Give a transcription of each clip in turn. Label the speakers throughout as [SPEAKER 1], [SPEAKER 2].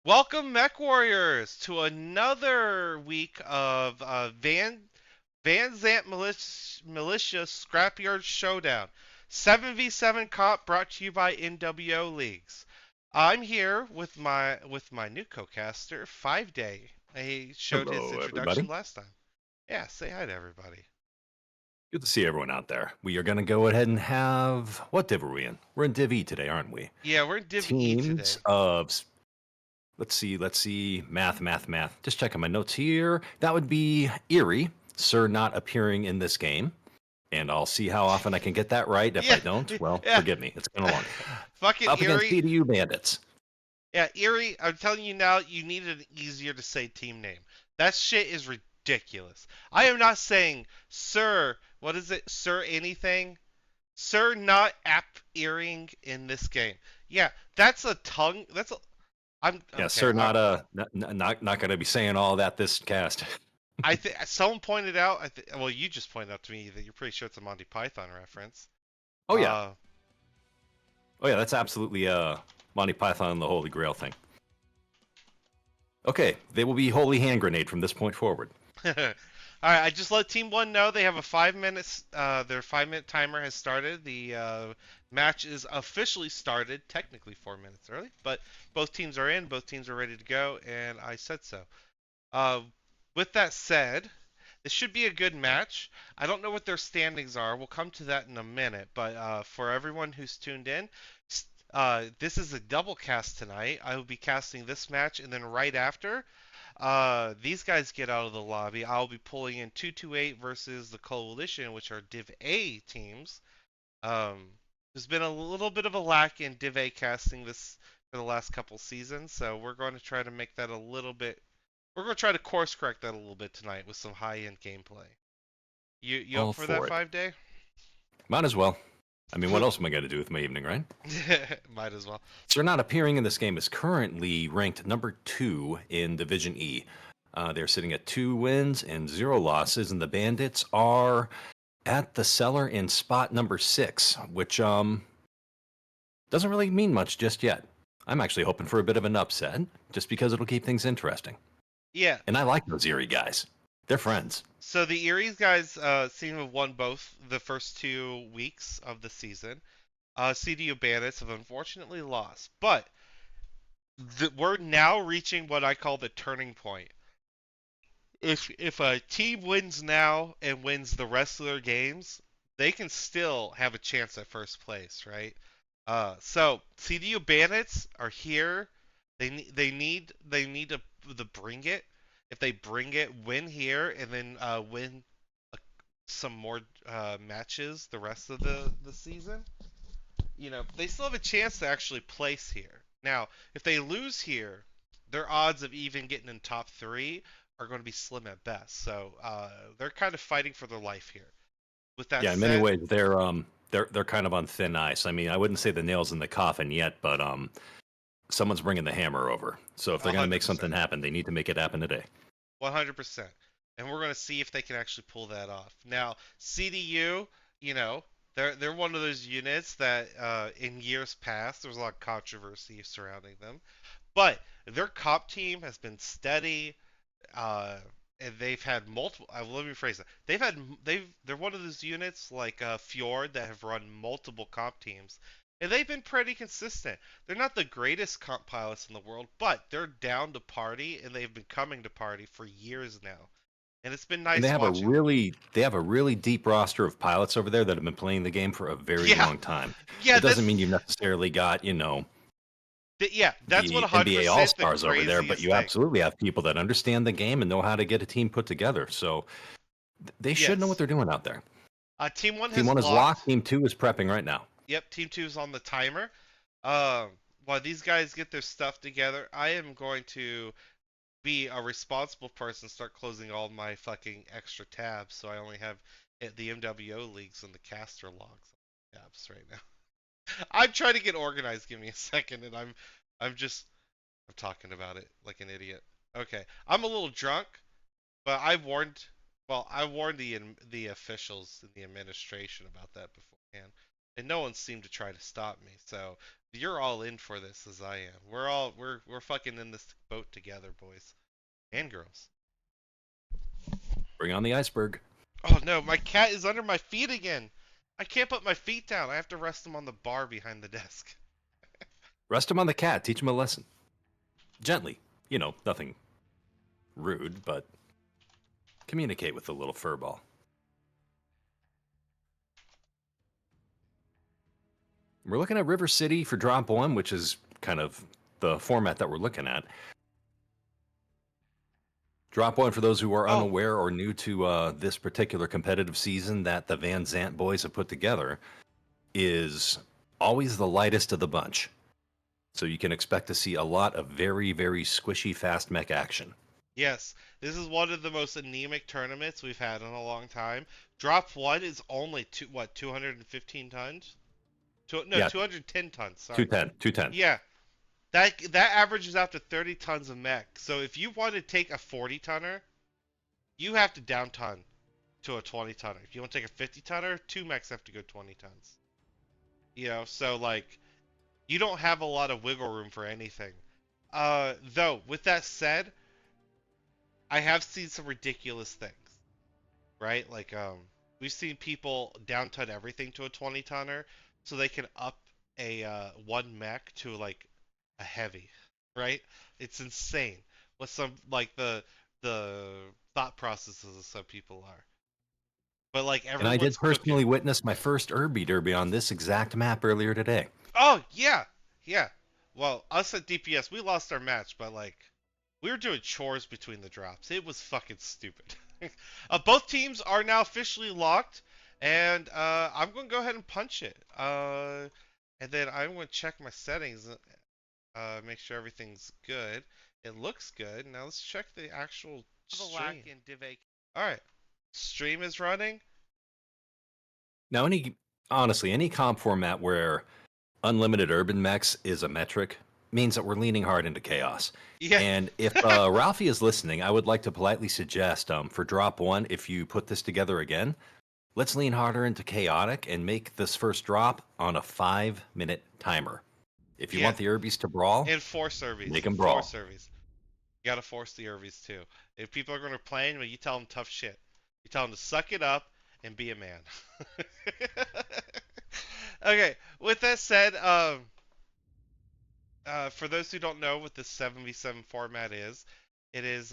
[SPEAKER 1] Welcome, Mech Warriors, to another week of Van Zant Militia Scrapyard Showdown. 7v7 comp brought to you by NWO Leagues. I'm here with my new co-caster, 5 Day. He showed his
[SPEAKER 2] Hello,
[SPEAKER 1] introduction
[SPEAKER 2] everybody.
[SPEAKER 1] last time. Yeah, say hi to everybody.
[SPEAKER 2] Good to see everyone out there. We are going to go ahead and have what div are we in? We're in Div E today, aren't we?
[SPEAKER 1] Yeah, we're in Div E
[SPEAKER 2] Teams
[SPEAKER 1] today.
[SPEAKER 2] of let's see, math. Just checking my notes here. That would be Erie, Sir not appearing in this game, and I'll see how often I can get that right. If
[SPEAKER 1] Yeah,
[SPEAKER 2] I don't, well,
[SPEAKER 1] yeah.
[SPEAKER 2] forgive me. It's been a long.
[SPEAKER 1] Fucking
[SPEAKER 2] Up against
[SPEAKER 1] Erie.
[SPEAKER 2] CDU Bandits.
[SPEAKER 1] Yeah, Erie, I'm telling you now, you need an easier to say team name. That shit is ridiculous. I am not saying Sir, what is it? Sir anything? Sir not app earring in this game. Yeah, that's a tongue. I'm
[SPEAKER 2] Yeah,
[SPEAKER 1] okay.
[SPEAKER 2] Sir, not going to be saying all that this cast.
[SPEAKER 1] I think someone pointed out. Well, you just pointed out to me that you're pretty sure it's a Monty Python reference.
[SPEAKER 2] Oh yeah,
[SPEAKER 1] Uh,
[SPEAKER 2] oh yeah, that's absolutely Monty Python and the Holy Grail thing. Okay, they will be holy hand grenade from this point forward.
[SPEAKER 1] All right, I just let Team One know they have a 5 minutes. Their 5 minute timer has started. The match is officially started, technically 4 minutes early, but both teams are in. Both teams are ready to go, and I said so. Uh, with that said, this should be a good match. I don't know what their standings are. We'll come to that in a minute. But for everyone who's tuned in, this is a double cast tonight. I will be casting this match, and then right after, these guys get out of the lobby. I'll be pulling in 228 versus the Coalition, which are Div A teams. Um, there's been a little bit of a lack in Div A casting this for the last couple seasons, so we're going to try to make that a little bit. We're going to try to course correct that a little bit tonight with some high-end gameplay. You up
[SPEAKER 2] All
[SPEAKER 1] for that
[SPEAKER 2] for it.
[SPEAKER 1] 5 day?
[SPEAKER 2] Might as well. I mean, what else am I going to do with my evening, right?
[SPEAKER 1] Might as well.
[SPEAKER 2] Sir not appearing in this game is currently ranked number 2 in Division E. They're sitting at 2 wins and 0 losses, and the Bandits are at the cellar in spot number 6, which doesn't really mean much just yet. I'm actually hoping for a bit of an upset, just because it'll keep things interesting.
[SPEAKER 1] Yeah.
[SPEAKER 2] And I like those Erie guys. They're friends.
[SPEAKER 1] So the Eries guys seem to have won both the first 2 weeks of the season. CDU Bandits have unfortunately lost, but we're now reaching what I call the turning point. If a team wins now and wins the rest of their games, they can still have a chance at first place, right? So CDU Bandits are here. They need to bring it. If they bring it, win here, and then win some more matches the rest of the season, they still have a chance to actually place here. Now, if they lose here, their odds of even getting in top three are going to be slim at best. So they're kind of fighting for their life here. With that
[SPEAKER 2] Yeah, in many
[SPEAKER 1] said,
[SPEAKER 2] ways, they're kind of on thin ice. I mean, I wouldn't say the nail's in the coffin yet, but someone's bringing the hammer over. So if they're going to make
[SPEAKER 1] 100%,
[SPEAKER 2] something happen, they need to make it happen today.
[SPEAKER 1] 100%, and we're going to see if they can actually pull that off. Now, CDU, they're one of those units that in years past there was a lot of controversy surrounding them, but their cop team has been steady. uh, and they've had multiple. Let me rephrase that. They're one of those units like Fjord that have run multiple comp teams, and they've been pretty consistent. They're not the greatest comp pilots in the world, but they're down to party, and they've been coming to party for years now, and it's been
[SPEAKER 2] And
[SPEAKER 1] nice watching them.
[SPEAKER 2] they have a really deep roster of pilots over there that have been playing the game for a very
[SPEAKER 1] Yeah,
[SPEAKER 2] long time.
[SPEAKER 1] yeah,
[SPEAKER 2] It doesn't mean you've necessarily got,
[SPEAKER 1] that's what
[SPEAKER 2] the NBA
[SPEAKER 1] 100% the
[SPEAKER 2] All-Stars over there, but
[SPEAKER 1] craziest
[SPEAKER 2] you
[SPEAKER 1] thing.
[SPEAKER 2] absolutely have people that understand the game and know how to get a team put together. So they should know what
[SPEAKER 1] Yes.
[SPEAKER 2] they're doing out there.
[SPEAKER 1] Team one
[SPEAKER 2] Team
[SPEAKER 1] has
[SPEAKER 2] 1 is
[SPEAKER 1] locked.
[SPEAKER 2] locked, Team 2 is prepping right now.
[SPEAKER 1] Yep, Team Two is on the timer. While these guys get their stuff together, I am going to be a responsible person, start closing all my fucking extra tabs, so I only have the MWO leagues and the caster logs tabs right now. I'm trying to get organized. Give me a second, and I'm talking about it like an idiot. Okay, I'm a little drunk, but I warned the officials in the administration about that beforehand. and no one seemed to try to stop me. So you're all in for this as I am. We're fucking in this boat together, boys and girls.
[SPEAKER 2] Bring on the iceberg.
[SPEAKER 1] Oh no, my cat is under my feet again. I can't put my feet down. I have to rest him on the bar behind the desk.
[SPEAKER 2] Rest him on the cat. Teach him a lesson. Gently. Nothing rude, but communicate with the little furball. We're looking at River City for drop one, which is kind of the format that we're looking at. Drop one, for those who are
[SPEAKER 1] Oh,
[SPEAKER 2] unaware or new to this particular competitive season that the Van Zant boys have put together, is always the lightest of the bunch. So you can expect to see a lot of very, very squishy fast mech action.
[SPEAKER 1] yes. This is one of the most anemic tournaments we've had in a long time. Drop one is only 215 tons? No,
[SPEAKER 2] Yeah,
[SPEAKER 1] 210 tons. Sorry.
[SPEAKER 2] 210, 210.
[SPEAKER 1] Yeah, that averages out to 30 tons of mech. So if you want to take a 40 tonner, you have to down ton to a 20 tonner. If you want to take a 50 tonner, two mechs have to go 20 tons. So like you don't have a lot of wiggle room for anything. Though with that said, I have seen some ridiculous things, right? Like we've seen people down ton everything to a 20 tonner so they can up a one mech to like a heavy, right? It's insane what some like the thought processes of some people are. But like
[SPEAKER 2] And I
[SPEAKER 1] everyone's
[SPEAKER 2] did
[SPEAKER 1] cooking.
[SPEAKER 2] personally witness my first EYRI-B derby on this exact map earlier today.
[SPEAKER 1] Oh yeah, yeah. Well, us at DPS we lost our match, but like we were doing chores between the drops. It was fucking stupid. Both teams are now officially locked, and I'm gonna go ahead and punch it. And then I'm gonna check my settings, make sure everything's good. It looks good. Now let's check the actual stream. All right, stream is running.
[SPEAKER 2] Now, honestly, any comp format where unlimited urban mechs is a metric means that we're leaning hard into chaos.
[SPEAKER 1] Yeah,
[SPEAKER 2] And if Ralphie is listening, I would like to politely suggest for drop one, if you put this together again, let's lean harder into chaotic and make this first drop on a 5-minute timer. If you
[SPEAKER 1] yeah.
[SPEAKER 2] want the Urbies to brawl,
[SPEAKER 1] And force service.
[SPEAKER 2] make them
[SPEAKER 1] Force
[SPEAKER 2] brawl.
[SPEAKER 1] service. You gotta force the Irvies too. If people are gonna play, well, you tell them tough shit. You tell them to suck it up and be a man. Okay. With that said, for those who don't know what the 7v7 format is, it is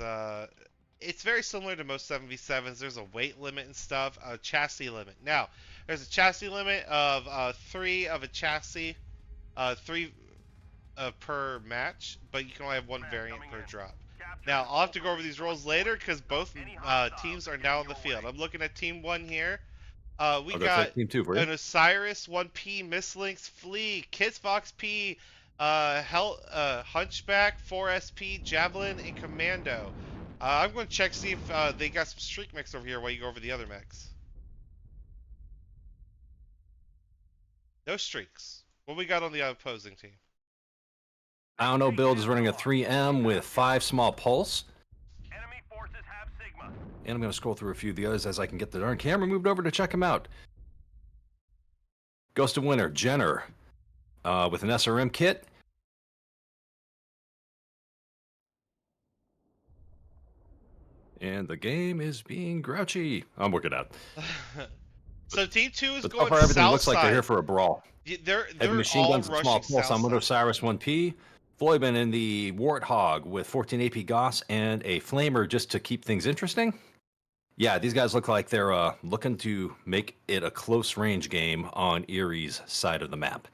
[SPEAKER 1] it's very similar to most 7v7s. There's a weight limit and stuff, a chassis limit. Now, there's a chassis limit of three of a chassis, three per match, but you can only have one variant per drop. Now, I'll have to go over these roles later because both teams are now in the field. I'm looking at Team 1 here. We
[SPEAKER 2] I'll go check
[SPEAKER 1] got
[SPEAKER 2] team two for you.
[SPEAKER 1] an Osiris 1P, Mistlinks, Flea, Kids Fox P, Hunchback, 4SP, Javelin, and Commando. I'm going to check see if they got some streak mechs over here while you go over the other mechs. No streaks. What we got on the opposing team?
[SPEAKER 2] I don't know, Build is running a 3M with 5 small pulse.
[SPEAKER 3] Enemy forces have Sigma.
[SPEAKER 2] And I'm going to scroll through a few of the others as I can get the darn camera moved over to check them out. Ghost of Winter, Jenner, with an SRM kit. And the game is being grouchy. I'm working out.
[SPEAKER 1] So Team 2 is
[SPEAKER 2] But so
[SPEAKER 1] going
[SPEAKER 2] far, everything
[SPEAKER 1] south
[SPEAKER 2] looks like they're here
[SPEAKER 1] side.
[SPEAKER 2] for a brawl.
[SPEAKER 1] They're
[SPEAKER 2] Heavy machine
[SPEAKER 1] all
[SPEAKER 2] guns and small
[SPEAKER 1] rushing
[SPEAKER 2] pulse
[SPEAKER 1] south
[SPEAKER 2] on
[SPEAKER 1] side.
[SPEAKER 2] Osiris 1P. Floydman in the Warthog with 14 AP Goss and a Flamer just to keep things interesting. Yeah, these guys look like they're looking to make it a close range game on Erie's side of the map.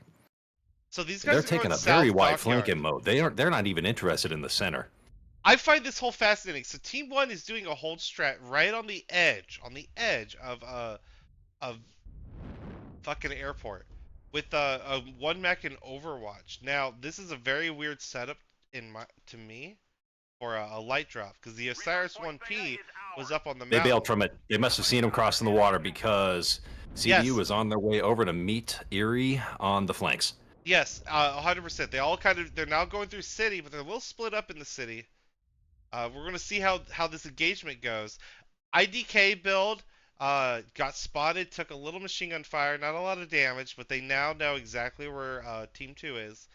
[SPEAKER 1] So these
[SPEAKER 2] They're
[SPEAKER 1] guys are
[SPEAKER 2] taking
[SPEAKER 1] going
[SPEAKER 2] a very
[SPEAKER 1] south
[SPEAKER 2] wide
[SPEAKER 1] dockyard.
[SPEAKER 2] flanking mode. They're not even interested in the center.
[SPEAKER 1] I find this whole fascinating. So Team 1 is doing a hold strat right on the edge of fucking airport with a one mech in Overwatch. Now, this is a very weird setup to me for a light drop because the Osiris 1P was up on the
[SPEAKER 2] They
[SPEAKER 1] mountain.
[SPEAKER 2] bailed from it. They must have seen him crossing the water because CDU
[SPEAKER 1] Yes.
[SPEAKER 2] was on their way over to meet Erie on the flanks.
[SPEAKER 1] Yes, 100%. They're now going through city, but they're a little split up in the city. We're gonna see how this engagement goes. IDK build. Got spotted, took a little machine gun fire, not a lot of damage, but they now know exactly where Team 2 is.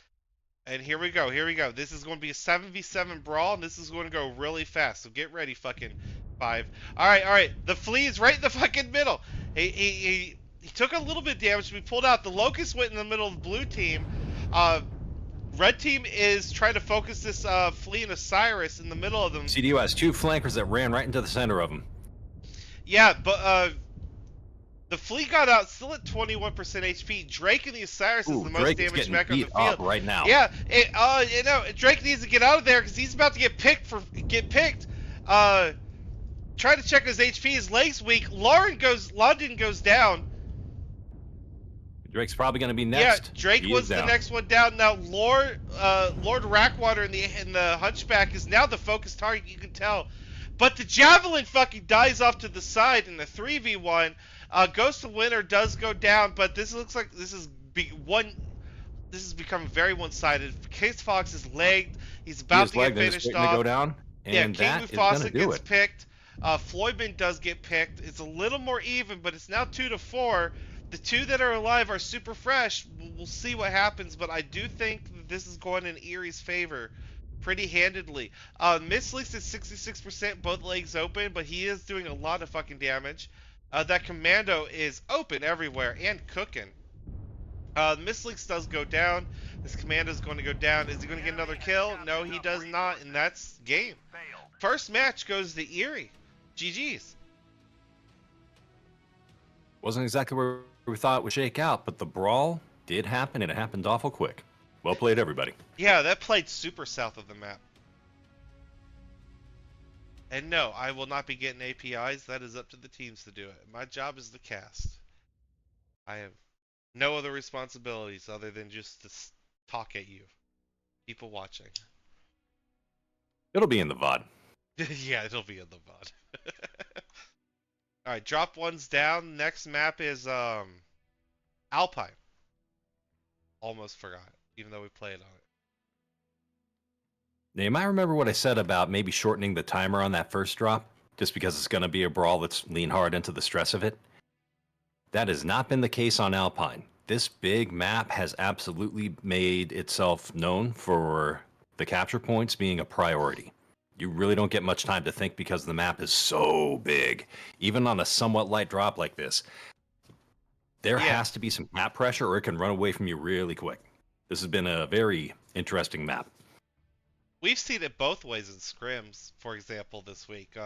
[SPEAKER 1] And here we go, here we go. This is going to be a 7v7 brawl, and this is going to go really fast. So get ready, fucking 5. All right. The flea is right in the fucking middle. He took a little bit of damage. We pulled out. The locust went in the middle of the blue team. Red team is trying to focus this flea and Osiris in the middle of them.
[SPEAKER 2] CDU has 2 flankers that ran right into the center of them.
[SPEAKER 1] Yeah, but the flea got out still at 21% HP. Drake and the Osiris is the most
[SPEAKER 2] Drake is
[SPEAKER 1] damaged
[SPEAKER 2] getting
[SPEAKER 1] mech on the
[SPEAKER 2] beat
[SPEAKER 1] field
[SPEAKER 2] up right now.
[SPEAKER 1] Yeah, Drake needs to get out of there because he's about to get picked. Trying to check his HP. His leg's weak. London goes down.
[SPEAKER 2] Drake's probably going to be next.
[SPEAKER 1] Yeah, Drake was the next one down. Now Lord Rackwater in the Hunchback is now the focus target. You can tell, but the Javelin fucking dies off to the side in the 3v1. Ghost of Winter does go down, but this looks like this has become very one-sided. Case Fox is lagged. He's about to get finished off.
[SPEAKER 2] To go down, and
[SPEAKER 1] King Mufasa gets picked. Floydman does get picked. It's a little more even, but it's now 2-4. The 2 that are alive are super fresh. We'll see what happens, but I do think that this is going in EYRI's favor pretty handedly. Mistleaks at 66%, both legs open, but he is doing a lot of fucking damage. That Commando is open everywhere and cooking. Mistleaks does go down. This Commando is going to go down. Is he going to get another kill? No, he does not, and that's game. First match goes to EYRI. GG's.
[SPEAKER 2] Wasn't exactly where we thought it would shake out, but the brawl did happen, and it happened awful quick. Well played, everybody.
[SPEAKER 1] Yeah, that played super south of the map. And no, I will not be getting APIs. That is up to the teams to do it. My job is to cast. I have no other responsibilities other than just to talk at you. People watching.
[SPEAKER 2] It'll be in the VOD.
[SPEAKER 1] Yeah, it'll be in the VOD. Alright, drop one's down. Next map is Alpine. Almost forgot, even though we played on it.
[SPEAKER 2] Now, you might remember what I said about maybe shortening the timer on that first drop, just because it's going to be a brawl that's lean hard into the stress of it. That has not been the case on Alpine. This big map has absolutely made itself known for the capture points being a priority. You really don't get much time to think because the map is so big. Even on a somewhat light drop like this, there has to be some map pressure or it can run away from you really quick. This has been a very interesting map.
[SPEAKER 1] We've seen it both ways in scrims, for example, this week.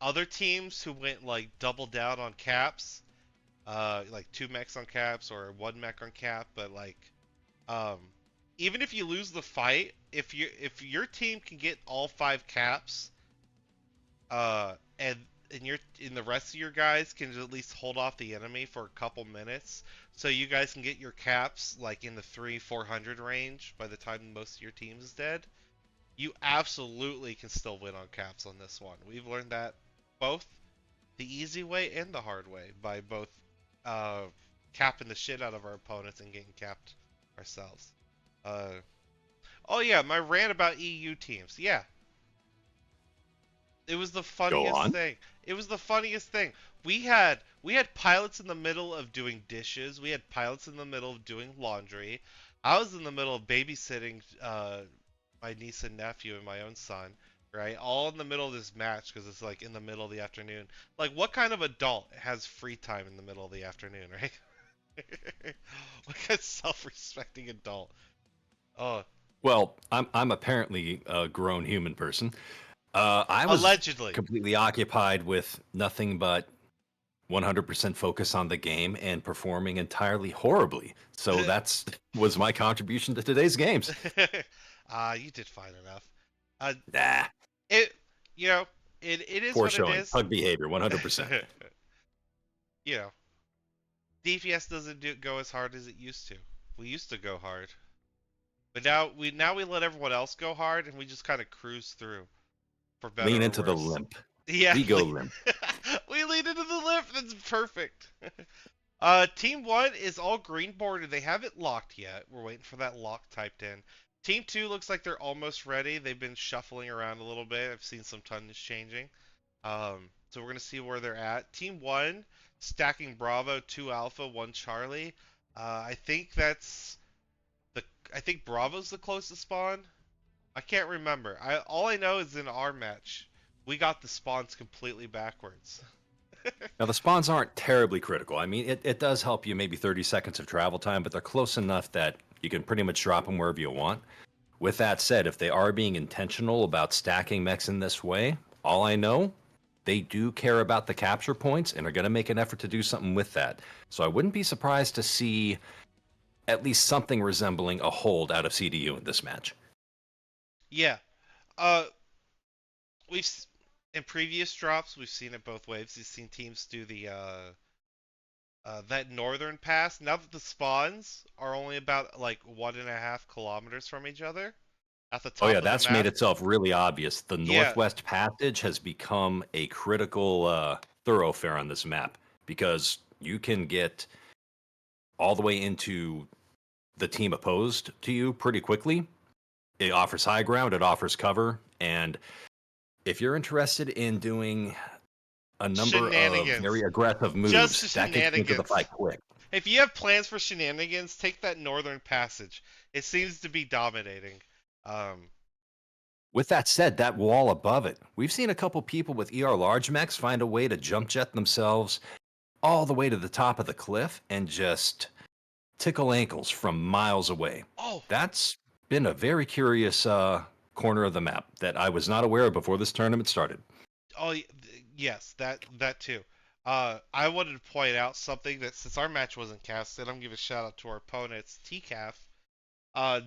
[SPEAKER 1] Other teams who went like double down on caps, like 2 mechs on caps or 1 mech on cap, but like even if you lose the fight, if your team can get all 5 caps, and the rest of your guys can at least hold off the enemy for a couple minutes, so you guys can get your caps like in the 300-400 range by the time most of your team is dead, you absolutely can still win on caps on this one. We've learned that both the easy way and the hard way by both capping the shit out of our opponents and getting capped ourselves. Oh yeah, my rant about EU teams. Yeah. It was the funniest thing. It was the funniest thing. We had pilots in the middle of doing dishes. We had pilots in the middle of doing laundry. I was in the middle of babysitting my niece and nephew and my own son, right? All in the middle of this match because it's like in the middle of the afternoon. Like, what kind of adult has free time in the middle of the afternoon, right? What kind of self-respecting adult? Oh.
[SPEAKER 2] Well, I'm apparently a grown human person. I was
[SPEAKER 1] allegedly
[SPEAKER 2] completely occupied with nothing but 100% focus on the game and performing entirely horribly. So that's was my contribution to today's games.
[SPEAKER 1] You did fine enough.
[SPEAKER 2] Nah.
[SPEAKER 1] It is
[SPEAKER 2] Poor
[SPEAKER 1] what
[SPEAKER 2] showing.
[SPEAKER 1] it is.
[SPEAKER 2] Pug behavior, 100%.
[SPEAKER 1] You know, DPS doesn't go as hard as it used to. We used to go hard, but now we let everyone else go hard, and we just kind of cruise through. For better
[SPEAKER 2] lean
[SPEAKER 1] or
[SPEAKER 2] into the
[SPEAKER 1] worse.
[SPEAKER 2] limp.
[SPEAKER 1] Yeah,
[SPEAKER 2] we go limp.
[SPEAKER 1] We lean into the limp. That's perfect. Team 1 is all green bordered. They haven't locked yet. We're waiting for that lock typed in. Team 2 looks like they're almost ready. They've been shuffling around a little bit. I've seen some tonnage changing. So we're gonna see where they're at. Team 1 stacking Bravo 2 Alpha 1 Charlie. I think that's the I think Bravo's the closest spawn. I can't remember. All I know is in our match, we got the spawns completely backwards.
[SPEAKER 2] Now, the spawns aren't terribly critical. I mean, it does help you maybe 30 seconds of travel time, but they're close enough that you can pretty much drop them wherever you want. With that said, if they are being intentional about stacking mechs in this way, all I know, they do care about the capture points and are going to make an effort to do something with that. So I wouldn't be surprised to see at least something resembling a hold out of CDU in this match.
[SPEAKER 1] Yeah. Uh, we've in previous drops we've seen it both ways. We've seen teams do the that northern pass. Now that the spawns are only about like 1.5 kilometers from each other at the
[SPEAKER 2] Oh
[SPEAKER 1] top
[SPEAKER 2] yeah,
[SPEAKER 1] of the
[SPEAKER 2] that's made
[SPEAKER 1] map.
[SPEAKER 2] itself really obvious. The
[SPEAKER 1] Yeah.
[SPEAKER 2] Northwest Passage has become a critical thoroughfare on this map because you can get all the way into the team opposed to you pretty quickly. It offers high ground, it offers cover, and if you're interested in doing a number of very
[SPEAKER 1] Shenanigans.
[SPEAKER 2] aggressive
[SPEAKER 1] Just
[SPEAKER 2] moves, that gets you into the
[SPEAKER 1] shenanigans.
[SPEAKER 2] fight quick.
[SPEAKER 1] If you have plans for shenanigans, take that northern passage. It seems to be dominating. Um,
[SPEAKER 2] With that said, that wall above it, we've seen a couple people with ER large mechs find a way to jump jet themselves all the way to the top of the cliff and just tickle ankles from miles away.
[SPEAKER 1] oh,
[SPEAKER 2] That's been a very curious corner of the map that I was not aware of before this tournament started.
[SPEAKER 1] yes, that too. I wanted to point out something that since our match wasn't casted, I'm gonna give a shout out to our opponents, TCAF.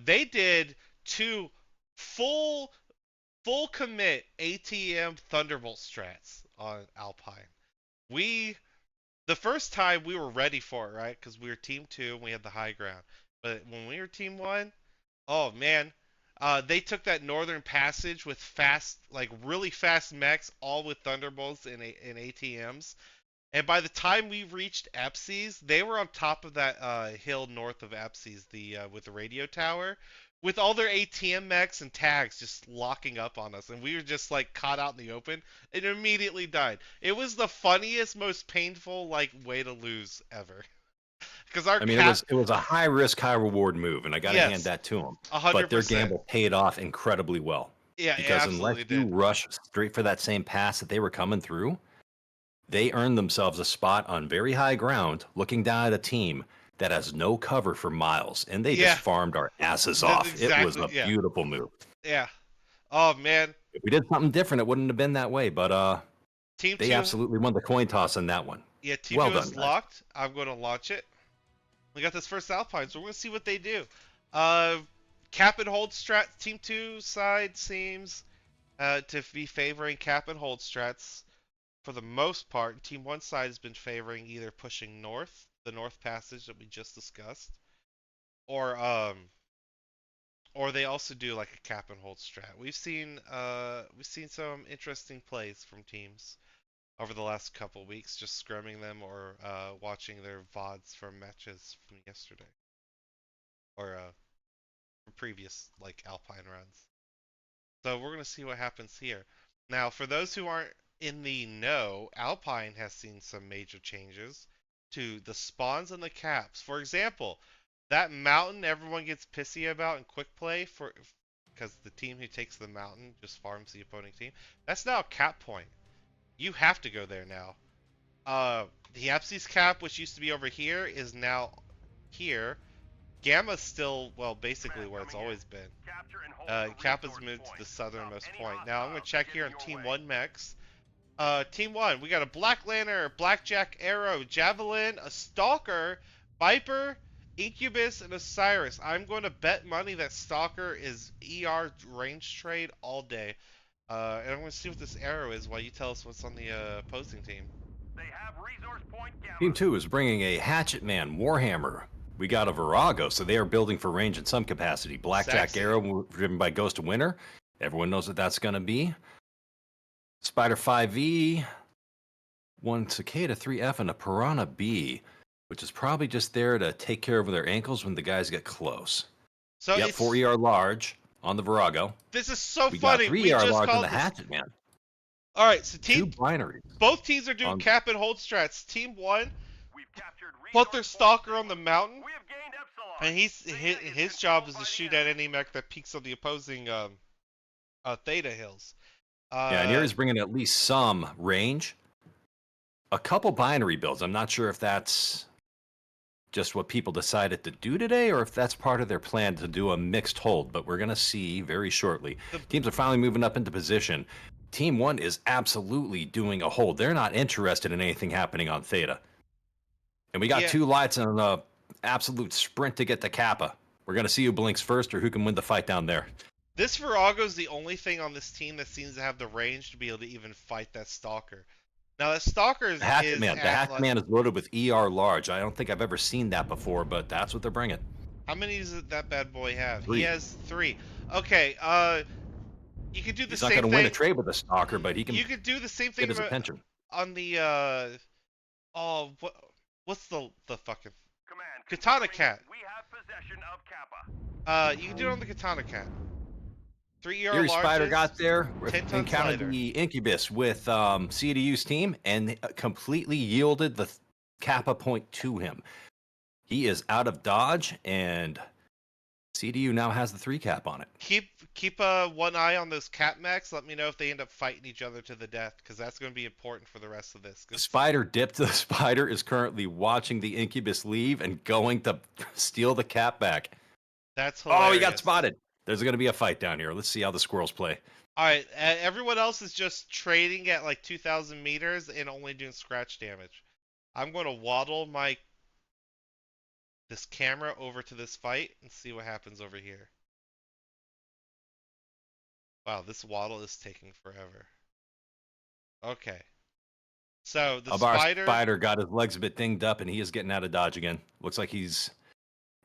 [SPEAKER 1] They did two full full commit ATM Thunderbolt strats on Alpine. We the first time we were ready for it, right? Because we were team 2 and we had the high ground. But when we were team 1, oh man, they took that northern passage with fast, like really fast mechs, all with thunderbolts and ATMs. And by the time we reached Epsies, they were on top of that hill north of Epsies, the with the radio tower, with all their ATM mechs and tags just locking up on us, and we were just like caught out in the open and immediately died. It was the funniest, most painful like way to lose ever. Because our
[SPEAKER 2] I mean, it was a high risk, high reward move, and I got to hand
[SPEAKER 1] yes,
[SPEAKER 2] that to them.
[SPEAKER 1] a hundred
[SPEAKER 2] But their
[SPEAKER 1] percent.
[SPEAKER 2] gamble paid off incredibly well
[SPEAKER 1] Yeah, it
[SPEAKER 2] because unless
[SPEAKER 1] absolutely
[SPEAKER 2] you
[SPEAKER 1] did.
[SPEAKER 2] rush straight for that same pass that they were coming through, they earned themselves a spot on very high ground, looking down at a team that has no cover for miles, and they just
[SPEAKER 1] Yeah,
[SPEAKER 2] farmed our asses
[SPEAKER 1] that's
[SPEAKER 2] off. It was
[SPEAKER 1] exactly.
[SPEAKER 2] a
[SPEAKER 1] Yeah,
[SPEAKER 2] beautiful move.
[SPEAKER 1] yeah. Oh man,
[SPEAKER 2] If we did something different, it wouldn't have been that way. But
[SPEAKER 1] Team
[SPEAKER 2] they
[SPEAKER 1] Two.
[SPEAKER 2] absolutely won the coin toss on that one.
[SPEAKER 1] Yeah, Team
[SPEAKER 2] Well
[SPEAKER 1] Two
[SPEAKER 2] done,
[SPEAKER 1] is
[SPEAKER 2] guys.
[SPEAKER 1] locked. I'm going to launch it. We got this first Alpine, so we're gonna see what they do. Uh, Cap and hold strat. Team Two side seems to be favoring cap and hold strats for the most part. Team One side has been favoring either pushing north, the north passage that we just discussed, or or they also do like a cap and hold strat. We've seen some interesting plays from teams over the last couple weeks, just scrumming them or watching their VODs from matches from yesterday or from previous like Alpine runs. So we're gonna see what happens here. Now, for those who aren't in the know, Alpine has seen some major changes to the spawns and the caps. For example, that mountain everyone gets pissy about in quick play for because the team who takes the mountain just farms the opposing team. That's now a cap point. You have to go there now. The Epsi's cap, which used to be over here, is now here. Gamma's still, well, basically
[SPEAKER 3] Command
[SPEAKER 1] where it's
[SPEAKER 3] coming in.
[SPEAKER 1] always been.
[SPEAKER 3] Capture and hold the
[SPEAKER 1] Kappa's
[SPEAKER 3] resource
[SPEAKER 1] moved to
[SPEAKER 3] point.
[SPEAKER 1] the southernmost
[SPEAKER 3] Stop any
[SPEAKER 1] point. Now I'm going to
[SPEAKER 3] hostiles
[SPEAKER 1] check here on
[SPEAKER 3] heading your
[SPEAKER 1] Team
[SPEAKER 3] way.
[SPEAKER 1] 1 mechs. Team 1, we got a Black Lantern, Blackjack, Arrow, Javelin, a Stalker, Viper, Incubus, and Osiris. I'm going to bet money that Stalker is ER range trade all day. And I'm going to see what this Arrow is while you tell us what's on the opposing team.
[SPEAKER 3] They have resource point
[SPEAKER 2] Team
[SPEAKER 3] Gamma.
[SPEAKER 2] 2 is bringing a Hatchet Man Warhammer. We got a Virago, so they are building for range in some capacity. Blackjack
[SPEAKER 1] Sexy.
[SPEAKER 2] Arrow, driven by Ghost of Winter. Everyone knows what that's going to be. Spider 5e, one Cicada 3F, and a Piranha B, which is probably just there to take care of their ankles when the guys get close.
[SPEAKER 1] So
[SPEAKER 2] Yep,
[SPEAKER 1] it's
[SPEAKER 2] 4 ER large on the Virago.
[SPEAKER 1] this is so
[SPEAKER 2] We got
[SPEAKER 1] funny.
[SPEAKER 2] 3
[SPEAKER 1] We
[SPEAKER 2] ER
[SPEAKER 1] just
[SPEAKER 2] large on
[SPEAKER 1] called
[SPEAKER 2] the
[SPEAKER 1] this.
[SPEAKER 2] Hatchet Man.
[SPEAKER 1] All right, so
[SPEAKER 2] Two binaries.
[SPEAKER 1] both teams are doing
[SPEAKER 2] On,
[SPEAKER 1] cap and hold strats. Team 1
[SPEAKER 3] We've captured
[SPEAKER 1] put their
[SPEAKER 3] resource
[SPEAKER 1] stalker
[SPEAKER 3] point
[SPEAKER 1] on the
[SPEAKER 3] C.
[SPEAKER 1] mountain,
[SPEAKER 3] We have gained Epsilon.
[SPEAKER 1] and his job is to shoot at any mech that peeks on the opposing Theta hills.
[SPEAKER 2] yeah, and EYRI's bringing at least some range. A couple binary builds. I'm not sure if that's just what people decided to do today or if that's part of their plan to do a mixed hold, but we're going to see very shortly. Teams are finally moving up into position. Team 1 is absolutely doing a hold. They're not interested in anything happening on Theta. And we got two lights and an absolute sprint to get to Kappa. We're going to see who blinks first or who can win the fight down there.
[SPEAKER 1] This Virago's the only thing on this team that seems to have the range to be able to even fight that Stalker. Now, that Stalker is...
[SPEAKER 2] The Hatchet Man is loaded with ER large. I don't think I've ever seen that before, but that's what they're bringing.
[SPEAKER 1] How many does that bad boy have?
[SPEAKER 2] 3.
[SPEAKER 1] He has 3. Okay, you could do the
[SPEAKER 2] He's
[SPEAKER 1] same thing...
[SPEAKER 2] not going to win a trade with a Stalker, but he can...
[SPEAKER 1] You could do the same thing
[SPEAKER 2] get his attention.
[SPEAKER 1] On the, what's the fucking...
[SPEAKER 3] Command,
[SPEAKER 1] Katana Cat.
[SPEAKER 3] we have possession of Kappa.
[SPEAKER 1] You can do it on the Katana Cat. 3 ER
[SPEAKER 2] EYRI Spider
[SPEAKER 1] largest,
[SPEAKER 2] got there,
[SPEAKER 1] 10-ton
[SPEAKER 2] encountered
[SPEAKER 1] slider.
[SPEAKER 2] the Incubus with CDU's team, and completely yielded the Kappa point to him. He is out of dodge, and CDU now has the 3 cap on it.
[SPEAKER 1] Keep one eye on those cap mechs. Let me know if they end up fighting each other to the death, because that's going to be important for the rest of this.
[SPEAKER 2] The Spider dipped. The Spider is currently watching the Incubus leave and going to steal the cap back.
[SPEAKER 1] That's hilarious.
[SPEAKER 2] Oh, he got spotted. There's going to be a fight down here. Let's see how the squirrels play.
[SPEAKER 1] All right, everyone else is just trading at like 2,000 meters and only doing scratch damage. I'm going to waddle this camera over to this fight and see what happens over here. Wow, this waddle is taking forever. Okay. So the
[SPEAKER 2] Spider got his legs a bit dinged up, and he is getting out of dodge again. Looks like he's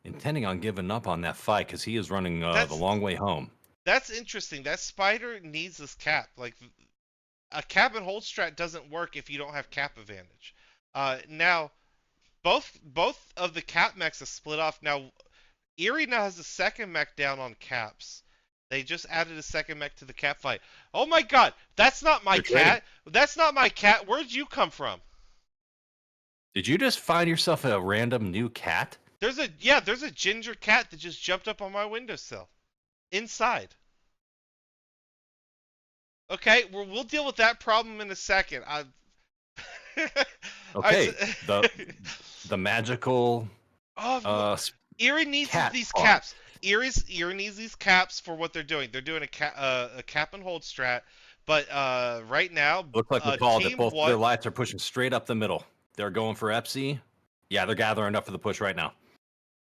[SPEAKER 2] intending on giving up on that fight because he is running the long way home.
[SPEAKER 1] That's interesting. That Spider needs this cap. Like, a cap and hold strat doesn't work if you don't have cap advantage. Now, both of the cap mechs are split off. Now, EYRI now has the second mech down on caps. They just added a second mech to the cap fight. Oh my god, that's not my cat. That's not my cat. Where'd you come from?
[SPEAKER 2] Did you just find yourself a random new cat?
[SPEAKER 1] There's a ginger cat that just jumped up on my windowsill. Inside. Okay, we'll deal with that problem in a second.
[SPEAKER 2] Okay, the magical.
[SPEAKER 1] EYRI needs these caps. EYRI needs these caps for what they're doing. They're doing a cap and hold strat, but right now
[SPEAKER 2] looks like we called it. Both their lights are pushing straight up the middle. They're going for Epsi. Yeah, they're gathering up for the push right now.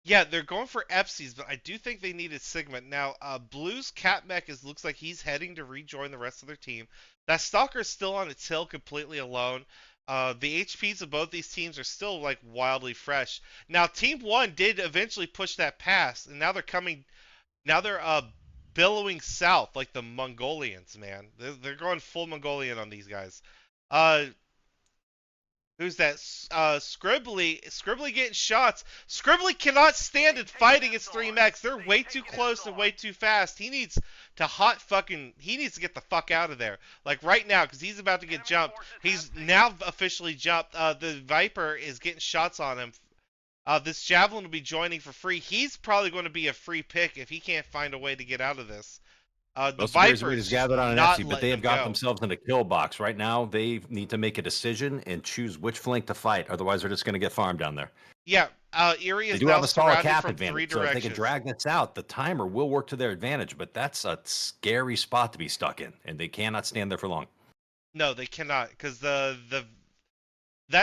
[SPEAKER 1] Yeah, they're going for Epsi's, but I do think they needed Sigma. Now, Blue's cap mech looks like he's heading to rejoin the rest of their team. That Stalker is still on its hill completely alone. The HPs of both these teams are still like wildly fresh. Now, Team 1 did eventually push that pass, and now they're coming. Now they're billowing south like the Mongolians, man. They're going full Mongolian on these guys. Who's that? Scribbly getting shots. Scribbly cannot stand it fighting his 3 mechs. They're way too close and way too fast. He needs to he needs to get the fuck out of there. Like right now, because he's about to get jumped. He's now officially jumped. The Viper is getting shots on him. This Javelin will be joining for free. He's probably going to be a free pick if he can't find a way to get out of this. The Viper is
[SPEAKER 2] gathered on an FC, but they have got themselves in a kill box. Right now, they need to make a decision and choose which flank to fight. Otherwise, they're just going to get farmed down there.
[SPEAKER 1] Yeah, EYRI is
[SPEAKER 2] they do
[SPEAKER 1] now
[SPEAKER 2] have a solid
[SPEAKER 1] surrounded
[SPEAKER 2] cap
[SPEAKER 1] from
[SPEAKER 2] advantage,
[SPEAKER 1] 3
[SPEAKER 2] so
[SPEAKER 1] directions.
[SPEAKER 2] if they can drag this out, the timer will work to their advantage, but that's a scary spot to be stuck in, and they cannot stand there for long.
[SPEAKER 1] No, they cannot, because that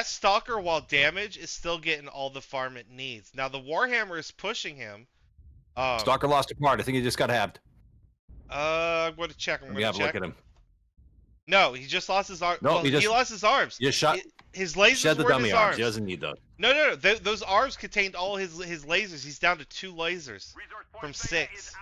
[SPEAKER 1] Stalker, while damaged, is still getting all the farm it needs. Now, the Warhammer is pushing him.
[SPEAKER 2] Stalker lost a part. I think he just got halved.
[SPEAKER 1] I'm going to check.
[SPEAKER 2] We have a look at him.
[SPEAKER 1] No, he just lost his arm.
[SPEAKER 2] No,
[SPEAKER 1] well, he lost his arms.
[SPEAKER 2] You shot.
[SPEAKER 1] His lasers
[SPEAKER 2] shed the
[SPEAKER 1] were in
[SPEAKER 2] dummy
[SPEAKER 1] his
[SPEAKER 2] arms.
[SPEAKER 1] arms.
[SPEAKER 2] He doesn't need those.
[SPEAKER 1] No. Those arms contained all his lasers. He's down to 2 lasers from 6.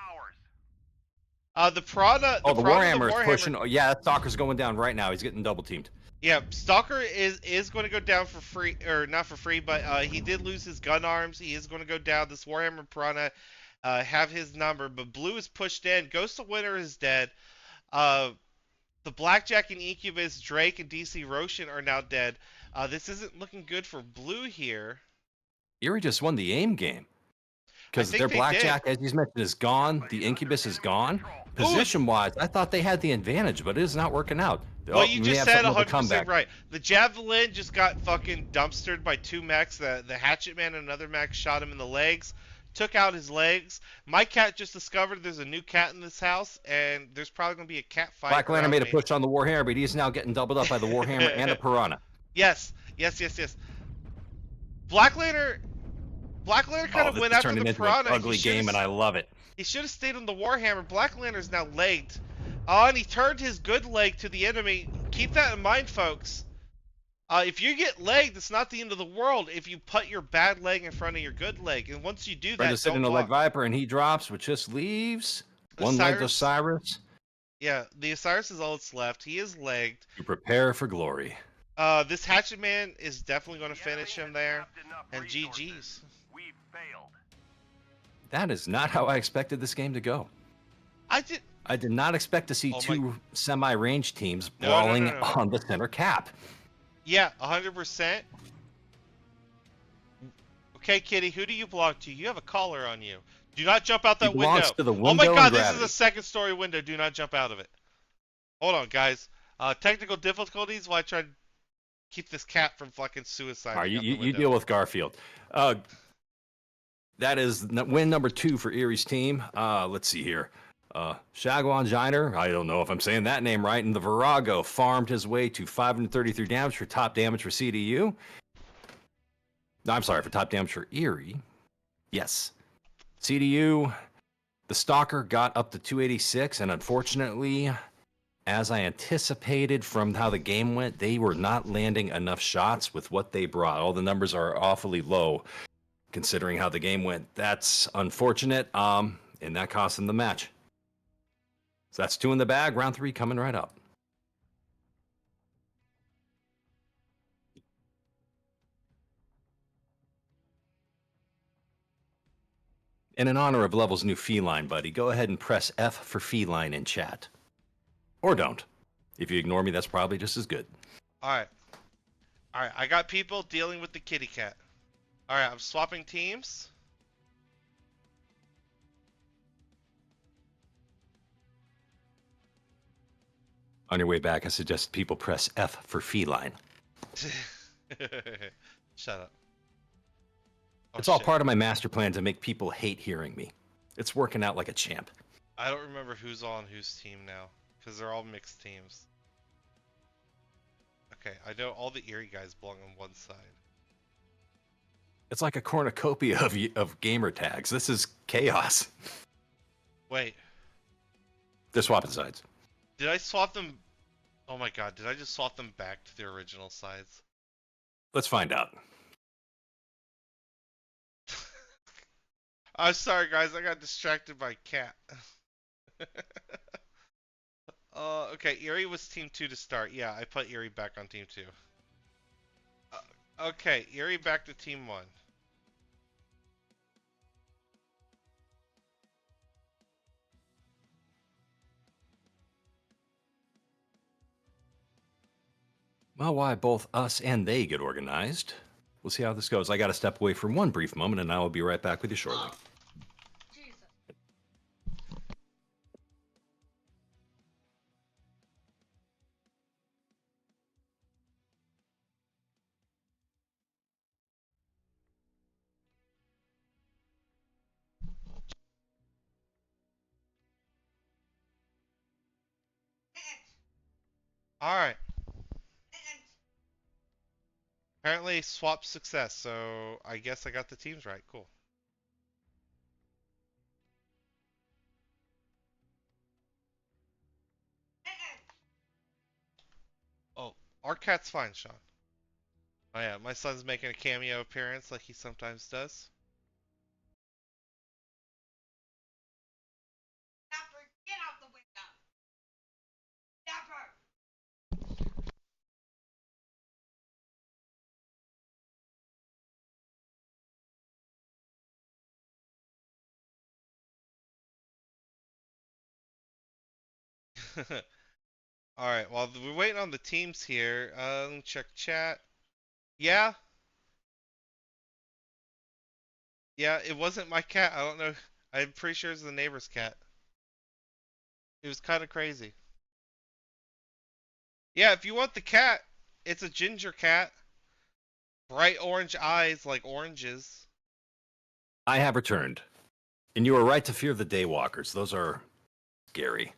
[SPEAKER 1] The Prada.
[SPEAKER 2] The Warhammer is pushing. Yeah, that Stalker's going down right now. He's getting double teamed.
[SPEAKER 1] Yeah, Stalker is going to go down for free, or not for free, but he did lose his gun arms. He is going to go down. This Warhammer Piranha have his number, but Blue is pushed in. Ghost of Winter is dead. The Blackjack and Incubus, Drake and DC Roshan are now dead. This isn't looking good for blue here.
[SPEAKER 2] Erie just won the aim game.
[SPEAKER 1] I
[SPEAKER 2] Because
[SPEAKER 1] think
[SPEAKER 2] their
[SPEAKER 1] they did.
[SPEAKER 2] blackjack, as you mentioned, is gone. The Incubus is gone.
[SPEAKER 1] Ooh,
[SPEAKER 2] Position-wise, I thought they had the advantage, but it is not working out.
[SPEAKER 1] what
[SPEAKER 2] Oh,
[SPEAKER 1] you
[SPEAKER 2] we
[SPEAKER 1] just
[SPEAKER 2] have
[SPEAKER 1] said,
[SPEAKER 2] something of a
[SPEAKER 1] 100%
[SPEAKER 2] comeback.
[SPEAKER 1] right. The Javelin just got fucking dumpstered by two mechs. The Hatchet Man and another mech shot him in the legs, took out his legs. My cat just discovered there's a new cat in this house, and there's probably going to be a cat fight
[SPEAKER 2] Black Lantern
[SPEAKER 1] around
[SPEAKER 2] made a
[SPEAKER 1] me.
[SPEAKER 2] push on the Warhammer, but he's now getting doubled up by the Warhammer and a Piranha.
[SPEAKER 1] Yes, yes, yes, yes. Black Lantern, Black Lantern kind
[SPEAKER 2] Oh,
[SPEAKER 1] of
[SPEAKER 2] this
[SPEAKER 1] went
[SPEAKER 2] is
[SPEAKER 1] after the
[SPEAKER 2] turning into an
[SPEAKER 1] Piranha.
[SPEAKER 2] ugly game, and I love it.
[SPEAKER 1] He should have stayed on the Warhammer. Black Lantern's now legged. Oh, and he turned his good leg to the enemy. Keep that in mind, folks. If you get legged, it's not the end of the world if you put your bad leg in front of your good leg. And once you do
[SPEAKER 2] Brenda's
[SPEAKER 1] that,
[SPEAKER 2] sitting
[SPEAKER 1] don't
[SPEAKER 2] in a Leg
[SPEAKER 1] block.
[SPEAKER 2] Viper, and he drops, which just leaves one-legged Osiris
[SPEAKER 1] Yeah, the Osiris is all that's left. He is legged.
[SPEAKER 2] to prepare for glory.
[SPEAKER 1] This Hatchet Man is definitely going to finish him there. And GG's.
[SPEAKER 3] We failed.
[SPEAKER 2] That is not how I expected this game to go.
[SPEAKER 1] I did.
[SPEAKER 2] I did not expect to see
[SPEAKER 1] Oh my-
[SPEAKER 2] two semi-range teams
[SPEAKER 1] No,
[SPEAKER 2] brawling
[SPEAKER 1] no.
[SPEAKER 2] on the center cap.
[SPEAKER 1] Yeah, 100%. Okay, Kitty, who do you belong to? You have a collar on you. Do not jump out that
[SPEAKER 2] He belongs
[SPEAKER 1] window.
[SPEAKER 2] to the
[SPEAKER 1] Oh my
[SPEAKER 2] window
[SPEAKER 1] god,
[SPEAKER 2] and
[SPEAKER 1] this is
[SPEAKER 2] gravity.
[SPEAKER 1] a second-story window. Do not jump out of it. Hold on, guys. Technical difficulties while I try to keep this cat from fucking suicide.
[SPEAKER 2] All right, you deal with Garfield. That is win number 2 for Erie's team. Let's see here. Shagwan Jiner, I don't know if I'm saying that name right, and the Virago farmed his way to 533 damage for top damage for CDU. No, I'm sorry, for top damage for Erie. Yes. CDU, the Stalker got up to 286, and unfortunately, as I anticipated from how the game went, they were not landing enough shots with what they brought. All the numbers are awfully low, considering how the game went. That's unfortunate, and that cost them the match. So that's 2 in the bag. Round 3 coming right up. And in honor of Level's new feline buddy, go ahead and press F for feline in chat. Or don't. If you ignore me, that's probably just as good.
[SPEAKER 1] Alright. Alright, I got people dealing with the kitty cat. Alright, I'm swapping teams.
[SPEAKER 2] On your way back, I suggest people press F for feline.
[SPEAKER 1] Shut up. Oh,
[SPEAKER 2] It's all
[SPEAKER 1] shit.
[SPEAKER 2] part of my master plan to make people hate hearing me. It's working out like a champ.
[SPEAKER 1] I don't remember who's on whose team now, because they're all mixed teams. Okay, I know all the Erie guys belong on one side.
[SPEAKER 2] It's like a cornucopia of gamer tags. This is chaos.
[SPEAKER 1] Wait,
[SPEAKER 2] They're swapping sides.
[SPEAKER 1] did I swap them? Oh my god, did I just swap them back to their original sides?
[SPEAKER 2] Let's find out.
[SPEAKER 1] I'm sorry guys, I got distracted by cat. Okay, Erie was team 2 to start. Yeah, I put Erie back on team 2. Okay, Erie back to team 1.
[SPEAKER 2] Well, why both us and they get organized. We'll see how this goes. I got to step away for one brief moment, and I will be right back with you shortly.
[SPEAKER 1] Alright. Apparently swap success, so I guess I got the teams right. Cool. Oh, our cat's fine, Sean. Oh yeah, my son's making a cameo appearance like he sometimes does.
[SPEAKER 4] Dapper, get out the window. Dapper.
[SPEAKER 1] All right. While we're waiting on the teams here, let me check chat. Yeah, yeah. It wasn't my cat. I don't know. I'm pretty sure it's the neighbor's cat. It was kind of crazy. Yeah, if you want the cat, it's a ginger cat. Bright orange eyes like oranges.
[SPEAKER 2] I have returned. And you were right to fear the daywalkers. Those are scary.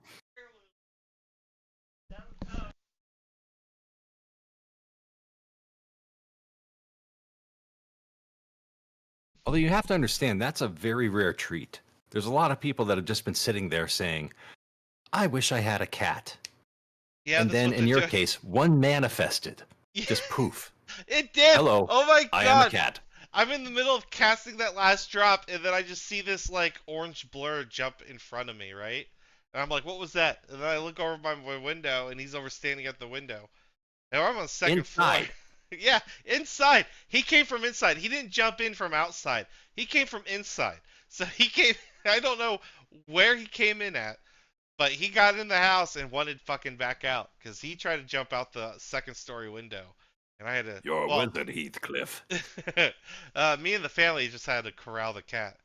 [SPEAKER 2] Although you have to understand, that's a very rare treat. There's a lot of people that have just been sitting there saying, I wish I had a cat.
[SPEAKER 1] Yeah,
[SPEAKER 2] And
[SPEAKER 1] that's
[SPEAKER 2] then
[SPEAKER 1] what
[SPEAKER 2] in
[SPEAKER 1] the
[SPEAKER 2] your case, one manifested.
[SPEAKER 1] Yeah,
[SPEAKER 2] Just poof.
[SPEAKER 1] it did.
[SPEAKER 2] Hello,
[SPEAKER 1] Oh my
[SPEAKER 2] I am a
[SPEAKER 1] god.
[SPEAKER 2] cat.
[SPEAKER 1] I'm in the middle of casting that last drop, and then I just see this like orange blur jump in front of me, right? And I'm like, what was that? And then I look over my window, and he's over standing at the window. And I'm on the second floor.
[SPEAKER 2] Inside.
[SPEAKER 1] Yeah, inside. He came from inside. He didn't jump in from outside. He came from inside. So he came. I don't know where he came in at, but he got in the house and wanted fucking back out because he tried to jump out the second story window, and I had to.
[SPEAKER 2] You're a
[SPEAKER 1] Well,
[SPEAKER 2] wizard, Heathcliff.
[SPEAKER 1] me and the family just had to corral the cat.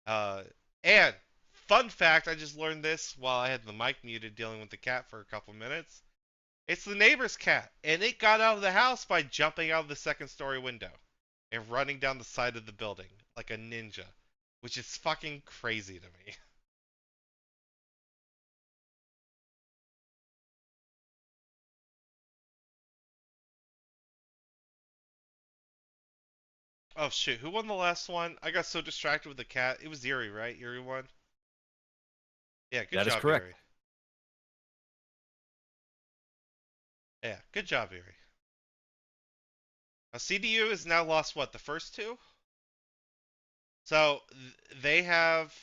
[SPEAKER 1] Uh, and fun fact, I just learned this while I had the mic muted dealing with the cat for a couple minutes. It's the neighbor's cat, and it got out of the house by jumping out of the second story window and running down the side of the building like a ninja, which is fucking crazy to me. Oh shit, who won the last one? I got so distracted with the cat. It was EYRI, right? EYRI won? Yeah, good
[SPEAKER 2] That is
[SPEAKER 1] job,
[SPEAKER 2] correct.
[SPEAKER 1] EYRI. Yeah, good job, EYRI. CDU has now lost what, the first two? So they have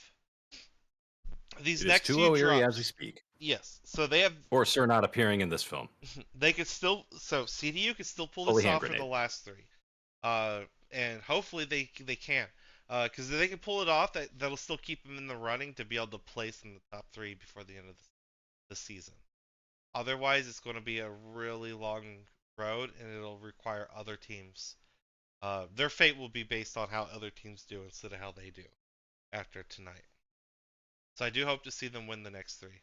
[SPEAKER 1] these
[SPEAKER 2] It is
[SPEAKER 1] next
[SPEAKER 2] 2
[SPEAKER 1] few
[SPEAKER 2] 0 Erie as we
[SPEAKER 1] drops.
[SPEAKER 2] speak.
[SPEAKER 1] Yes, so they have
[SPEAKER 2] Or Sir not appearing in this film.
[SPEAKER 1] they could still so CDU could still pull
[SPEAKER 2] Holy
[SPEAKER 1] this
[SPEAKER 2] hand
[SPEAKER 1] off for the
[SPEAKER 2] grenade.
[SPEAKER 1] last three, and hopefully they can, because if they can pull it off, that'll still keep them in the running to be able to place in the top three before the end of the season. Otherwise, it's going to be a really long road, and it'll require other teams. Their fate will be based on how other teams do instead of how they do after tonight. So I do hope to see them win the next three.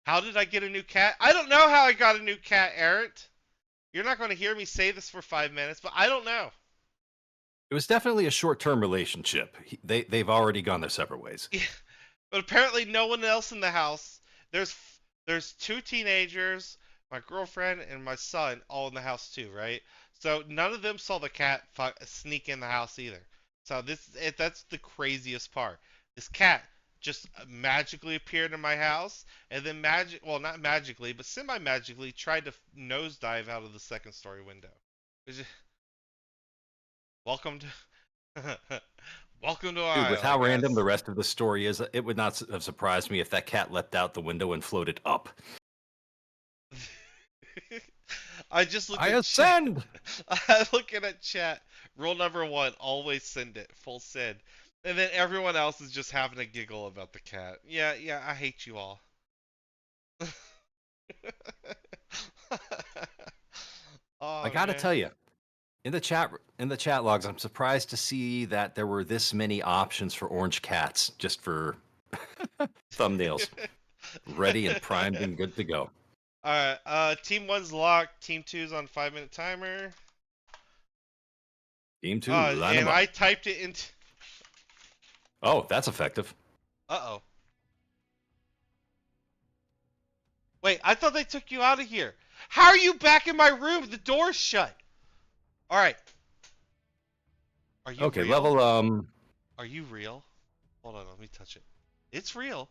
[SPEAKER 1] How did I get a new cat? I don't know how I got a new cat, Errant. You're not going to hear me say this for 5 minutes, but I don't know.
[SPEAKER 2] It was definitely a short-term relationship. They've already gone their separate ways.
[SPEAKER 1] But apparently no one else in the house. There's there's two teenagers, my girlfriend and my son all in the house too, right? So none of them saw the cat sneak in the house either. So that's the craziest part. This cat just magically appeared in my house and then well, not magically, but semi magically tried to nosedive out of the second story window. Welcome to welcome to
[SPEAKER 2] Dude, with
[SPEAKER 1] Ohio, I
[SPEAKER 2] how random
[SPEAKER 1] guess.
[SPEAKER 2] the rest of the story is, it would not have surprised me if that cat leapt out the window and floated up.
[SPEAKER 1] I just looked
[SPEAKER 2] I
[SPEAKER 1] at chat.
[SPEAKER 2] ascend!
[SPEAKER 1] I'm looking at chat. Rule number one: always send it, full send. And then everyone else is just having a giggle about the cat. Yeah, yeah, I hate you all.
[SPEAKER 2] I
[SPEAKER 1] Oh
[SPEAKER 2] gotta
[SPEAKER 1] man.
[SPEAKER 2] tell you, in the chat logs, I'm surprised to see that there were this many options for orange cats just for thumbnails, ready and primed and good to go.
[SPEAKER 1] Alright, team one's locked, team two's on 5 minute timer.
[SPEAKER 2] Team 2, line
[SPEAKER 1] And
[SPEAKER 2] them up.
[SPEAKER 1] I typed it into
[SPEAKER 2] Oh, that's effective.
[SPEAKER 1] Uh-oh. Wait, I thought they took you out of here. How are you back in my room? The door's shut. Alright. Are you
[SPEAKER 2] Okay,
[SPEAKER 1] real?
[SPEAKER 2] level
[SPEAKER 1] Are you real? Hold on, let me touch it. It's real.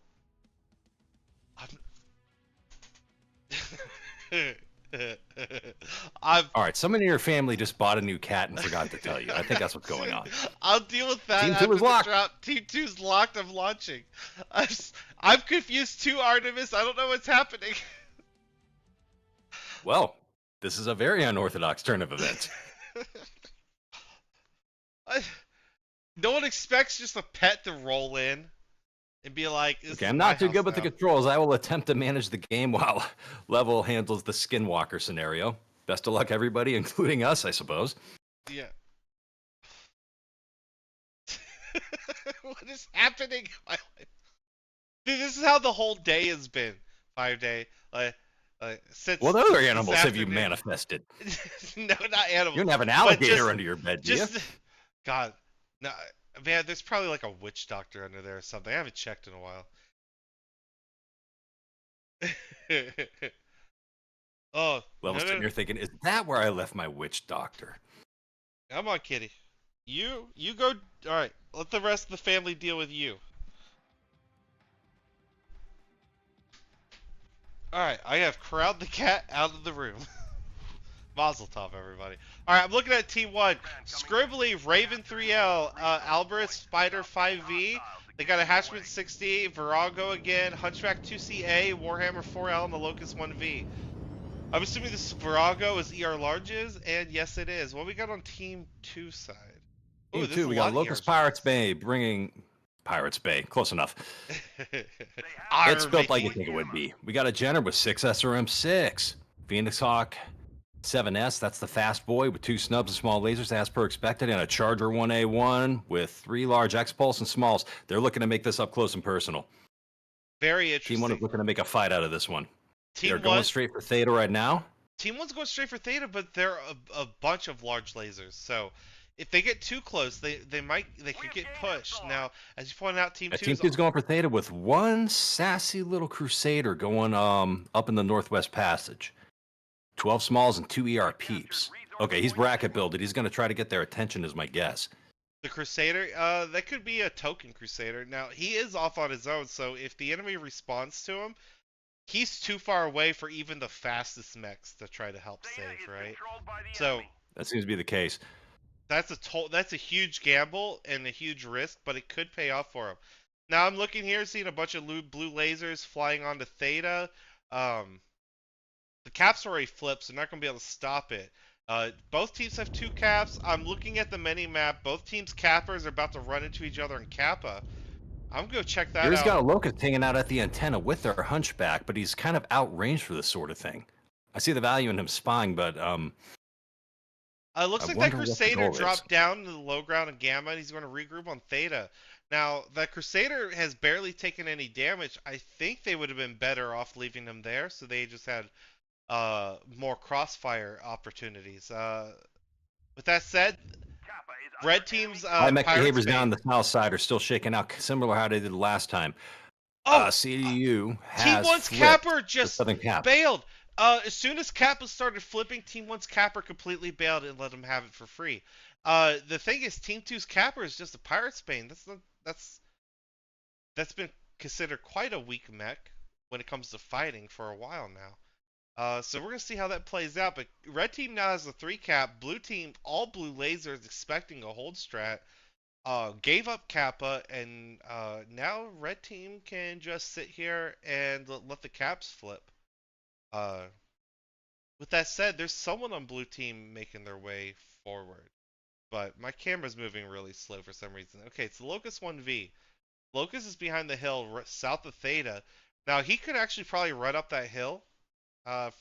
[SPEAKER 1] I'm
[SPEAKER 2] All right, someone in your family just bought a new cat and forgot to tell you. I think that's what's going on.
[SPEAKER 1] I'll deal with that
[SPEAKER 2] Team 2
[SPEAKER 1] after
[SPEAKER 2] is
[SPEAKER 1] the
[SPEAKER 2] locked.
[SPEAKER 1] drop. Team 2's locked. I'm launching. I'm confused too, Artemis. I don't know what's happening.
[SPEAKER 2] Well, this is a very unorthodox turn of events.
[SPEAKER 1] No one expects just a pet to roll in. and be like, "This
[SPEAKER 2] Okay,
[SPEAKER 1] is
[SPEAKER 2] I'm
[SPEAKER 1] my
[SPEAKER 2] not too
[SPEAKER 1] house
[SPEAKER 2] good with the
[SPEAKER 1] now."
[SPEAKER 2] controls. I will attempt to manage the game while Level handles the Skinwalker scenario. Best of luck, everybody, including us, I suppose.
[SPEAKER 1] Yeah. What is happening in my life? Dude, this is how the whole day has been. 5 day,
[SPEAKER 2] What
[SPEAKER 1] since
[SPEAKER 2] other
[SPEAKER 1] this
[SPEAKER 2] animals have you
[SPEAKER 1] afternoon.
[SPEAKER 2] manifested?
[SPEAKER 1] No, not
[SPEAKER 2] You
[SPEAKER 1] animals,
[SPEAKER 2] don't have an
[SPEAKER 1] but
[SPEAKER 2] alligator under your bed, do you?
[SPEAKER 1] God, no, man. There's probably like a witch doctor under there or something. I haven't checked in a while. Oh,
[SPEAKER 2] Level's
[SPEAKER 1] no,
[SPEAKER 2] sitting
[SPEAKER 1] no,
[SPEAKER 2] here thinking, is that where I left my witch doctor?
[SPEAKER 1] come on, kitty. You go. All right, let the rest of the family deal with you. All right, I have corralled the cat out of the room. Mazel tov, everybody. All right, I'm looking at Team 1. Scribbly, Raven 3L, Alberus, Spider 5V. They got a Hatchman 68, Virago again, Hunchback 2CA, Warhammer 4L, and the Locust 1V. I'm assuming this Virago is ER larges, and yes, it is. What we got on Team 2 side? Ooh,
[SPEAKER 2] Team
[SPEAKER 1] this is
[SPEAKER 2] 2,
[SPEAKER 1] a
[SPEAKER 2] we
[SPEAKER 1] lot
[SPEAKER 2] got
[SPEAKER 1] of
[SPEAKER 2] Locust
[SPEAKER 1] ER
[SPEAKER 2] Pirates Bay bringing... Pirates Bay, close enough. It's
[SPEAKER 1] Arr,
[SPEAKER 2] built like you
[SPEAKER 1] matey.
[SPEAKER 2] think it would be. We got a Jenner with 6 SRM6. Phoenix Hawk 7S, that's the fast boy with 2 snubs and small lasers as per expected, and a Charger 1A1 with 3 large X-Pulse and smalls. They're looking to make this up close and personal.
[SPEAKER 1] Very
[SPEAKER 2] Team 1
[SPEAKER 1] interesting.
[SPEAKER 2] is looking to make a fight out of this one. They're
[SPEAKER 1] Team
[SPEAKER 2] going
[SPEAKER 1] 1,
[SPEAKER 2] straight for Theta right now.
[SPEAKER 1] Team 1's going straight for Theta, but they're a bunch of large lasers, so if they get too close, they could get pushed. Now, as you pointed out, Team 2
[SPEAKER 2] Team 2's going for Theta with 1 sassy little Crusader going up in the Northwest Passage. 12 smalls and 2 ER peeps. Okay, he's bracket builded. He's going to try to get their attention is my guess.
[SPEAKER 1] the Crusader. That could be a token Crusader. Now, he is off on his own, so if the enemy responds to him, he's too far away for even the fastest mechs to try to help save, right? So
[SPEAKER 2] That seems to be the case.
[SPEAKER 1] that's a huge gamble and a huge risk, but it could pay off for him. Now I'm looking here, seeing a bunch of blue lasers flying onto Theta. The caps already flipped, so they're not going to be able to stop it. Both teams have 2 caps. I'm looking at the mini map. Both teams' cappers are about to run into each other in Kappa. I'm going to check that
[SPEAKER 2] Here's got a
[SPEAKER 1] out.
[SPEAKER 2] Locust hanging out at the antenna with their hunchback, but he's kind of outrange for this sort of thing. I see the value in him spying, but
[SPEAKER 1] It looks
[SPEAKER 2] I
[SPEAKER 1] like that
[SPEAKER 2] wonder what the
[SPEAKER 1] Crusader
[SPEAKER 2] goal is.
[SPEAKER 1] dropped down to the low ground in Gamma, and he's going to regroup on Theta. Now, that Crusader has barely taken any damage. I think they would have been better off leaving him there, so they just had more crossfire opportunities. With that said, red team's
[SPEAKER 2] High mech
[SPEAKER 1] Pirates
[SPEAKER 2] behaviors down
[SPEAKER 1] Bay.
[SPEAKER 2] the south side are still shaking out, similar to how they did last time.
[SPEAKER 1] Oh,
[SPEAKER 2] CDU
[SPEAKER 1] Team
[SPEAKER 2] has
[SPEAKER 1] 1's
[SPEAKER 2] flipped
[SPEAKER 1] capper
[SPEAKER 2] the
[SPEAKER 1] just
[SPEAKER 2] Southern Cap.
[SPEAKER 1] bailed. As soon as Kappa started flipping, Team 1's capper completely bailed and let him have it for free. The thing is, Team 2's capper is just a Pirate's Bane. That's been considered quite a weak mech when it comes to fighting for a while now. So we're gonna see how that plays out. But red team now has a 3 cap. Blue team, all blue lasers, expecting a hold strat. Gave up Kappa, and now red team can just sit here and let the caps flip. Uh, with that said, there's someone on blue team making their way forward, but my camera's moving really slow for some reason. Okay, it's the Locust 1V. Locust is behind the hill south of Theta. Now he could actually probably run up that hill, uh,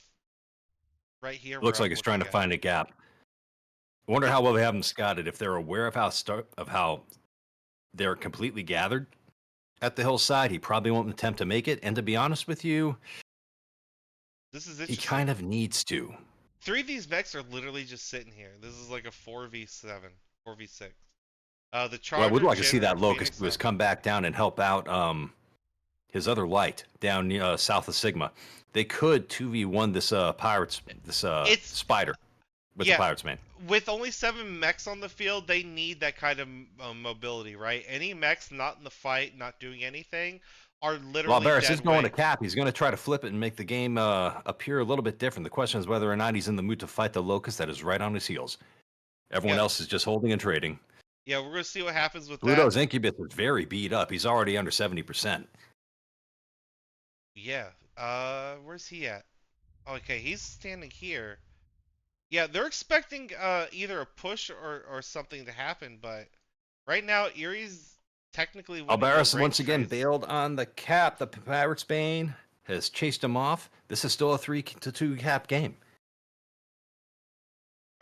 [SPEAKER 1] right here.
[SPEAKER 2] Looks
[SPEAKER 1] Where
[SPEAKER 2] like
[SPEAKER 1] I'm
[SPEAKER 2] it's trying to
[SPEAKER 1] looking at.
[SPEAKER 2] find a gap. I wonder how well they have them scouted. If they're aware of how they're completely gathered at the hillside, he probably won't attempt to make it. And to be honest with you,
[SPEAKER 1] This is
[SPEAKER 2] he
[SPEAKER 1] interesting.
[SPEAKER 2] kind of needs to.
[SPEAKER 1] 3 of these mechs are literally just sitting here. This is like a 4v7, 4v6. The Charger,
[SPEAKER 2] Well, I would like to see
[SPEAKER 1] Jenner,
[SPEAKER 2] that Locust
[SPEAKER 1] Phoenix
[SPEAKER 2] do is
[SPEAKER 1] Hawk.
[SPEAKER 2] come back down and help out his other light down south of Sigma. They could 2v1 this
[SPEAKER 1] It's
[SPEAKER 2] spider with the
[SPEAKER 1] yeah.
[SPEAKER 2] Pirates man.
[SPEAKER 1] With only 7 mechs on the field, they need that kind of mobility, right? Any mechs not in the fight, not doing anything, are literally
[SPEAKER 2] Well, Varys
[SPEAKER 1] dead
[SPEAKER 2] is going to
[SPEAKER 1] weight.
[SPEAKER 2] cap. He's going to try to flip it and make the game appear a little bit different. The question is whether or not he's in the mood to fight the Locust that is right on his heels. Everyone
[SPEAKER 1] Yeah.
[SPEAKER 2] else is just holding and trading.
[SPEAKER 1] Yeah, we're gonna see what happens with
[SPEAKER 2] Bluto's
[SPEAKER 1] that.
[SPEAKER 2] Incubus is very beat up. He's already under 70%.
[SPEAKER 1] Yeah. Where's he at? Okay, he's standing here. Yeah, they're expecting either a push or something to happen, but right now EYRI's technically winning
[SPEAKER 2] Albaris
[SPEAKER 1] the
[SPEAKER 2] once
[SPEAKER 1] range
[SPEAKER 2] again
[SPEAKER 1] trades.
[SPEAKER 2] bailed on the cap. The Pirates Bane has chased him off. This is still a 3-2 cap game.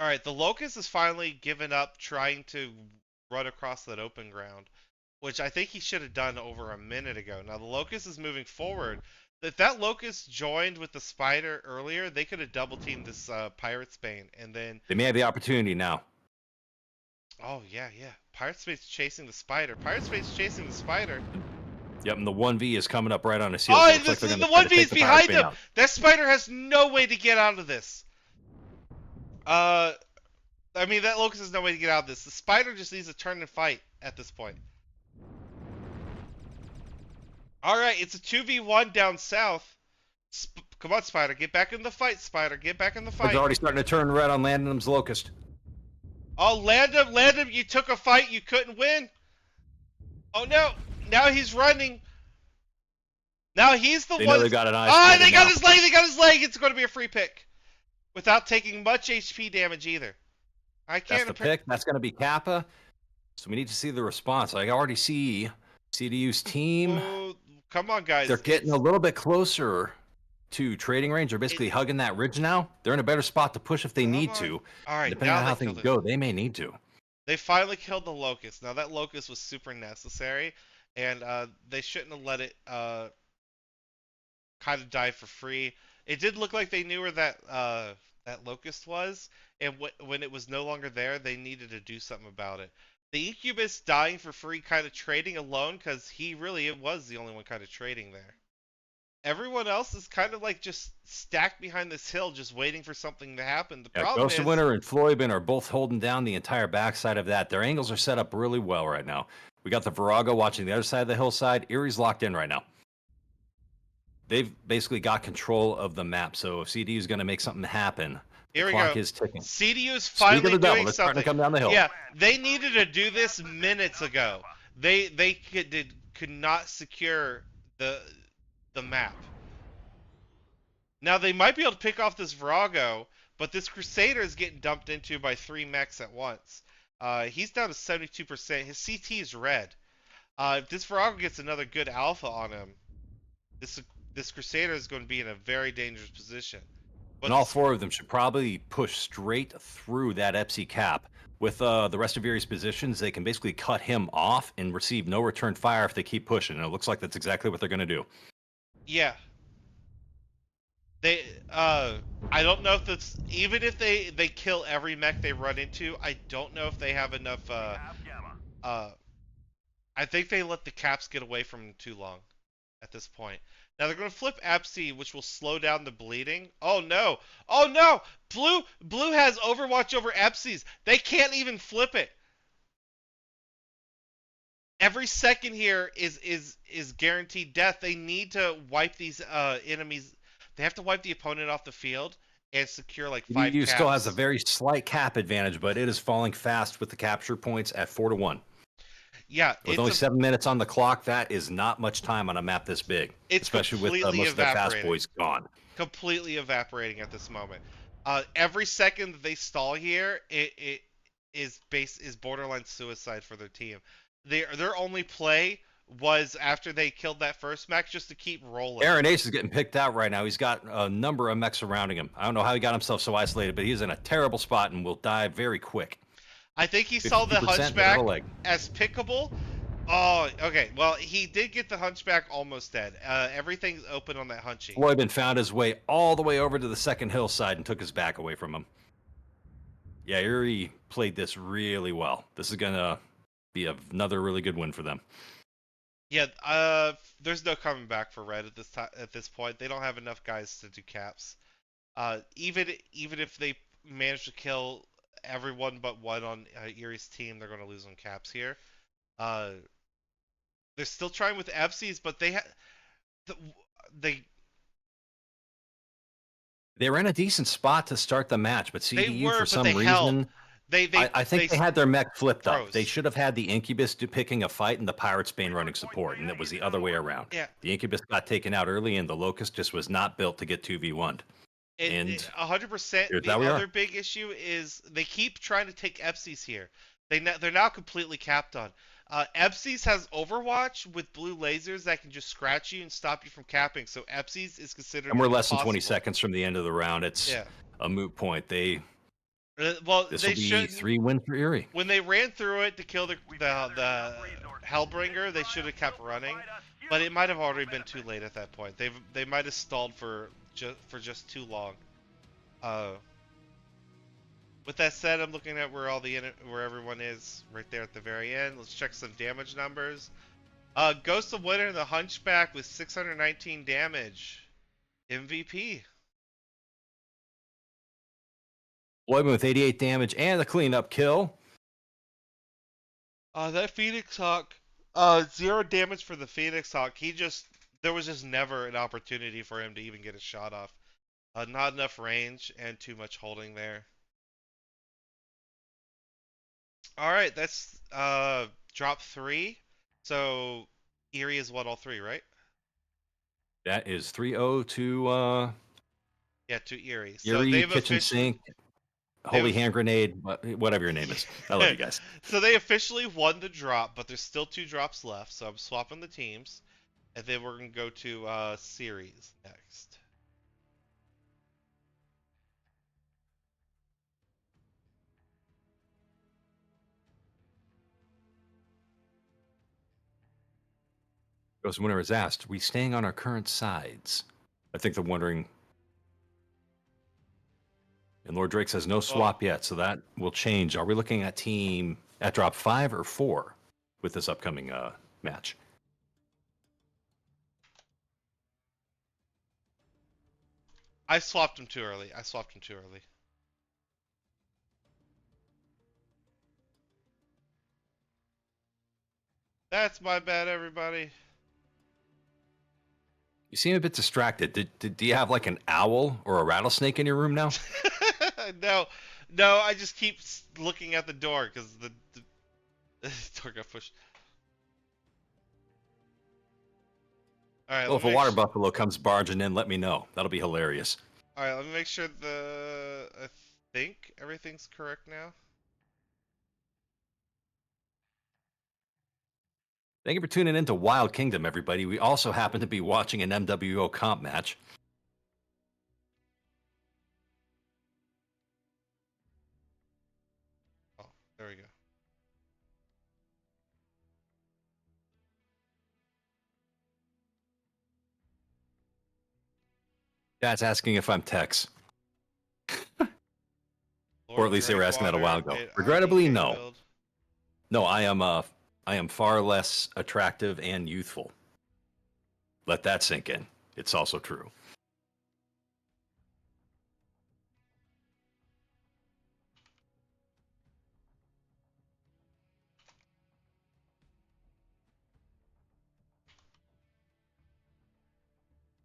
[SPEAKER 1] All right, the Locust has finally given up trying to run across that open ground, which I think he should have done over a minute ago. Now the Locust is moving forward. If that Locust joined with the Spider earlier, they could have double teamed this Pirate Bane, and then
[SPEAKER 2] They may have the opportunity now.
[SPEAKER 1] oh yeah, Pirate Bane's chasing the Spider. Pirate Bane's chasing the Spider.
[SPEAKER 2] Yep, and the 1v is coming up right on his heels.
[SPEAKER 1] Oh,
[SPEAKER 2] It looks like they're going
[SPEAKER 1] the
[SPEAKER 2] to try
[SPEAKER 1] one
[SPEAKER 2] to
[SPEAKER 1] V
[SPEAKER 2] take
[SPEAKER 1] is
[SPEAKER 2] the Pirates
[SPEAKER 1] behind
[SPEAKER 2] Bane
[SPEAKER 1] him.
[SPEAKER 2] out.
[SPEAKER 1] That Spider has no way to get out of this. I mean, that Locust has no way to get out of this. The Spider just needs to turn and fight at this point. Alright, it's a 2v1 down south. Come on, Spider. Get back in the fight, Spider. Get back in the fight.
[SPEAKER 2] They're already starting to turn red on Landon's Locust.
[SPEAKER 1] Oh, land him. You took a fight you couldn't win. Oh, no. Now he's running. Now he's the
[SPEAKER 2] They
[SPEAKER 1] one.
[SPEAKER 2] know they got an eye.
[SPEAKER 1] Oh, they got his leg. They got his leg. It's going to be a free pick. Without taking much HP damage either. I can't.
[SPEAKER 2] That's the pick. That's going to be Kappa. So we need to see the response. I already see CDU's team.
[SPEAKER 1] Oh, come on, guys.
[SPEAKER 2] They're getting a little bit closer to trading range. They're basically hugging that ridge now. They're in a better spot to push if they need to.
[SPEAKER 1] All right,
[SPEAKER 2] Depending
[SPEAKER 1] now
[SPEAKER 2] on how
[SPEAKER 1] they
[SPEAKER 2] things
[SPEAKER 1] killed it.
[SPEAKER 2] go, they may need to.
[SPEAKER 1] They finally killed the Locust. Now that Locust was super necessary, and they shouldn't have let it kind of die for free. It did look like they knew where that Locust was, and when it was no longer there, they needed to do something about it. The Incubus dying for free, kind of trading alone, because he really was the only one kind of trading there. Everyone else is kind of like just stacked behind this hill, just waiting for something to happen. The problem
[SPEAKER 2] Ghost
[SPEAKER 1] is,
[SPEAKER 2] of Winter and Floybin are both holding down the entire backside of that. Their angles are set up really well right now. We got the Virago watching the other side of the hillside. EYRI's locked in right now. They've basically got control of the map, so if CDU is going to make something happen,
[SPEAKER 1] here
[SPEAKER 2] the
[SPEAKER 1] we
[SPEAKER 2] clock
[SPEAKER 1] go.
[SPEAKER 2] is ticking.
[SPEAKER 1] CDU is
[SPEAKER 2] Speak of
[SPEAKER 1] finally
[SPEAKER 2] the devil,
[SPEAKER 1] doing
[SPEAKER 2] they're starting to
[SPEAKER 1] something.
[SPEAKER 2] come down the hill.
[SPEAKER 1] Yeah, they needed to do this minutes ago. They could not secure the map. Now they might be able to pick off this Virago, but this Crusader is getting dumped into by 3 mechs at once. He's down to 72%. His CT is red. If this Virago gets another good alpha on him, this Crusader is going to be in a very dangerous position. But
[SPEAKER 2] And all 4 of them should probably push straight through that EPSI cap. With the rest of EYRI's positions, they can basically cut him off and receive no return fire if they keep pushing. And it looks like that's exactly what they're going to do.
[SPEAKER 1] yeah. I don't know if that's, even if they kill every mech they run into, I don't know if they have enough, I think they let the caps get away from them too long at this point. Now they're going to flip EPSI, which will slow down the bleeding. Oh no! Oh no! Blue has Overwatch over EPSIs. They can't even flip it. Every second here is guaranteed death. They need to wipe these enemies. They have to wipe the opponent off the field and secure like 5
[SPEAKER 2] CDU
[SPEAKER 1] caps.
[SPEAKER 2] still has a very slight cap advantage, but it is falling fast with the capture points at 4-1.
[SPEAKER 1] Yeah,
[SPEAKER 2] With only 7 minutes on the clock, that is not much time on a map this big.
[SPEAKER 1] It's
[SPEAKER 2] especially with
[SPEAKER 1] completely
[SPEAKER 2] most of the fast
[SPEAKER 1] evaporating.
[SPEAKER 2] boys gone.
[SPEAKER 1] Completely evaporating at this moment. Every second that they stall here, it is borderline suicide for their team. Their only play was after they killed that first mech just to keep rolling.
[SPEAKER 2] Aaron Ace is getting picked out right now. He's got a number of mechs surrounding him. I don't know how he got himself so isolated, but he's in a terrible spot and will die very quick.
[SPEAKER 1] I think he saw the
[SPEAKER 2] 50%
[SPEAKER 1] Hunchback as pickable. Oh, okay. Well, he did get the Hunchback almost dead. Everything's open on that Hunchy.
[SPEAKER 2] Floybin found his way all the way over to the second hillside and took his back away from him. Yeah, EYRI played this really well. This is going to be another really good win for them.
[SPEAKER 1] Yeah, there's no coming back for Red at this point. They don't have enough guys to do caps. Even if they manage to kill everyone but one on EYRI's team, they're going to lose on caps here. They're still trying with EPSIs, but they
[SPEAKER 2] were in a decent spot to start the match, but CDU for some reason
[SPEAKER 1] held.
[SPEAKER 2] I think they had their mech flipped
[SPEAKER 1] froze.
[SPEAKER 2] up. They should have had the Incubus picking a fight and the Pirates Bane running support, and it was the other way around.
[SPEAKER 1] Yeah.
[SPEAKER 2] The Incubus got taken out early, and the Locust just was not built to get 2v1'd.
[SPEAKER 1] And 100%. The other big issue is they keep trying to take EPSIs here. They're now completely capped on. Epsies has Overwatch with blue lasers that can just scratch you and stop you from capping. So Epsies is considered
[SPEAKER 2] And we're less than 20
[SPEAKER 1] impossible.
[SPEAKER 2] seconds from the end of the round. It's
[SPEAKER 1] Yeah.
[SPEAKER 2] a moot point.
[SPEAKER 1] Well,
[SPEAKER 2] This will
[SPEAKER 1] they
[SPEAKER 2] be
[SPEAKER 1] shouldn't.
[SPEAKER 2] 3 wins for Erie.
[SPEAKER 1] When they ran through it to kill the
[SPEAKER 3] We've
[SPEAKER 1] the,
[SPEAKER 3] gathered
[SPEAKER 1] the
[SPEAKER 3] enough resources.
[SPEAKER 1] Hellbringer, they should have kept running. But it might have already been too late at that point. They might have stalled for just too long. With that said, I'm looking at where where everyone is right there at the very end. Let's check some damage numbers. Ghost of Winter, the Hunchback with 619 damage. MVP.
[SPEAKER 2] Boyman with 88 damage and a cleanup kill.
[SPEAKER 1] That Phoenix Hawk, 0 damage for the Phoenix Hawk. There was just never an opportunity for him to even get a shot off. Not enough range and too much holding there. All right, that's drop 3. So Erie has won all 3, right?
[SPEAKER 2] That is 3-0 to
[SPEAKER 1] Yeah, to Erie. So
[SPEAKER 2] Erie,
[SPEAKER 1] they've
[SPEAKER 2] Kitchen
[SPEAKER 1] officially
[SPEAKER 2] Sink, Holy Hand Grenade, whatever your name is. I love you guys.
[SPEAKER 1] So they officially won the drop, but there's still 2 drops left. So I'm swapping the teams, and then we're gonna go to series next.
[SPEAKER 2] Ghost Winter is asked, are we staying on our current sides? I think they're wondering. And Lord Drake says no swap yet, so that will change. Are we looking at drop 5 or 4 with this upcoming match?
[SPEAKER 1] I swapped him too early. That's my bad, everybody.
[SPEAKER 2] You seem a bit distracted. Do you have like an owl or a rattlesnake in your room now?
[SPEAKER 1] No, I just keep looking at the door because the door got pushed. All right.
[SPEAKER 2] Well, if a water buffalo comes barging in, let me know. That'll be hilarious.
[SPEAKER 1] All right, let me make sure I think everything's correct now.
[SPEAKER 2] Thank you for tuning in to Wild Kingdom, everybody. We also happen to be watching an MWO comp match.
[SPEAKER 1] Oh, there we go.
[SPEAKER 2] Dad's asking if I'm Tex. Or at least they were asking that a while ago. Regrettably, no. No, I am far less attractive and youthful. Let that sink in. It's also true.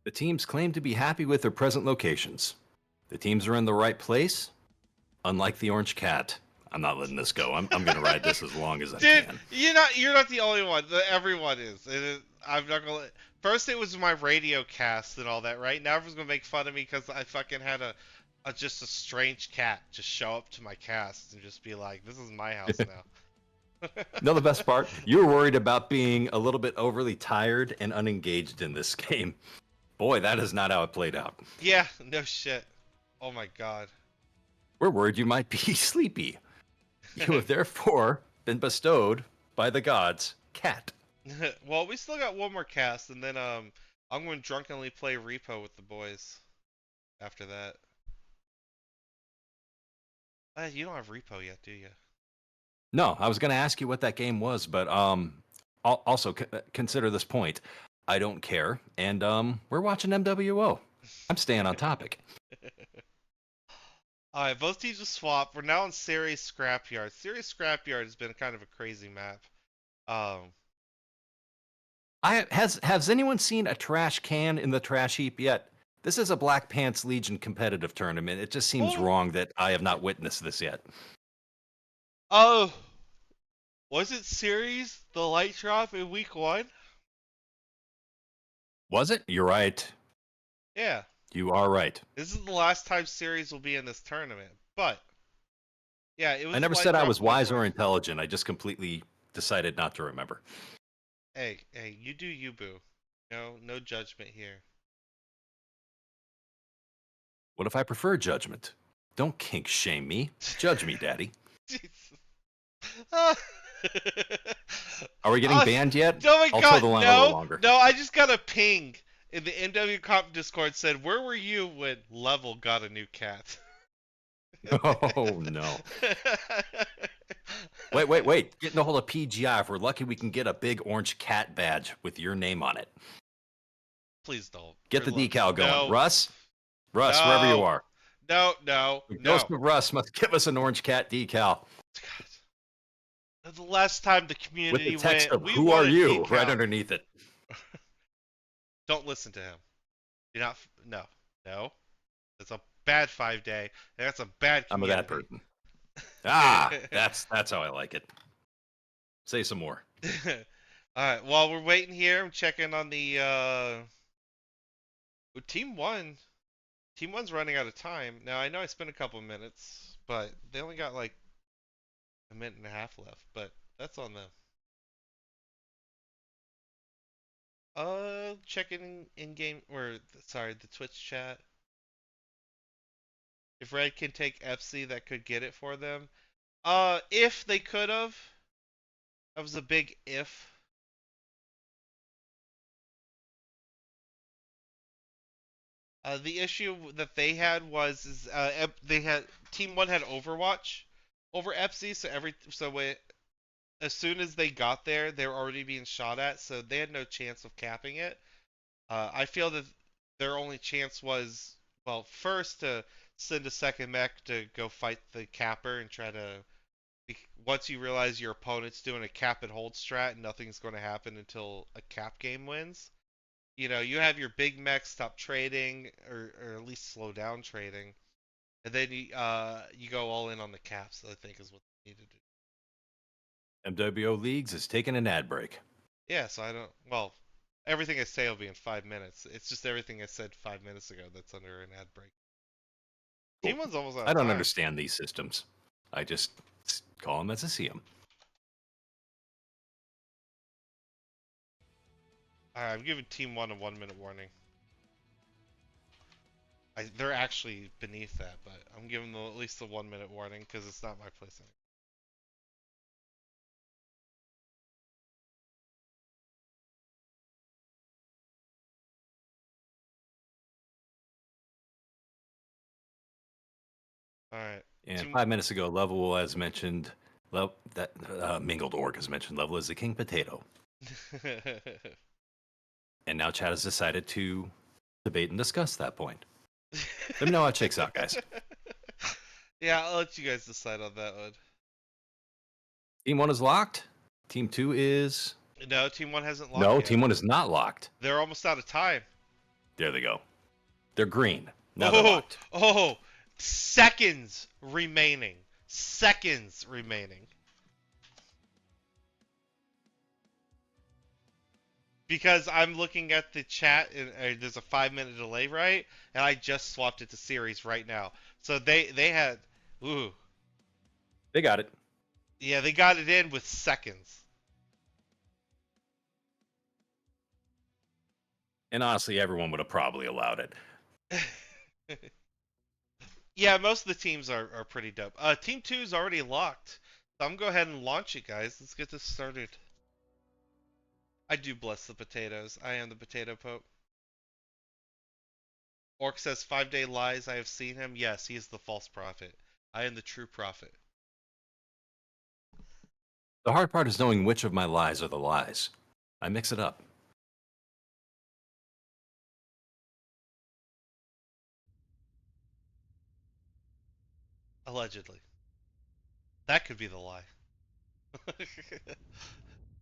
[SPEAKER 2] The teams claim to be happy with their present locations. The teams are in the right place, unlike the Orange Cat. I'm not letting this go. I'm going to ride this as long as I can.
[SPEAKER 1] Dude, you're not the only one. Everyone is. I'm not gonna. First, it was my radio cast and all that, right? Now everyone's gonna make fun of me because I fucking had just a strange cat just show up to my cast and just be like, "This is my house now."
[SPEAKER 2] No, the best part, you were worried about being a little bit overly tired and unengaged in this game. Boy, that is not how it played out.
[SPEAKER 1] Yeah, no shit. Oh my god.
[SPEAKER 2] We're worried you might be sleepy. You have therefore been bestowed by the gods, cat.
[SPEAKER 1] Well, we still got one more cast, and then I'm going to drunkenly play Repo with the boys after that. You don't have Repo yet, do you?
[SPEAKER 2] No, I was going to ask you what that game was, but also consider this point. I don't care, and we're watching MWO. I'm staying on topic.
[SPEAKER 1] Alright, both teams will swap. We're now in Series Scrapyard. Series Scrapyard has been kind of a crazy map.
[SPEAKER 2] Has anyone seen a trash can in the trash heap yet? This is a Black Pants Legion competitive tournament. It just seems wrong that I have not witnessed this yet.
[SPEAKER 1] Oh, was it Series the light drop in week 1?
[SPEAKER 2] Was it? You're right.
[SPEAKER 1] Yeah.
[SPEAKER 2] You are right.
[SPEAKER 1] This is the last time Series will be in this tournament, but yeah, it was.
[SPEAKER 2] I never said I was wise or intelligent. I just completely decided not to remember.
[SPEAKER 1] Hey, you do you, boo. No judgment here.
[SPEAKER 2] What if I prefer judgment? Don't kink shame me. Judge me, Daddy.
[SPEAKER 1] Jesus.
[SPEAKER 2] Are we getting banned yet?
[SPEAKER 1] Oh my
[SPEAKER 2] I'll
[SPEAKER 1] god,
[SPEAKER 2] toe the line a little longer.
[SPEAKER 1] no, I just got a ping in the NW Comp Discord said, where were you when Level got a new cat?
[SPEAKER 2] Oh, no. Wait. Getting a hold of PGI. If we're lucky, we can get a big orange cat badge with your name on it.
[SPEAKER 1] Please don't.
[SPEAKER 2] Get the
[SPEAKER 1] For love-
[SPEAKER 2] decal going.
[SPEAKER 1] No.
[SPEAKER 2] Russ,
[SPEAKER 1] No.
[SPEAKER 2] wherever you are.
[SPEAKER 1] No.
[SPEAKER 2] The Ghost of Russ must give us an orange cat decal.
[SPEAKER 1] God. The last time the
[SPEAKER 2] With
[SPEAKER 1] community
[SPEAKER 2] the text
[SPEAKER 1] went,
[SPEAKER 2] of,
[SPEAKER 1] we
[SPEAKER 2] who
[SPEAKER 1] want
[SPEAKER 2] are
[SPEAKER 1] a
[SPEAKER 2] you?
[SPEAKER 1] decal.
[SPEAKER 2] Right underneath it.
[SPEAKER 1] Don't listen to him. Do not. No. That's a bad 5-day. That's a bad
[SPEAKER 2] I'm a
[SPEAKER 1] community.
[SPEAKER 2] bad person. Ah, that's how I like it. Say some more.
[SPEAKER 1] Alright, while we're waiting here, I'm checking on the Team 1. Team 1's running out of time. Now, I know I spent a couple of minutes, but they only got like a minute and a half left, but that's on them. Checking in-game, or, sorry, the Twitch chat. If Red can take FC, that could get it for them. If they could have. That was a big if. The issue that they had was they had Team One had Overwatch over FC, as soon as they got there, they were already being shot at, so they had no chance of capping it. I feel that their only chance was, well, first to send a second mech to go fight the capper and try to. Once you realize your opponent's doing a cap and hold strat, nothing's going to happen until a cap game wins. You have your big mech stop trading, or at least slow down trading, and then you go all in on the caps. I think is what they need to do.
[SPEAKER 2] MWO Leagues is taking an ad break.
[SPEAKER 1] Yeah, so I don't. Well, everything I say will be in 5 minutes. It's just everything I said 5 minutes ago that's under an ad break. Team One's almost out of
[SPEAKER 2] I don't
[SPEAKER 1] time.
[SPEAKER 2] understand these systems. I just call them as I see them.
[SPEAKER 1] Alright, I'm giving Team One a 1-minute warning. They're actually beneath that, but I'm giving them at least a 1-minute warning because it's not my place anymore. Alright.
[SPEAKER 2] And 5 minutes ago, Level, as mentioned, Mingled Org has mentioned, Level is the king potato. And now Chad has decided to debate and discuss that point. Let me know how it shakes out, guys.
[SPEAKER 1] Yeah, I'll let you guys decide on that one.
[SPEAKER 2] Team 1 is locked. Team 2 is...
[SPEAKER 1] No, Team 1 hasn't locked
[SPEAKER 2] No,
[SPEAKER 1] yet.
[SPEAKER 2] Team 1 is not locked.
[SPEAKER 1] They're almost out of time.
[SPEAKER 2] There they go. They're green. Now they're locked.
[SPEAKER 1] Seconds remaining. Seconds remaining. Because I'm looking at the chat, and there's a 5-minute delay, right? And I just swapped it to series right now. So they had... Ooh.
[SPEAKER 2] They got it.
[SPEAKER 1] Yeah, they got it in with seconds.
[SPEAKER 2] And honestly, everyone would have probably allowed it.
[SPEAKER 1] Yeah, most of the teams are pretty dope. Team 2 is already locked. So I'm going to go ahead and launch it, guys. Let's get this started. I do bless the potatoes. I am the potato pope. Orc says 5-day lies. I have seen him. Yes, he is the false prophet. I am the true prophet.
[SPEAKER 2] The hard part is knowing which of my lies are the lies. I mix it up.
[SPEAKER 1] Allegedly. That could be the lie.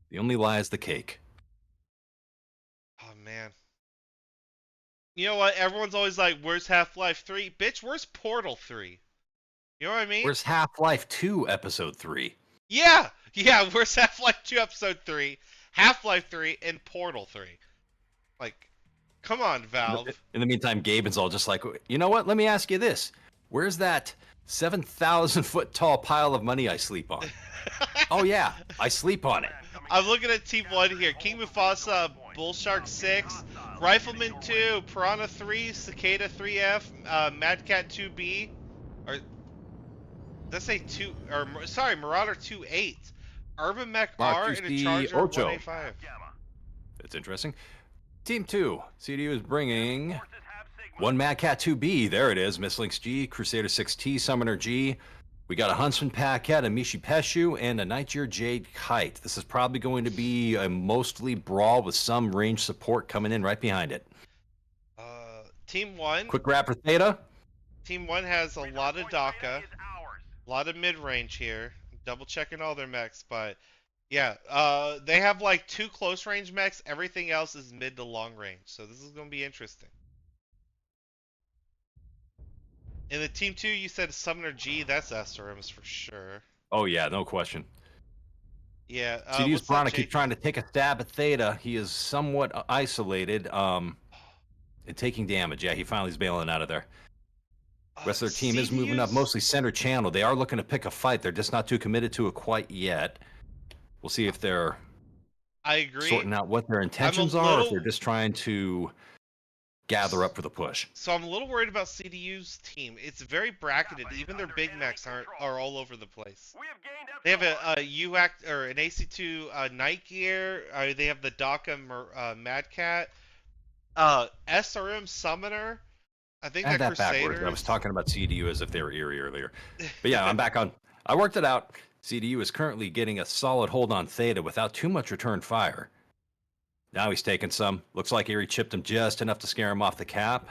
[SPEAKER 2] The only lie is the cake.
[SPEAKER 1] Oh, man. You know what? Everyone's always like, where's Half-Life 3? Bitch, where's Portal 3? You know what I mean?
[SPEAKER 2] Where's Half-Life 2 Episode 3?
[SPEAKER 1] Yeah! Where's Half-Life 2 Episode 3, Half-Life 3, and Portal 3? Like, come on, Valve.
[SPEAKER 2] In the meantime, Gaben's all just like, you know what? Let me ask you this. Where's that 7,000 foot tall pile of money I sleep on. Oh yeah, I sleep on it.
[SPEAKER 1] I'm looking at Team 1 here. King Mufasa, Bull Shark 6, Rifleman 2, Piranha 3, Cicada 3F, Mad Cat 2B, or let's say 2, or sorry, Marauder 28, Urban Mech R, and a Charger 185.
[SPEAKER 2] That's interesting. Team 2, CDU is bringing one Mad Cat 2B. There it is. Mistlinks G, Crusader 6T, Summoner G. We got a Huntsman Packet, a Mishi Peshu, and a Nightjar Jade Kite. This is probably going to be a mostly brawl with some range support coming in right behind it.
[SPEAKER 1] Team 1.
[SPEAKER 2] Quick Raptor Theta.
[SPEAKER 1] Team 1 has a lot of DACA, a lot of mid-range here. Double checking all their mechs, but yeah, they have like 2 close range mechs. Everything else is mid to long range, so this is going to be interesting. In the Team 2, you said Summoner G. That's SRMs for sure.
[SPEAKER 2] Oh yeah, no question.
[SPEAKER 1] Yeah.
[SPEAKER 2] CDU's Piranha keeps trying to take a stab at Theta. He is somewhat isolated and taking damage. Yeah, he finally is bailing out of there. Rest of their team is moving up, mostly center channel. They are looking to pick a fight. They're just not too committed to it quite yet. We'll see if they're sorting out what their intentions are, or if they're just trying to gather up for the push.
[SPEAKER 1] So I'm a little worried about CDU's team. It's very bracketed. Even their big mechs are all over the place. They have a UAC or an AC2 Night Gear. They have the DACA Mad Cat, SRM Summoner. I think
[SPEAKER 2] that
[SPEAKER 1] Crusader.
[SPEAKER 2] Backwards. I was talking about CDU as if they were EYRI earlier. But yeah, I'm back on. I worked it out. CDU is currently getting a solid hold on Theta without too much return fire. Now he's taking some. Looks like EYRI chipped him just enough to scare him off the cap.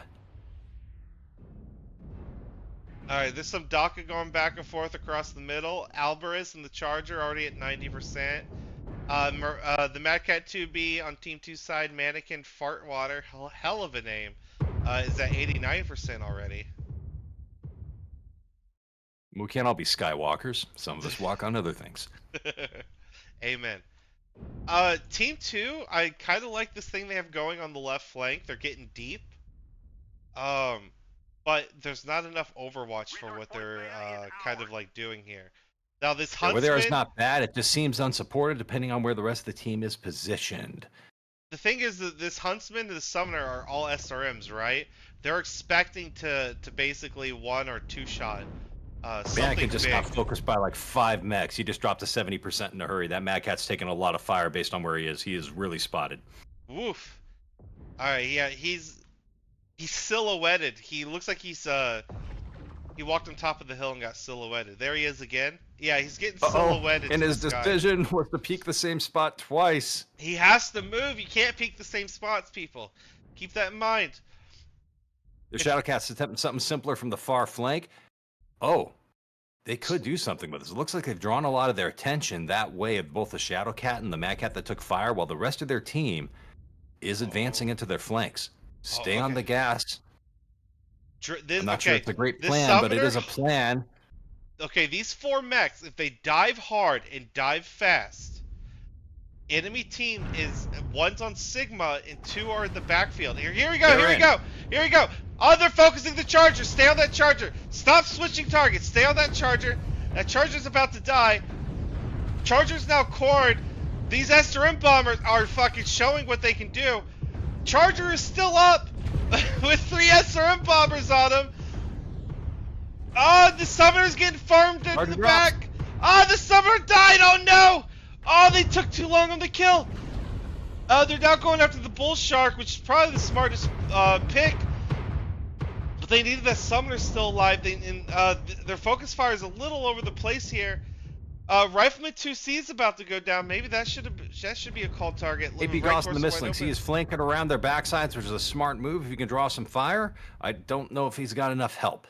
[SPEAKER 1] Alright, there's some DACA going back and forth across the middle. Alvarez and the Charger already at 90%. The Mad Cat 2B on Team 2 side, Mannequin Fartwater, hell of a name, is at 89% already.
[SPEAKER 2] We can't all be Skywalkers. Some of us walk on other things.
[SPEAKER 1] Amen. Team 2, I kind of like this thing they have going on the left flank. They're getting deep. But there's not enough Overwatch for what they're kind of like doing here. Now this Huntsman...
[SPEAKER 2] where there is not bad, it just seems unsupported depending on where the rest of the team is positioned.
[SPEAKER 1] The thing is that this Huntsman and the Summoner are all SRMs, right? They're expecting to basically 1 or 2 shot something
[SPEAKER 2] just
[SPEAKER 1] big.
[SPEAKER 2] got focused by like 5 mechs. He just dropped to 70% in a hurry. That Mad Cat's taking a lot of fire based on where he is. He is really spotted.
[SPEAKER 1] Woof. Alright, yeah, he's silhouetted. He looks like he walked on top of the hill and got silhouetted. There he is again. Yeah, he's getting silhouetted.
[SPEAKER 2] And his decision was to peek the same spot twice.
[SPEAKER 1] He has to move. You can't peek the same spots, people. Keep that in mind.
[SPEAKER 2] The Shadowcat's attempting something simpler from the far flank. Oh, they could do something with this. It looks like they've drawn a lot of their attention that way of both the Shadowcat and the Mad Cat that took fire, while the rest of their team is advancing into their flanks. Stay on the gas. I'm not sure it's a great plan, but it is a plan.
[SPEAKER 1] Okay, these 4 mechs, if they dive hard and dive fast, enemy team is 1's on Sigma and 2 are in the backfield. Here we go, here we go. Oh, they're focusing the Charger. Stay on that Charger. Stop switching targets. Stay on that Charger. That Charger's about to die. Charger's now cored. These SRM bombers are fucking showing what they can do. Charger is still up with 3 SRM bombers on him. Oh, the Summoner's getting farmed into the back. Oh, the Summoner died. Oh, no. Oh, they took too long on the kill. They're now going after the Bull Shark, which is probably the smartest pick. But they needed that Summoner still alive. Their focus fire is a little over the place here. Rifleman 2C is about to go down. Maybe that should be a called target.
[SPEAKER 2] AP Goss and the Mistlinks. He is flanking around their backsides, which is a smart move if you can draw some fire. I don't know if he's got enough help.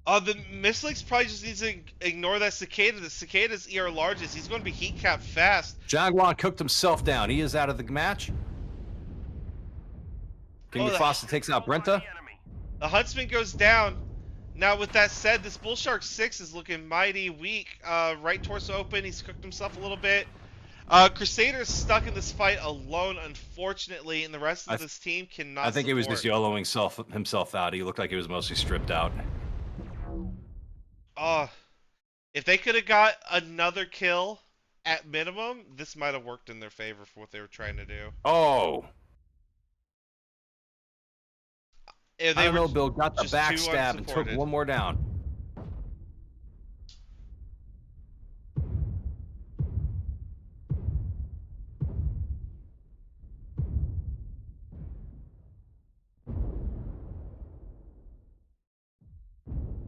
[SPEAKER 1] The Mistlinks probably just needs to ignore that Cicada. The Cicada's ER largest. He's going to be heat capped fast.
[SPEAKER 2] Jangwan cooked himself down. He is out of the match. King Mufasa takes out Brenta.
[SPEAKER 1] The Huntsman goes down. Now, with that said, this Bull Shark 6 is looking mighty weak. Right torso open. He's cooked himself a little bit. Crusader's stuck in this fight alone, unfortunately, and the rest
[SPEAKER 2] I,
[SPEAKER 1] of
[SPEAKER 2] th-
[SPEAKER 1] this team cannot
[SPEAKER 2] I think he was just
[SPEAKER 1] support.
[SPEAKER 2] YOLOing himself out. He looked like he was mostly stripped out.
[SPEAKER 1] Oh, if they could have got another kill at minimum, this might have worked in their favor for what they were trying to do.
[SPEAKER 2] Oh,
[SPEAKER 1] If
[SPEAKER 2] I
[SPEAKER 1] they
[SPEAKER 2] don't
[SPEAKER 1] were
[SPEAKER 2] know. Bill got the
[SPEAKER 1] just too
[SPEAKER 2] backstab and took
[SPEAKER 1] unsupported.
[SPEAKER 2] one more down.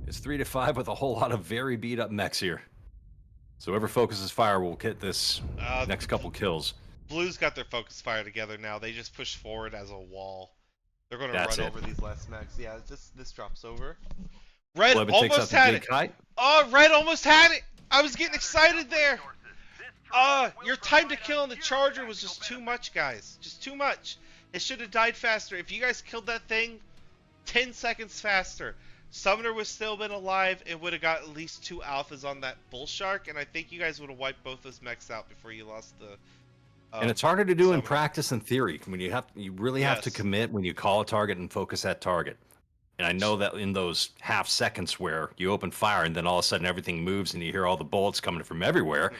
[SPEAKER 2] It's 3-5 with a whole lot of very beat up mechs here. So whoever focuses fire will get this next couple kills.
[SPEAKER 1] Blue's got their focus fire together now. They just push forward as a wall. They're going to
[SPEAKER 2] That's
[SPEAKER 1] run
[SPEAKER 2] it.
[SPEAKER 1] over these last mechs. Yeah, this drops over. Red
[SPEAKER 2] Blevin takes out
[SPEAKER 1] almost
[SPEAKER 2] the
[SPEAKER 1] had
[SPEAKER 2] big
[SPEAKER 1] it.
[SPEAKER 2] kite.
[SPEAKER 1] Oh, Red almost had it. I was getting excited there. Your time to kill on the Charger was just too much, guys. Just too much. It should have died faster. If you guys killed that thing 10 seconds faster, Summoner would still been alive and would have got at least 2 alphas on that Bull Shark, and I think you guys would have wiped both those mechs out before you lost the.
[SPEAKER 2] And it's harder to do in
[SPEAKER 1] Summoner.
[SPEAKER 2] practice and theory when you really have to
[SPEAKER 1] Yes.
[SPEAKER 2] commit when you call a target and focus that target. And I know that in those half seconds where you open fire and then all of a sudden everything moves and you hear all the bullets coming from everywhere,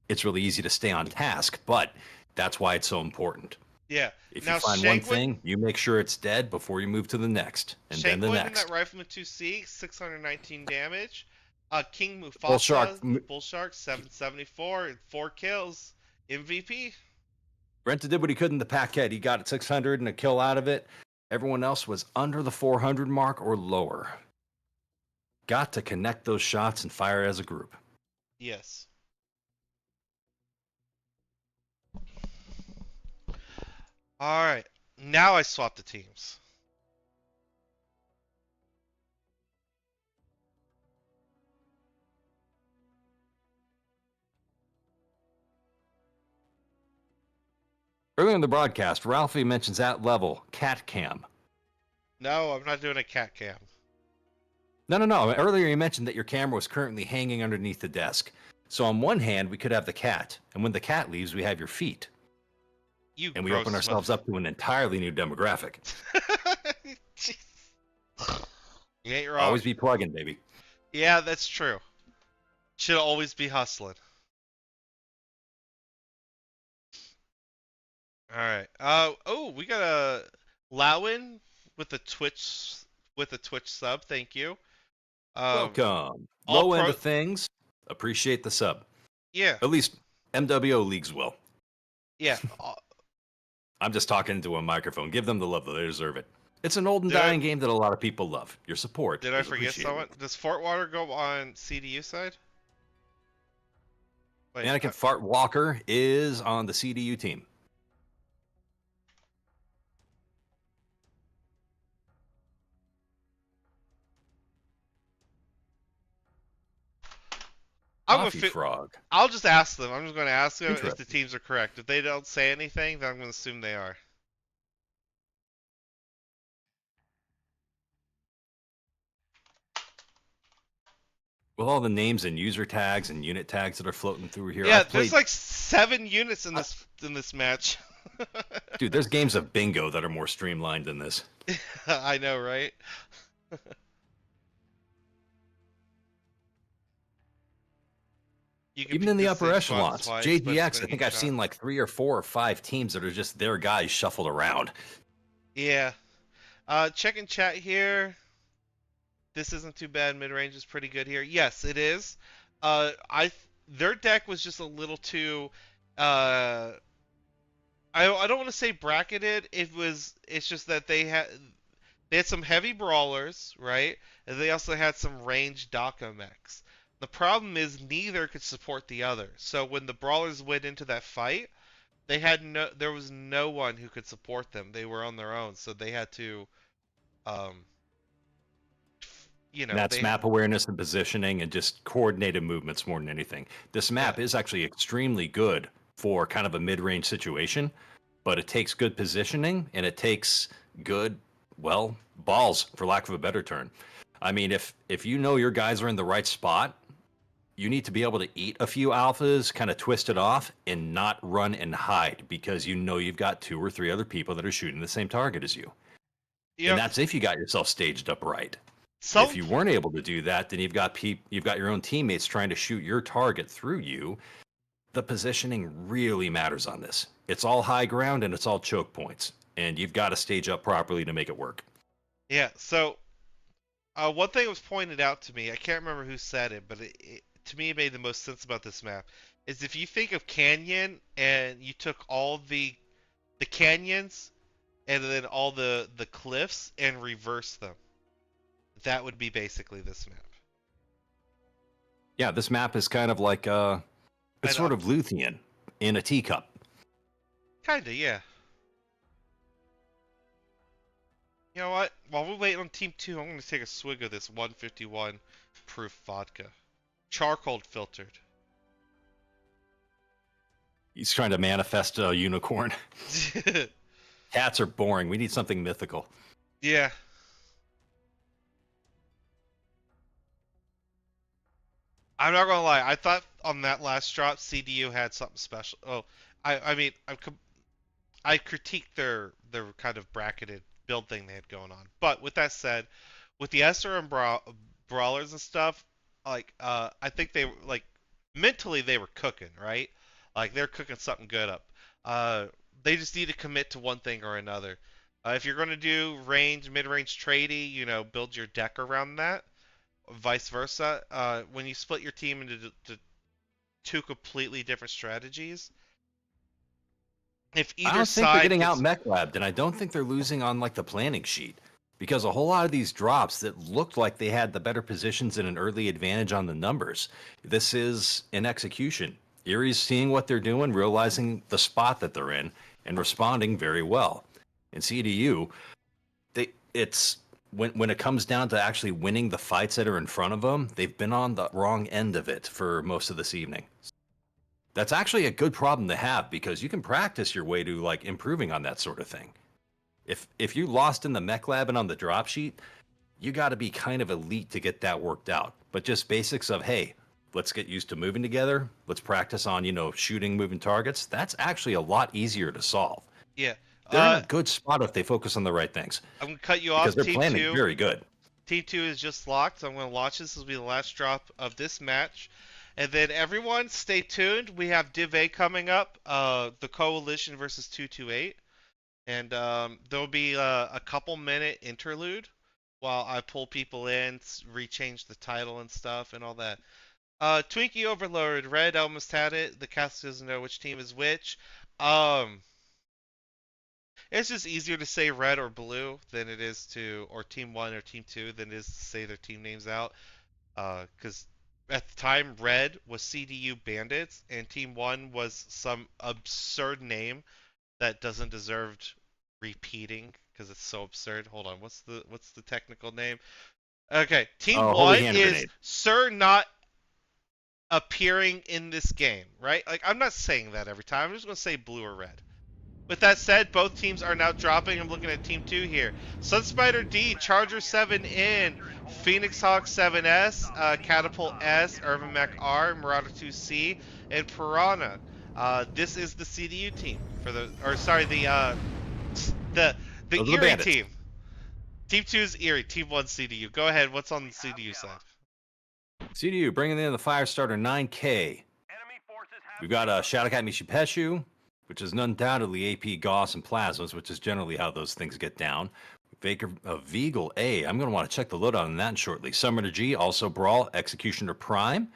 [SPEAKER 2] it's really easy to stay on task. But that's why it's so important.
[SPEAKER 1] Yeah.
[SPEAKER 2] If
[SPEAKER 1] Now,
[SPEAKER 2] you find one
[SPEAKER 1] Shankwin-
[SPEAKER 2] thing, you make sure it's dead before you move to the next, and then the
[SPEAKER 1] Shankwin in
[SPEAKER 2] next.
[SPEAKER 1] that Rifleman 2C, 619 damage. King Mufasa,
[SPEAKER 2] Bull Shark-
[SPEAKER 1] the Bull Shark, 774, and 4 kills. MVP.
[SPEAKER 2] Brenta did what he could in the Paquette. He got 600 and a kill out of it. Everyone else was under the 400 mark or lower. Got to connect those shots and fire as a group.
[SPEAKER 1] Yes. Alright. Now I swap the teams.
[SPEAKER 2] Earlier in the broadcast, Ralphie mentions at level cat cam.
[SPEAKER 1] No, I'm not doing a cat cam.
[SPEAKER 2] No. Earlier you mentioned that your camera was currently hanging underneath the desk. So on one hand, we could have the cat, and when the cat leaves, we have your feet. And we open ourselves up to an entirely new demographic.
[SPEAKER 1] You ain't wrong.
[SPEAKER 2] Always be plugging, baby.
[SPEAKER 1] Yeah, that's true. Should always be hustling. Alright. We got a Lowin with a Twitch sub, thank you.
[SPEAKER 2] Welcome.
[SPEAKER 1] all
[SPEAKER 2] Low end
[SPEAKER 1] pro-
[SPEAKER 2] of things. Appreciate the sub.
[SPEAKER 1] Yeah.
[SPEAKER 2] At least MWO leagues will.
[SPEAKER 1] Yeah.
[SPEAKER 2] I'm just talking into a microphone. Give them the love, though. They deserve it. It's an old and
[SPEAKER 1] Did I-
[SPEAKER 2] dying game that a lot of people love. Your support.
[SPEAKER 1] Did I
[SPEAKER 2] is
[SPEAKER 1] forget
[SPEAKER 2] appreciated.
[SPEAKER 1] someone? Does Fort Water go on CDU side? Wait,
[SPEAKER 2] Anakin Fart Walker is on the CDU team. Coffee Frog.
[SPEAKER 1] I'll just ask them. I'm just going to ask them if the
[SPEAKER 2] Interesting.
[SPEAKER 1] teams are correct. If they don't say anything, then I'm going to assume they are.
[SPEAKER 2] With all the names and user tags and unit tags that are floating through here,
[SPEAKER 1] Yeah,
[SPEAKER 2] I've played...
[SPEAKER 1] there's like 7 units in this match.
[SPEAKER 2] Dude, there's games of bingo that are more streamlined than this.
[SPEAKER 1] I know, right? You can
[SPEAKER 2] Even
[SPEAKER 1] pick
[SPEAKER 2] in the
[SPEAKER 1] the
[SPEAKER 2] upper
[SPEAKER 1] same
[SPEAKER 2] echelons,
[SPEAKER 1] spots twice, but
[SPEAKER 2] JGX, I
[SPEAKER 1] spending
[SPEAKER 2] think
[SPEAKER 1] each
[SPEAKER 2] I've
[SPEAKER 1] shot.
[SPEAKER 2] seen like 3 or 4 or 5 teams that are just their guys shuffled around.
[SPEAKER 1] Yeah. Checking chat here. This isn't too bad. Mid range is pretty good here. Yes, it is. Their deck was just a little too. I don't want to say bracketed. It's just that they had some heavy brawlers, right? And they also had some ranged Daka mechs. The problem is neither could support the other. So when the brawlers went into that fight, there was no one who could support them. They were on their own, so they had to,
[SPEAKER 2] That's map awareness and positioning and just coordinated movements more than anything. This map is actually extremely good for kind of a mid-range situation, but it takes good positioning and it takes good, well, balls, for lack of a better term. I mean, if you know your guys are in the right spot, you need to be able to eat a few alphas, kind of twist it off, and not run and hide because you know you've got 2 or 3 other people that are shooting the same target as you.
[SPEAKER 1] You
[SPEAKER 2] And
[SPEAKER 1] know,
[SPEAKER 2] that's if you got yourself staged up right. If
[SPEAKER 1] some
[SPEAKER 2] you weren't able to do that, then you've got your own teammates trying to shoot your target through you. The positioning really matters on this. It's all high ground and it's all choke points, and you've got to stage up properly to make it work.
[SPEAKER 1] yeah. So one thing was pointed out to me. I can't remember who said it, but to me it made the most sense about this map. Is if you think of canyon and you took all the canyons and then all the cliffs and reversed them, that would be basically this map.
[SPEAKER 2] Yeah, this map is kind of like it's
[SPEAKER 1] And
[SPEAKER 2] sort of Luthien in a teacup.
[SPEAKER 1] kinda, yeah. You know what? While we wait on Team 2, I'm going to take a swig of this 151 proof vodka. Charcoal filtered.
[SPEAKER 2] He's trying to manifest a unicorn. Cats are boring. We need something mythical.
[SPEAKER 1] Yeah. I'm not gonna lie. I thought on that last drop, CDU had something special. Oh, I mean, I critiqued their kind of bracketed build thing they had going on. But with that said, with the Esther and brawlers and stuff, like I think they like mentally they were cooking, right? Like they're cooking something good up. Uh, they just need to commit to one thing or another. If you're gonna do range, mid-range tradey, build your deck around that. Vice versa. When you split your team into two completely different strategies, if
[SPEAKER 2] I
[SPEAKER 1] either
[SPEAKER 2] don't think they're
[SPEAKER 1] side
[SPEAKER 2] getting out
[SPEAKER 1] gets
[SPEAKER 2] mech labbed, and I don't think they're losing on like the planning sheet because a whole lot of these drops that looked like they had the better positions and an early advantage on the numbers. This is an execution. EYRI's seeing what they're doing, realizing the spot that they're in, and responding very well. In CDU, it's when it comes down to actually winning the fights that are in front of them, they've been on the wrong end of it for most of this evening. That's actually a good problem to have because you can practice your way to like improving on that sort of thing. If you lost in the mech lab and on the drop sheet, you got to be kind of elite to get that worked out. But just basics of hey, let's get used to moving together. Let's practice on shooting moving targets. That's actually a lot easier to solve.
[SPEAKER 1] yeah.
[SPEAKER 2] They're in a good spot if they focus on the right things
[SPEAKER 1] I'm gonna cut you
[SPEAKER 2] because
[SPEAKER 1] off.
[SPEAKER 2] their planning is very good.
[SPEAKER 1] Team two is just locked. I'm gonna watch this. This will be the last drop of this match, and then everyone stay tuned. We have Div A coming up. The Coalition versus 228, and there'll be a couple minute interlude while I pull people in, rechange the title and stuff and all that. Twinkie Overload, Red almost had it. The cast doesn't know which team is which. Um, it's just easier to say red or blue than it is to, or team one or team two than it is to say their team names out. Because at the time, red was CDU Bandits and team one was some absurd name that doesn't deserve repeating because it's so absurd. Hold on, what's the technical name? Okay, team
[SPEAKER 2] Oh, holy
[SPEAKER 1] one
[SPEAKER 2] hand
[SPEAKER 1] is
[SPEAKER 2] grenade.
[SPEAKER 1] Sir not appearing in this game, right? Like I'm not saying that every time. I'm just gonna say blue or red. With that said, both teams are now dropping. I'm looking at Team 2 here. Sunspider D, Charger 7 in, Phoenix Hawk 7S, Catapult S, Urban Mech R, Marauder 2C, and Piranha. This is the CDU team for the, or sorry, the
[SPEAKER 2] Those are the
[SPEAKER 1] EYRI
[SPEAKER 2] bandits.
[SPEAKER 1] team. Team 2 is EYRI, Team 1 CDU. Go ahead. What's on the CDU side?
[SPEAKER 2] CDU bringing in the Firestarter 9K.
[SPEAKER 3] Enemy forces have
[SPEAKER 2] We've got a Shadowcat Mishipeshu, which is undoubtedly AP Gauss and Plasmas, which is generally how those things get down. Veagle A. I'm going to want to check the loadout on that shortly. Summoner G, also Brawl, Executioner Prime.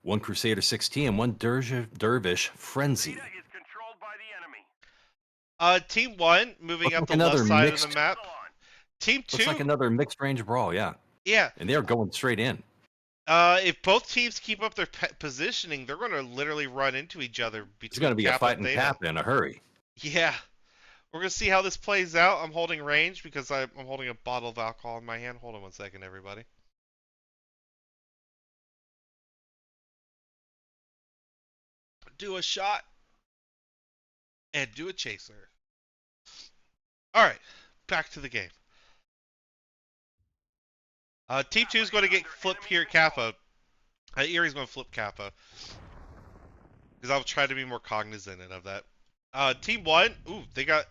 [SPEAKER 2] One Crusader 16 and one Dervish Frenzy.
[SPEAKER 3] Beta is controlled by the enemy.
[SPEAKER 1] Team 1 moving
[SPEAKER 2] Looks
[SPEAKER 1] up
[SPEAKER 2] like
[SPEAKER 1] the left
[SPEAKER 2] another
[SPEAKER 1] side of
[SPEAKER 2] mixed-
[SPEAKER 1] the map. Team 2,
[SPEAKER 2] Looks like another mixed range brawl, yeah.
[SPEAKER 1] yeah.
[SPEAKER 2] And they are going straight in.
[SPEAKER 1] If both teams keep up their positioning, they're going to literally run into each other between
[SPEAKER 2] It's going to be a
[SPEAKER 1] Kappa
[SPEAKER 2] fight
[SPEAKER 1] and
[SPEAKER 2] and
[SPEAKER 1] Theta.
[SPEAKER 2] Kappa in a hurry.
[SPEAKER 1] Yeah, we're going to see how this plays out. I'm holding range because I'm holding a bottle of alcohol in my hand. Hold on one second, everybody. Do a shot and do a chaser. All right, back to the game. Team 2 is going to get flipped here at Kappa. Erie's going to flip Kappa because I'll try to be more cognizant of that. Team 1, ooh, they got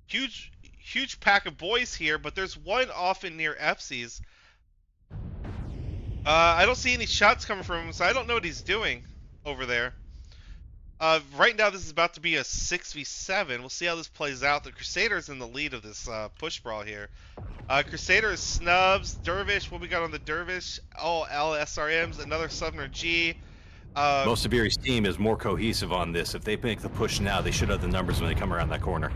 [SPEAKER 1] huge pack of boys here, but there's one off in near FC's. I don't see any shots coming from him, so I don't know what he's doing over there. Right now, this is about to be a 6v7. We'll see how this plays out. The Crusader's in the lead of this push brawl here. Crusader is Snubs, Dervish. What we got on the Dervish? Oh, LSRMs, another Southerner G.
[SPEAKER 2] Most of Erie's team is more cohesive on this. If they make the push now, they should have the numbers when they come around that corner.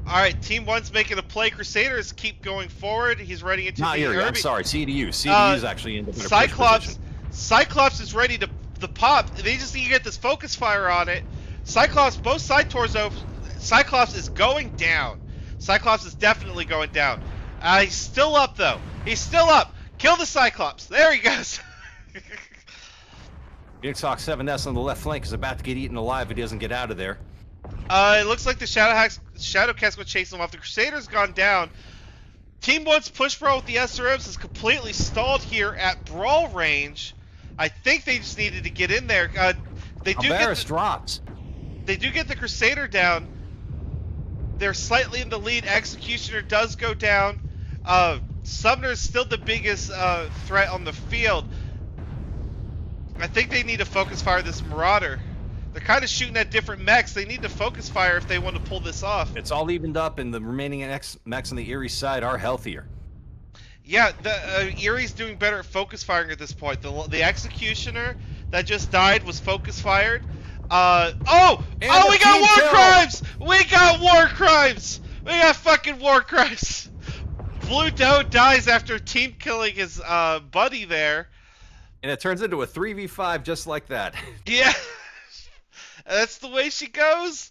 [SPEAKER 1] Alright, Team 1's making a play. Crusaders keep going forward. He's running into
[SPEAKER 2] Not
[SPEAKER 1] the
[SPEAKER 2] Erie, I'm
[SPEAKER 1] Irby.
[SPEAKER 2] sorry, CDU. CDU is actually in the better push position.
[SPEAKER 1] Cyclops is ready to pop. They just need to get this focus fire on it. Cyclops, both side tours open. Cyclops is going down. Cyclops is definitely going down. He's still up, though. He's still up. Kill the Cyclops. There he goes.
[SPEAKER 2] Phoenix Hawk 7S on the left flank is about to get eaten alive if he doesn't get out of there.
[SPEAKER 1] It looks like the Shadowcat's going to chase him off. The Crusader's gone down. Team 1's push brawl with the SRMs is completely stalled here at brawl range. I think they just needed to get in there. They do
[SPEAKER 2] drops.
[SPEAKER 1] They do get the Crusader down. They're slightly in the lead. Executioner does go down. Sumner is still the biggest threat on the field. I think they need to focus fire this Marauder. They're kind of shooting at different mechs. They need to focus fire if they want to pull this off.
[SPEAKER 2] It's all evened up, and the remaining mechs on the Erie side are healthier.
[SPEAKER 1] Yeah, the Erie's doing better at focus firing at this point. The Executioner that just died was focus fired. We got war crimes! We got war crimes! We got fucking war crimes! Blue Doe dies after team killing his buddy there.
[SPEAKER 2] And it turns into a 3v5 just like that.
[SPEAKER 1] Yeah. That's the way she goes.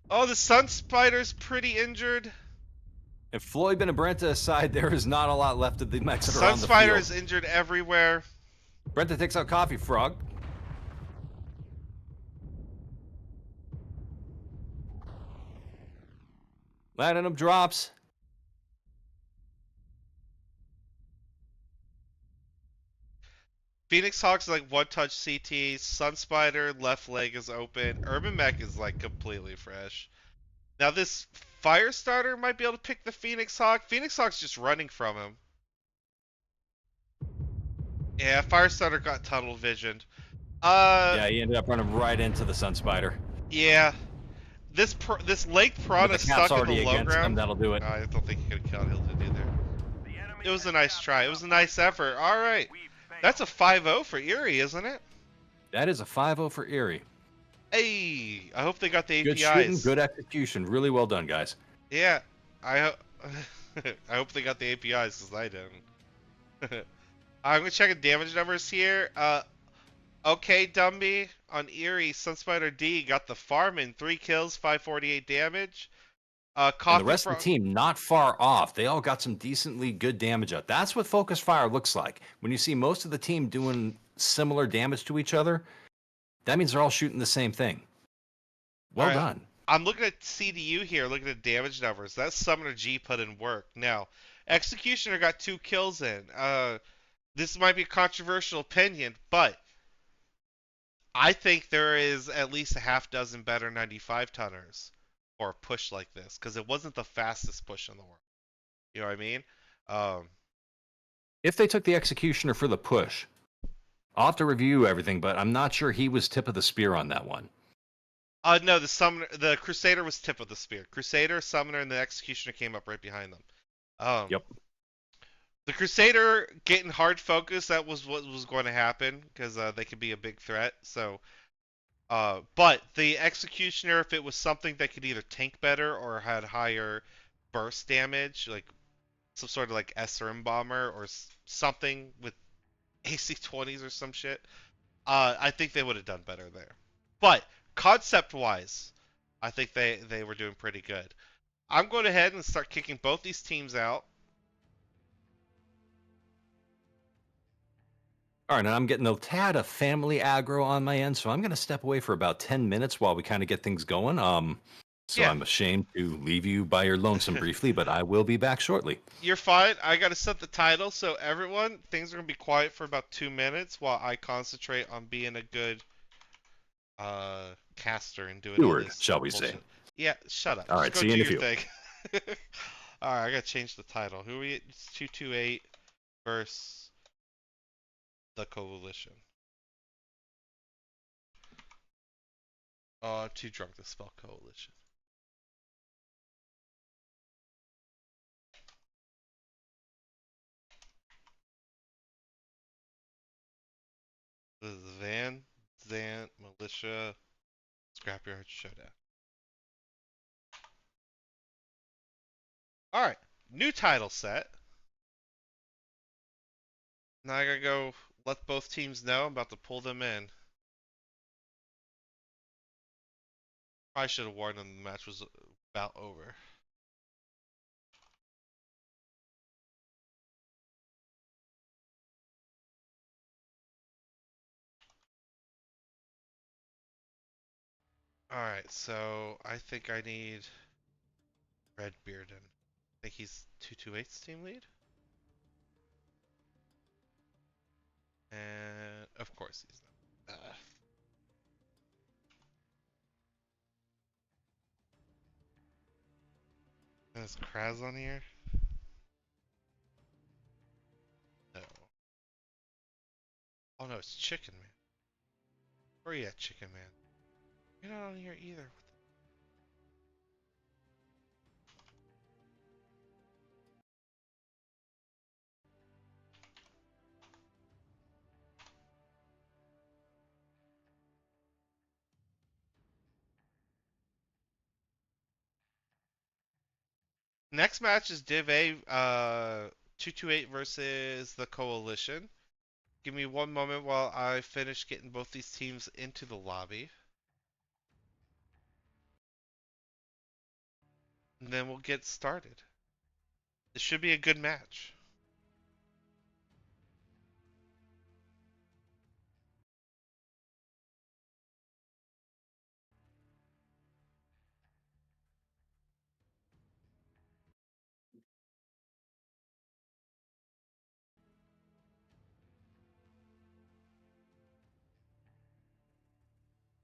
[SPEAKER 1] Oh, the Sun Spider's pretty injured.
[SPEAKER 2] And Floyd Benebrenta aside, there is not a lot left of the mechs that are on the field.
[SPEAKER 1] Sun Spider is injured everywhere.
[SPEAKER 2] Brenta takes out Coffee Frog. Platinum drops.
[SPEAKER 1] Phoenix Hawk's like one-touch CT. Sun Spider left leg is open. Urban Mech is like completely fresh. Now this Firestarter might be able to pick the Phoenix Hawk. Phoenix Hawk's just running from him. Yeah, Firestarter got tunnel visioned.
[SPEAKER 2] Yeah, he ended up running right into the Sun Spider.
[SPEAKER 1] Yeah. This Lake Piranha stuck in the low ground.
[SPEAKER 2] That'll do it.
[SPEAKER 1] I don't think he could have killed Hilton either. It was a nice try. It was a nice effort. All right. That's a 5-0 for Erie, isn't it?
[SPEAKER 2] That is a 5-0 for Erie.
[SPEAKER 1] Hey, I hope they got the APIs.
[SPEAKER 2] Good shooting, good execution. Really well done, guys.
[SPEAKER 1] Yeah, I hope they got the APIs because I didn't. I'm gonna check the damage numbers here. Okay, Dumby on Erie, Sunspider D got the farm in 3 kills, 548 damage.
[SPEAKER 2] And the rest of the team not far off. They all got some decently good damage out. That's what focus fire looks like. When you see most of the team doing similar damage to each other, that means they're all shooting the same thing. Well done.
[SPEAKER 1] I'm looking at CDU here, looking at damage numbers. That Summoner G put in work. Now, Executioner got 2 kills in. This might be a controversial opinion, but I think there is at least a half dozen better 95 tonners for a push like this, because it wasn't the fastest push in the world. You know what I mean?
[SPEAKER 2] If they took the Executioner for the push, I'll have to review everything, but I'm not sure he was tip of the spear on that one.
[SPEAKER 1] No, the Crusader was tip of the spear. Crusader, Summoner, and the Executioner came up right behind them.
[SPEAKER 2] Yep.
[SPEAKER 1] The Crusader getting hard focus, that was what was going to happen, because they could be a big threat. So, but the Executioner, if it was something that could either tank better or had higher burst damage, like some sort of like SRM bomber or something with AC-20s or some shit, I think they would have done better there. But concept-wise, I think they were doing pretty good. I'm going ahead and start kicking both these teams out.
[SPEAKER 2] All right, now I'm getting a tad of family aggro on my end, so I'm going to step away for about 10 minutes while we kind of get things going. So
[SPEAKER 1] Yeah,
[SPEAKER 2] I'm ashamed to leave you by your lonesome briefly, but I will be back shortly.
[SPEAKER 1] you're fine. I gotta set the title, so everyone, things are gonna be quiet for about 2 minutes while I concentrate on being a good caster and doing all
[SPEAKER 2] Steward,
[SPEAKER 1] this
[SPEAKER 2] shall we say.
[SPEAKER 1] bullshit. Yeah, shut up.
[SPEAKER 2] All
[SPEAKER 1] Just
[SPEAKER 2] right,
[SPEAKER 1] go
[SPEAKER 2] see you
[SPEAKER 1] do
[SPEAKER 2] in a
[SPEAKER 1] your
[SPEAKER 2] few.
[SPEAKER 1] thing. Alright, I gotta change the title. Who are we? It's 228 versus the Coalition. Oh, I'm too drunk to spell Coalition. This is Van Zant Militia Scrapyard Showdown. Alright, new title set. Now I gotta go let both teams know I'm about to pull them in. Probably should have warned them the match was about over. Alright, so I think I need Redbeard in. I think he's 228's team lead. And of course he's not. Is Kraz on here? No. Oh no, it's Chicken Man. Where are you at, Chicken Man? You're not on here either. Next match is Div A 228 versus the Coalition. Give me one moment while I finish getting both these teams into the lobby. And then we'll get started. This should be a good match.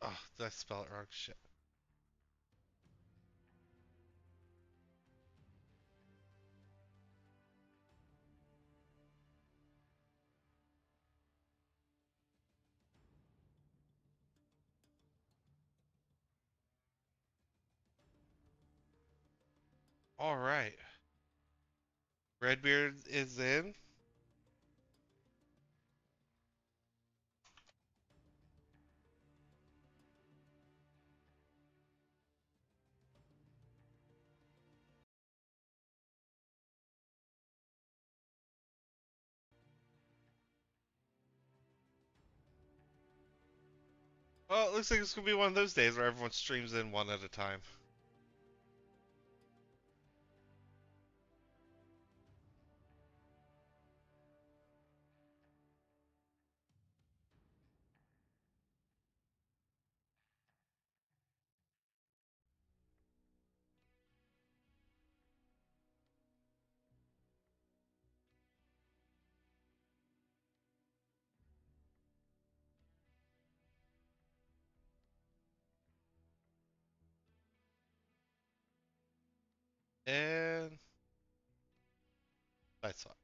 [SPEAKER 1] Oh, did I spell it wrong? Shit. Alright. Redbeard is in. Well, it looks like it's gonna be one of those days where everyone streams in one at a time. And that's all.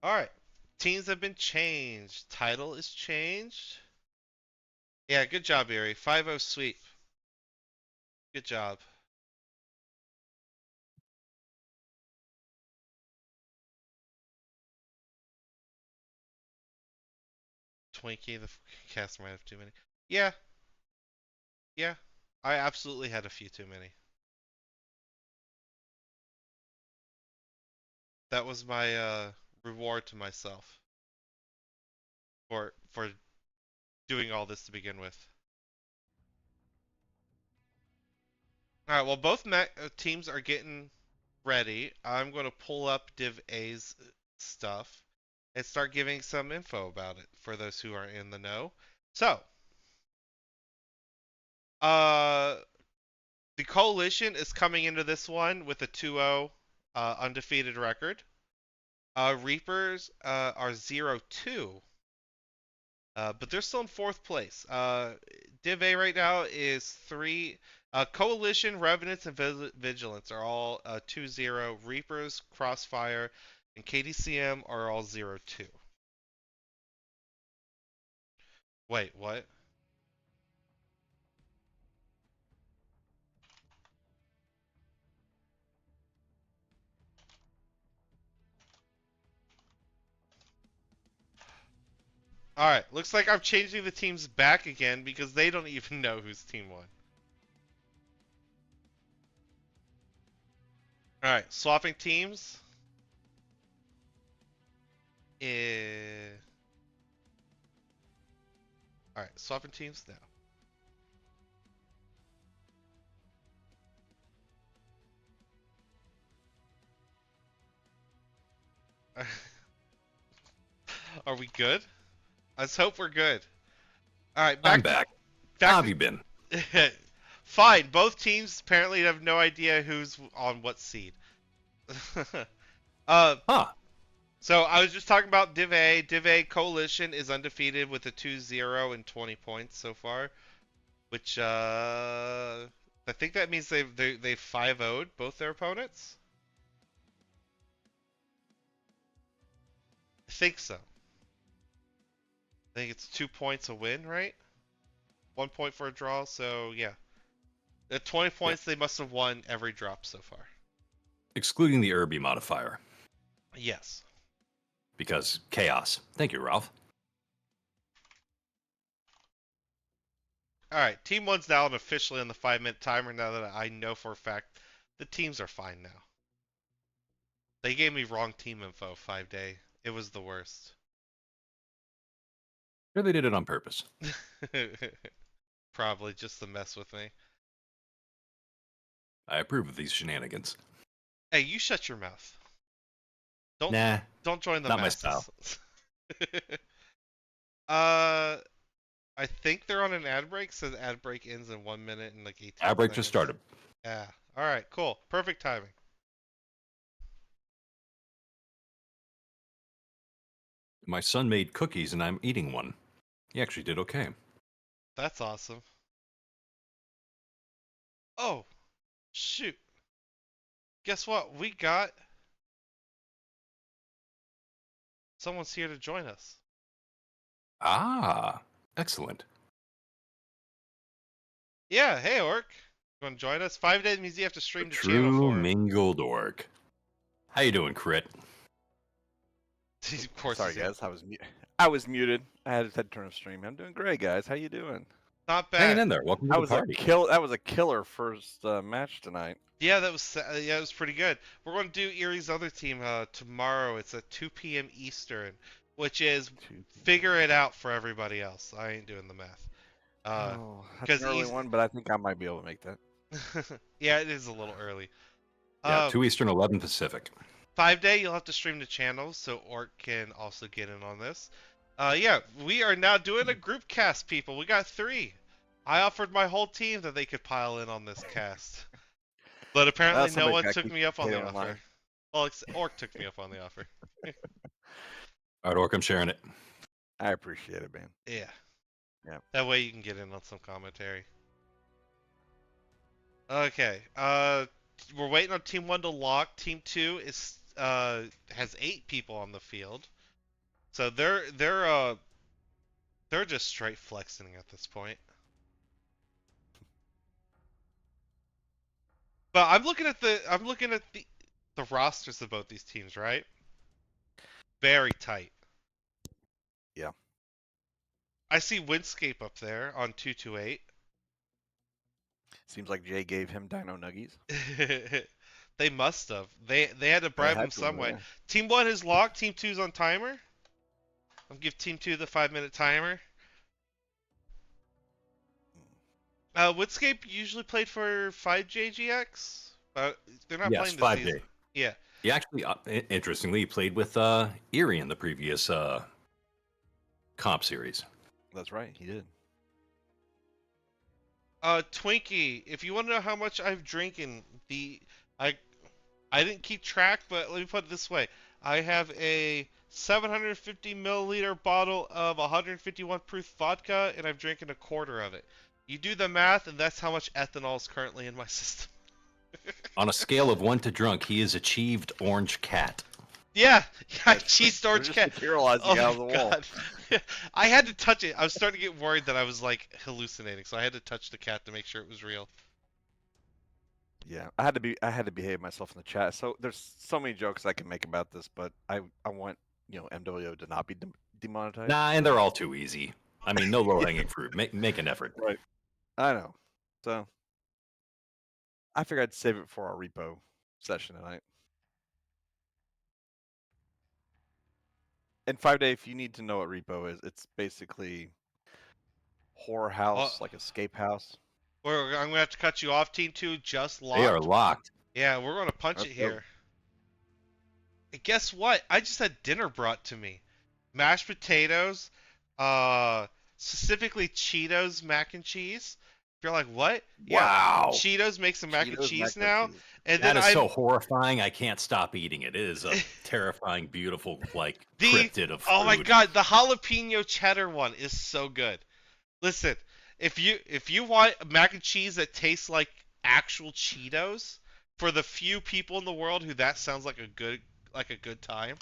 [SPEAKER 1] Alright. Teams have been changed. Title is changed. Yeah, good job, Erie. 5-0 sweep. Good job. Twinkie, the caster might have too many. Yeah, yeah. I absolutely had a few too many. That was my reward to myself for doing all this to begin with. All right. Well, both teams are getting ready, I'm going to pull up Div A's stuff and start giving some info about it for those who are in the know. So, uh, the Coalition is coming into this one with a 2-0 undefeated record. Reapers are 0-2, but they're still in fourth place. Div A right now is 3. Coalition, Revenants, and Vigilance are all 2-0. Reapers, Crossfire, and KDCM are all 0-2. Wait, what? Alright, looks like I'm changing the teams back again because they don't even know whose team won. Alright, swapping teams. Alright, swapping teams now. Are we good? Let's hope we're good. Alright,
[SPEAKER 2] I'm
[SPEAKER 1] back
[SPEAKER 2] back.
[SPEAKER 1] back
[SPEAKER 2] How have you been?
[SPEAKER 1] Fine. Both teams apparently have no idea who's on what seed. uh,
[SPEAKER 2] Huh.
[SPEAKER 1] so I was just talking about Div A. Div A Coalition is undefeated with a 2-0 and 20 points so far, which I think that means they 5-0'd both their opponents. I think so. I think it's 2 points a win, right? 1 point for a draw. So yeah, at 20 points, they must have won every drop so far.
[SPEAKER 2] Excluding the EYRI-B modifier.
[SPEAKER 1] Yes.
[SPEAKER 2] Because chaos. Thank you, Ralph.
[SPEAKER 1] All right, Team 1's now officially on the 5-minute timer now that I know for a fact the teams are fine now. They gave me wrong team info 5-day. It was the worst.
[SPEAKER 2] Sure they did it on purpose.
[SPEAKER 1] Probably just to mess with me.
[SPEAKER 2] I approve of these shenanigans.
[SPEAKER 1] Hey, you shut your mouth.
[SPEAKER 2] Nah,
[SPEAKER 1] Don't join the
[SPEAKER 2] not my
[SPEAKER 1] masses.
[SPEAKER 2] style.
[SPEAKER 1] I think they're on an ad break. So the ad break ends in 1 minute and like 18
[SPEAKER 2] Ad break
[SPEAKER 1] seconds.
[SPEAKER 2] just started.
[SPEAKER 1] Yeah. All right. Cool. Perfect timing.
[SPEAKER 2] My son made cookies and I'm eating one. He actually did okay.
[SPEAKER 1] That's awesome. Oh, shoot. Guess what? We got someone's here to join us.
[SPEAKER 2] Ah, excellent.
[SPEAKER 1] Yeah. Hey, Orc. You want to join us? 5 days means you have to
[SPEAKER 2] The
[SPEAKER 1] stream the channel
[SPEAKER 2] true
[SPEAKER 1] for him.
[SPEAKER 2] mingled orc. How you doing, Crit?
[SPEAKER 1] Of course.
[SPEAKER 5] Sorry,
[SPEAKER 1] he's in.
[SPEAKER 5] guys. I was muted. I had to turn off stream. I'm doing great, guys. How you doing?
[SPEAKER 1] Not
[SPEAKER 2] Hanging
[SPEAKER 1] bad.
[SPEAKER 2] in there. Welcome to
[SPEAKER 5] That
[SPEAKER 2] the
[SPEAKER 5] was
[SPEAKER 2] party.
[SPEAKER 5] That was a killer first match tonight.
[SPEAKER 1] Yeah, that was it was pretty good. We're going to do Erie's other team tomorrow. It's at 2 p.m. Eastern, which is figure it out for everybody else. I ain't doing the math.
[SPEAKER 5] Oh, that's
[SPEAKER 1] 'cause
[SPEAKER 5] an early
[SPEAKER 1] easy-
[SPEAKER 5] one, but I think I might be able to make that.
[SPEAKER 1] Yeah, it is a little early.
[SPEAKER 2] Yeah, 2 Eastern, 11 Pacific.
[SPEAKER 1] 5-day, you'll have to stream the channel so Orc can also get in on this. Yeah, we are now doing a group cast, people. We got 3. I offered my whole team that they could pile in on this cast. But apparently no
[SPEAKER 5] somebody's
[SPEAKER 1] one
[SPEAKER 5] gotta
[SPEAKER 1] took
[SPEAKER 5] keep
[SPEAKER 1] me up on
[SPEAKER 5] the
[SPEAKER 1] the
[SPEAKER 5] potato in
[SPEAKER 1] offer. Well, Orc took me up on the offer.
[SPEAKER 2] All right, Orc, I'm sharing it.
[SPEAKER 5] I appreciate it, man.
[SPEAKER 1] Yeah.
[SPEAKER 5] Yeah.
[SPEAKER 1] That way you can get in on some commentary. Okay. We're waiting on Team 1 to lock. Team 2 is has 8 people on the field. So they're just straight flexing at this point. But I'm looking at the rosters of both these teams, right? Very tight.
[SPEAKER 5] Yeah.
[SPEAKER 1] I see Windscape up there on 228.
[SPEAKER 5] Seems like Jay gave him Dino Nuggies.
[SPEAKER 1] They must have. They had to bribe him some way. Team 1 is locked. Team 2's on timer. I'll give Team 2 the 5-minute timer. Woodscape usually played for 5JGX, but they're not
[SPEAKER 2] Yes,
[SPEAKER 1] playing this
[SPEAKER 2] 5J.
[SPEAKER 1] season. Yeah.
[SPEAKER 2] He actually, interestingly, played with EYRI in the previous comp series.
[SPEAKER 5] That's right, he did.
[SPEAKER 1] Twinkie, if you want to know how much I've drinking, I I didn't keep track, but let me put it this way: I have a 750 milliliter bottle of 151 proof vodka, and I've drinking a quarter of it. You do the math, and that's how much ethanol is currently in my system.
[SPEAKER 2] On a scale of 1 to drunk, he has achieved orange cat.
[SPEAKER 1] Yeah, I
[SPEAKER 5] That's-
[SPEAKER 1] cheesed
[SPEAKER 5] we're
[SPEAKER 1] orange
[SPEAKER 5] just
[SPEAKER 1] cat.
[SPEAKER 5] materializing
[SPEAKER 1] Oh
[SPEAKER 5] out of
[SPEAKER 1] my
[SPEAKER 5] the wall.
[SPEAKER 1] god. I had to touch it. I was starting to get worried that I was like hallucinating, so I had to touch the cat to make sure it was real.
[SPEAKER 5] Yeah, I had to behave myself in the chat. So there's so many jokes I can make about this, but I want MWO to not be demonetized.
[SPEAKER 2] Nah, and they're all too easy. I mean, no low-hanging fruit. Make an effort.
[SPEAKER 5] Right. I know. So I figured I'd save it for our repo session tonight. And 5-Day, if you need to know what repo is, it's basically horror house, like escape house.
[SPEAKER 1] I'm gonna have to cut you off, Team 2. Just
[SPEAKER 2] They are
[SPEAKER 1] locked.
[SPEAKER 2] locked.
[SPEAKER 1] Yeah, we're gonna punch it
[SPEAKER 5] Let's go.
[SPEAKER 1] here. And guess what? I just had dinner brought to me. Mashed potatoes, specifically Cheetos mac and cheese. You're like, what?
[SPEAKER 2] Wow.
[SPEAKER 1] Yeah, Cheetos makes some mac and
[SPEAKER 5] Cheetos
[SPEAKER 1] cheese
[SPEAKER 5] mac
[SPEAKER 1] now.
[SPEAKER 5] and cheese.
[SPEAKER 1] And
[SPEAKER 2] That
[SPEAKER 1] then
[SPEAKER 2] is so horrifying. I can't stop eating it. It is a terrifying, beautiful, like cryptid of food.
[SPEAKER 1] oh my god, the jalapeno cheddar one is so good. Listen, if you want mac and cheese that tastes like actual Cheetos, for the few people in the world who that sounds like a good time,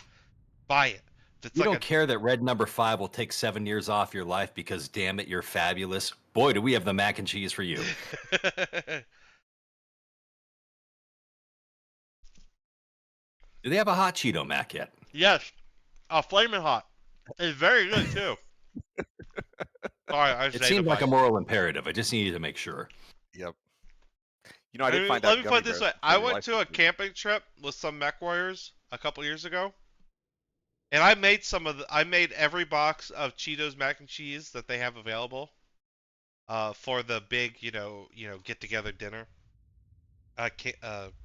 [SPEAKER 1] buy it. It's
[SPEAKER 2] You
[SPEAKER 1] like
[SPEAKER 2] don't care that red number 5 will take 7 years off your life because, damn it, you're fabulous. Boy, do we have the mac and cheese for you. Do they have a hot Cheeto mac yet?
[SPEAKER 1] Yes, flaming hot. It's very good too. Sorry, I
[SPEAKER 2] It
[SPEAKER 1] just ate
[SPEAKER 2] seemed like a
[SPEAKER 1] bite.
[SPEAKER 2] moral imperative. I just needed to make sure.
[SPEAKER 5] Yep. I did find out.
[SPEAKER 1] Let me put
[SPEAKER 5] gummy
[SPEAKER 1] it this
[SPEAKER 5] bears
[SPEAKER 1] way: I
[SPEAKER 5] really
[SPEAKER 1] went
[SPEAKER 5] like
[SPEAKER 1] to a
[SPEAKER 5] food.
[SPEAKER 1] camping trip with some mech warriors a couple years ago, and I made every box of Cheetos mac and cheese that they have available, for the big, get together dinner,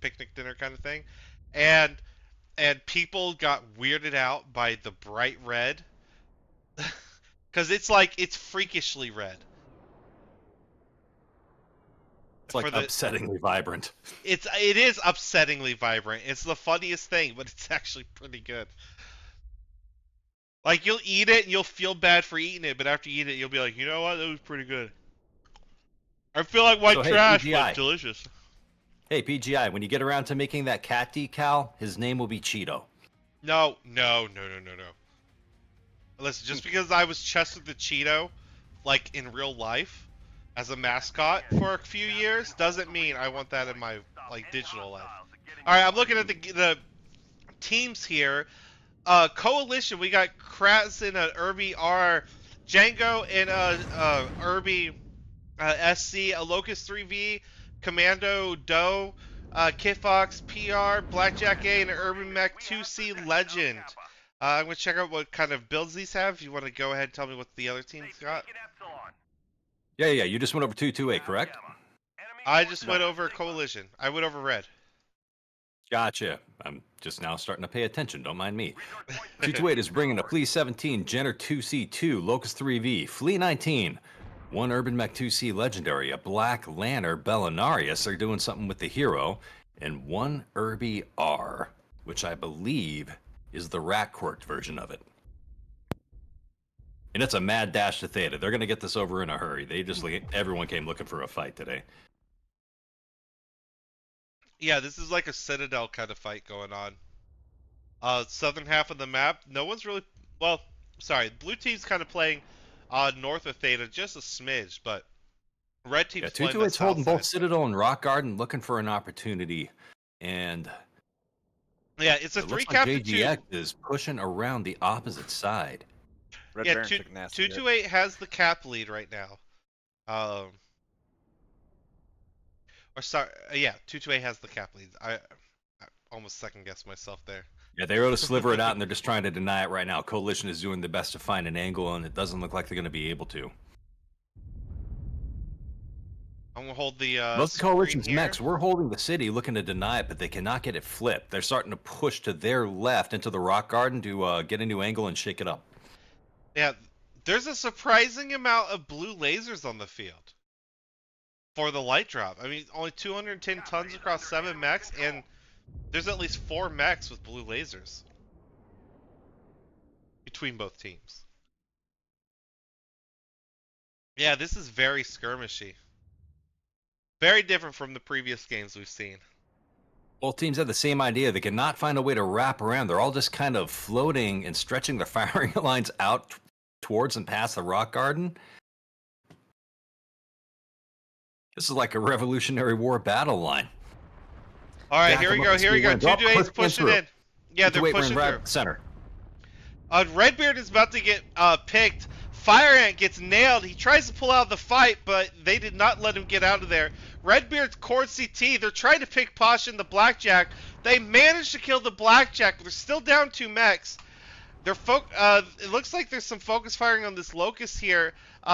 [SPEAKER 1] picnic dinner kind of thing, and people got weirded out by the bright red, because it's freakishly red.
[SPEAKER 2] It's like
[SPEAKER 1] For the
[SPEAKER 2] upsettingly vibrant.
[SPEAKER 1] it is upsettingly vibrant. It's the funniest thing, but it's actually pretty good. Like, you'll eat it and you'll feel bad for eating it, but after you eat it, you'll be like, you know what, that was pretty good. I feel like white
[SPEAKER 2] So, hey,
[SPEAKER 1] trash, but
[SPEAKER 2] PGI.
[SPEAKER 1] it's delicious.
[SPEAKER 2] Hey, PGI, when you get around to making that cat decal, his name will be Cheeto.
[SPEAKER 1] No. Listen, just because I was Chester the Cheeto, like in real life, as a mascot for a few years, doesn't mean I want that in my digital life. All right, I'm looking at the teams here. Coalition, we got Kratz in an EYRI-B R, Django in a EYRI-B SC, a Locust 3V, Commando Doe, Kitfox PR, Blackjack A, and an Urban Mech 2C Legend. I'm going to check out what kind of builds these have. If you want to go ahead and tell me what the other team's got.
[SPEAKER 2] Yeah, you just went over 228, correct?
[SPEAKER 1] I just went over Coalition. I went over Red.
[SPEAKER 2] Gotcha. I'm just now starting to pay attention. Don't mind me. 228 is bringing a Flea 17, Jenner 2C2, Locust 3V, Flea 19, one Urban Mech 2C Legendary, a Black Lanner Bellinarius. They're doing something with the hero, and one EYRI-B R, which I believe is the rat quirked version of it. And it's a mad dash to Theta. They're going to get this over in a hurry. Everyone came looking for a fight today.
[SPEAKER 1] Yeah, this is like a Citadel kind of fight going on. Southern half of the map, no one's really... Well, sorry, blue team's kind of playing north of Theta, just a smidge, but red team's playing the
[SPEAKER 2] 228's
[SPEAKER 1] south
[SPEAKER 2] holding
[SPEAKER 1] side.
[SPEAKER 2] both Citadel and Rock Garden, looking for an opportunity. And
[SPEAKER 1] yeah, it's a
[SPEAKER 2] it looks
[SPEAKER 1] 3 cap
[SPEAKER 2] like
[SPEAKER 1] to
[SPEAKER 2] JGX
[SPEAKER 1] 2.
[SPEAKER 2] is pushing around the opposite side.
[SPEAKER 5] Red
[SPEAKER 1] Yeah,
[SPEAKER 5] Baron took a nasty hit.
[SPEAKER 1] 228 has the cap lead right now. Or sorry, yeah, 228 has the cap lead. I almost second guessed myself there.
[SPEAKER 2] Yeah, they wrote to sliver it out, and they're just trying to deny it right now. Coalition is doing their best to find an angle, and it doesn't look like they're going to be able to.
[SPEAKER 1] I'm gonna hold the
[SPEAKER 2] Most of the
[SPEAKER 1] screen
[SPEAKER 2] coalition's
[SPEAKER 1] here.
[SPEAKER 2] mechs, we're holding the city, looking to deny it, but they cannot get it flipped. They're starting to push to their left into the rock garden to get a new angle and shake it up.
[SPEAKER 1] Yeah, there's a surprising amount of blue lasers on the field for the light drop. I mean, only 210 tons across 7 mechs, and there's at least 4 mechs with blue lasers between both teams. Yeah, this is very skirmishy. Very different from the previous games we've seen.
[SPEAKER 2] Both teams have the same idea. They cannot find a way to wrap around. They're all just kind of floating and stretching their firing lines out towards and past the rock garden. This is like a Revolutionary War battle line.
[SPEAKER 1] All right,
[SPEAKER 2] Jack
[SPEAKER 1] here we
[SPEAKER 2] them
[SPEAKER 1] go.
[SPEAKER 2] up
[SPEAKER 1] Here we go.
[SPEAKER 2] and speed
[SPEAKER 1] 2
[SPEAKER 2] wins.
[SPEAKER 1] days
[SPEAKER 2] Push
[SPEAKER 1] pushing
[SPEAKER 2] through.
[SPEAKER 1] in. Yeah, they're
[SPEAKER 2] Wait, we're in
[SPEAKER 1] pushing through.
[SPEAKER 2] right center.
[SPEAKER 1] Redbeard is about to get picked. Fire Ant gets nailed. He tries to pull out of the fight, but they did not let him get out of there. Redbeard's core CT. They're trying to pick Pasha and the Blackjack. They managed to kill the Blackjack, but they're still down 2 mechs. It looks like there's some focus firing on this Locust here.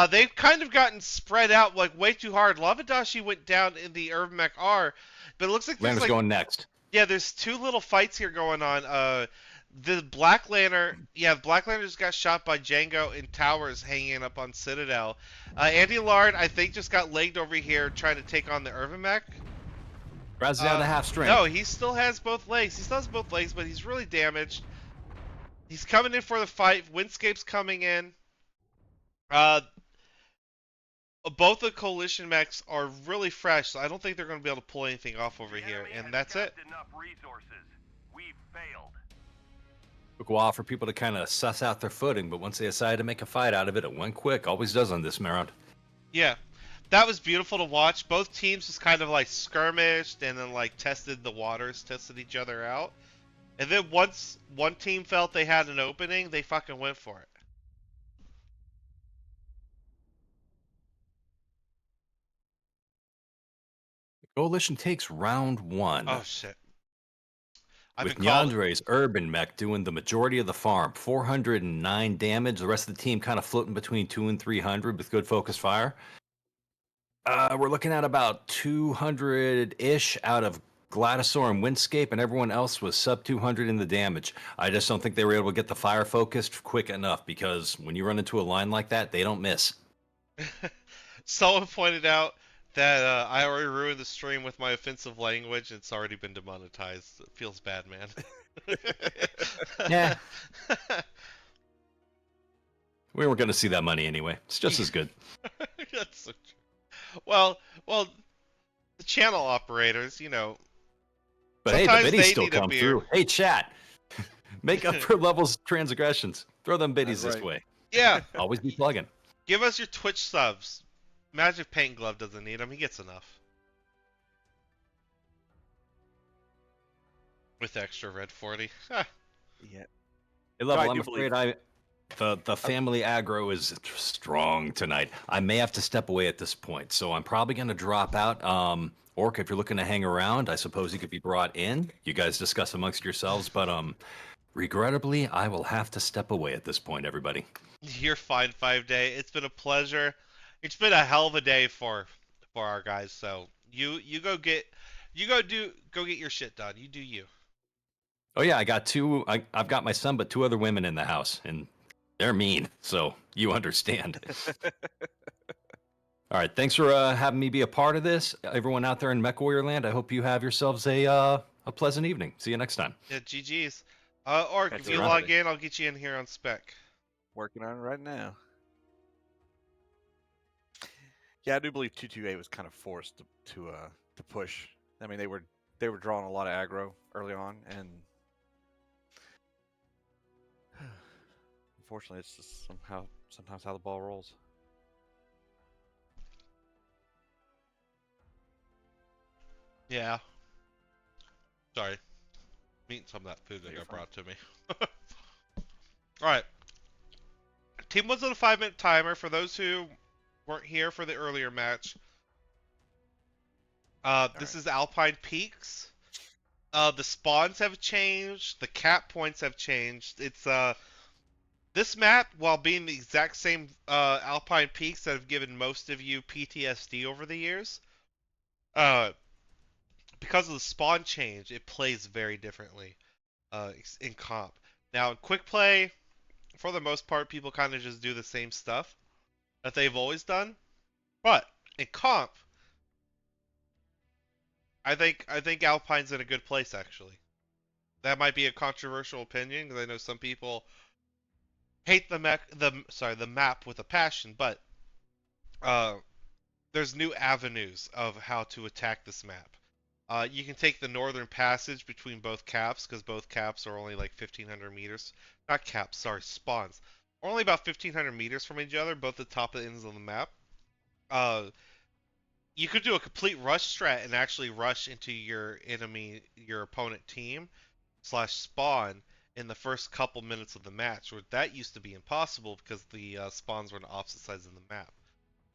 [SPEAKER 1] They've kind of gotten spread out like way too hard. Lavadashi went down in the Irv Mech R, but it looks like there's
[SPEAKER 2] Lanner's going next.
[SPEAKER 1] yeah, there's 2 little fights here going on. The Black Lantern, yeah, the Black Lantern just got shot by Django in towers hanging up on Citadel. Andy Lard, I think, just got legged over here trying to take on the Irvin Mech.
[SPEAKER 2] Raz down to half strength.
[SPEAKER 1] No, he still has both legs. He still has both legs, but he's really damaged. He's coming in for the fight. Windscape's coming in. Both the coalition mechs are really fresh, so I don't think they're going to be able to pull anything off over here. And that's it.
[SPEAKER 3] Enough resources. We've failed.
[SPEAKER 2] Took a while for people to kind of suss out their footing, but once they decided to make a fight out of it, it went quick. Always does on this round.
[SPEAKER 1] Yeah, that was beautiful to watch. Both teams just kind of like skirmished and then like tested the waters, tested each other out. And then once one team felt they had an opening, they fucking went for it.
[SPEAKER 2] The coalition takes round 1.
[SPEAKER 1] Oh shit.
[SPEAKER 2] With Nyandre's urban mech doing the majority of the farm, 409 damage. The rest of the team kind of floating between 200 and 300 with good focus fire. We're looking at about 200-ish out of Gladisaur and Windscape, and everyone else was sub 200 in the damage. I just don't think they were able to get the fire focused quick enough, because when you run into a line like that, they don't miss.
[SPEAKER 1] Someone pointed out that I already ruined the stream with my offensive language. It's already been demonetized. It feels bad, man.
[SPEAKER 2] Yeah. We weren't going to see that money anyway. It's just as good.
[SPEAKER 1] That's so true. Well, the channel operators, you know.
[SPEAKER 2] But hey, the
[SPEAKER 1] sometimes
[SPEAKER 2] biddies
[SPEAKER 1] they
[SPEAKER 2] still
[SPEAKER 1] need a
[SPEAKER 2] come
[SPEAKER 1] beer.
[SPEAKER 2] through. Hey, chat. Make up for levels transgressions. Throw them biddies
[SPEAKER 5] That's
[SPEAKER 2] this
[SPEAKER 5] right.
[SPEAKER 2] way.
[SPEAKER 1] Yeah,
[SPEAKER 2] Always be plugging.
[SPEAKER 1] give us your Twitch subs. Magic Paint Glove doesn't need them. He gets enough. With extra red 40.
[SPEAKER 5] Yeah.
[SPEAKER 2] Hey, Level,
[SPEAKER 5] I
[SPEAKER 2] I'm
[SPEAKER 5] do
[SPEAKER 2] afraid the family aggro is strong tonight. I may have to step away at this point, so I'm probably going to drop out. Orc, if you're looking to hang around, I suppose you could be brought in. You guys discuss amongst yourselves, but regrettably, I will have to step away at this point, everybody.
[SPEAKER 1] You're fine, 5-day. It's been a pleasure. It's been a hell of a day for our guys. So you go get your shit done. You do you.
[SPEAKER 2] Oh yeah, I got 2. I've got my son, but 2 other women in the house, and they're mean. So you understand. All right, thanks for having me be a part of this. Everyone out there in Mech Warrior Land, I hope you have yourselves a pleasant evening. See you next time.
[SPEAKER 1] Yeah, GG's. Or if
[SPEAKER 5] That's
[SPEAKER 1] you
[SPEAKER 5] right.
[SPEAKER 1] log in, I'll get you in here on spec.
[SPEAKER 5] Working on it right now. Yeah, I do believe 228 was kind of forced to push. I mean, they were drawing a lot of aggro early on, and unfortunately, it's just sometimes how the ball rolls.
[SPEAKER 1] Yeah. Sorry. I'm eating some of that food that
[SPEAKER 5] You're
[SPEAKER 1] got
[SPEAKER 5] fine.
[SPEAKER 1] brought to me. Alright. Team was on a 5-minute timer for those who weren't here for the earlier match. This is Alpine Peaks. The spawns have changed. The cap points have changed. It's this map, while being the exact same Alpine Peaks that have given most of you PTSD over the years, Uh, because of the spawn change, it plays very differently in comp. Now, in quick play, for the most part, people kind of just do the same stuff that they've always done. But in comp, I think Alpine's in a good place actually. That might be a controversial opinion because I know some people hate the map with a passion, but uh, there's new avenues of how to attack this map. You can take the northern passage between both caps because both caps are only like 1,500 meters. Not caps, sorry, spawns. Only about 1,500 meters from each other, both the top and ends of the map. Uh, you could do a complete rush strat and actually rush into your opponent team slash spawn in the first couple minutes of the match, where that used to be impossible because the spawns were on opposite sides of the map.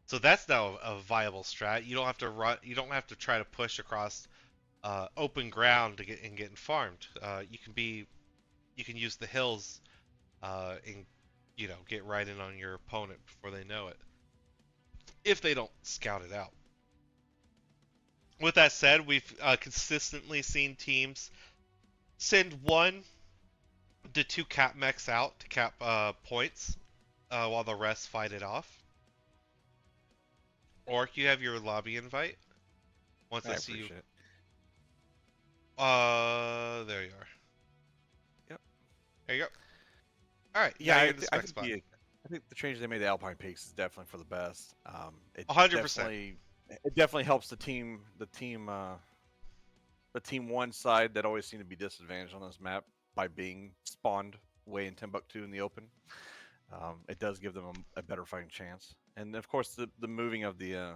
[SPEAKER 1] So that's now a viable strat. You don't have to run. You don't have to try to push across open ground to getting farmed. You can use the hills and get right in on your opponent before they know it, if they don't scout it out. With that said, we've consistently seen teams send 1 to 2 cap mechs out to cap points while the rest fight it off. Or you have your lobby invite. Once I see you.
[SPEAKER 5] appreciate it.
[SPEAKER 1] There you are.
[SPEAKER 5] Yep.
[SPEAKER 1] There you go. All right.
[SPEAKER 5] Yeah,
[SPEAKER 1] now
[SPEAKER 5] I,
[SPEAKER 1] you're in the
[SPEAKER 5] th- I
[SPEAKER 1] spec
[SPEAKER 5] think
[SPEAKER 1] spot.
[SPEAKER 5] I think the change they made to Alpine Peaks is definitely for the best.
[SPEAKER 1] 100%.
[SPEAKER 5] It definitely helps the team one side that always seemed to be disadvantaged on this map by being spawned way in Timbuktu in the open. It does give them a better fighting chance, and of course the moving of the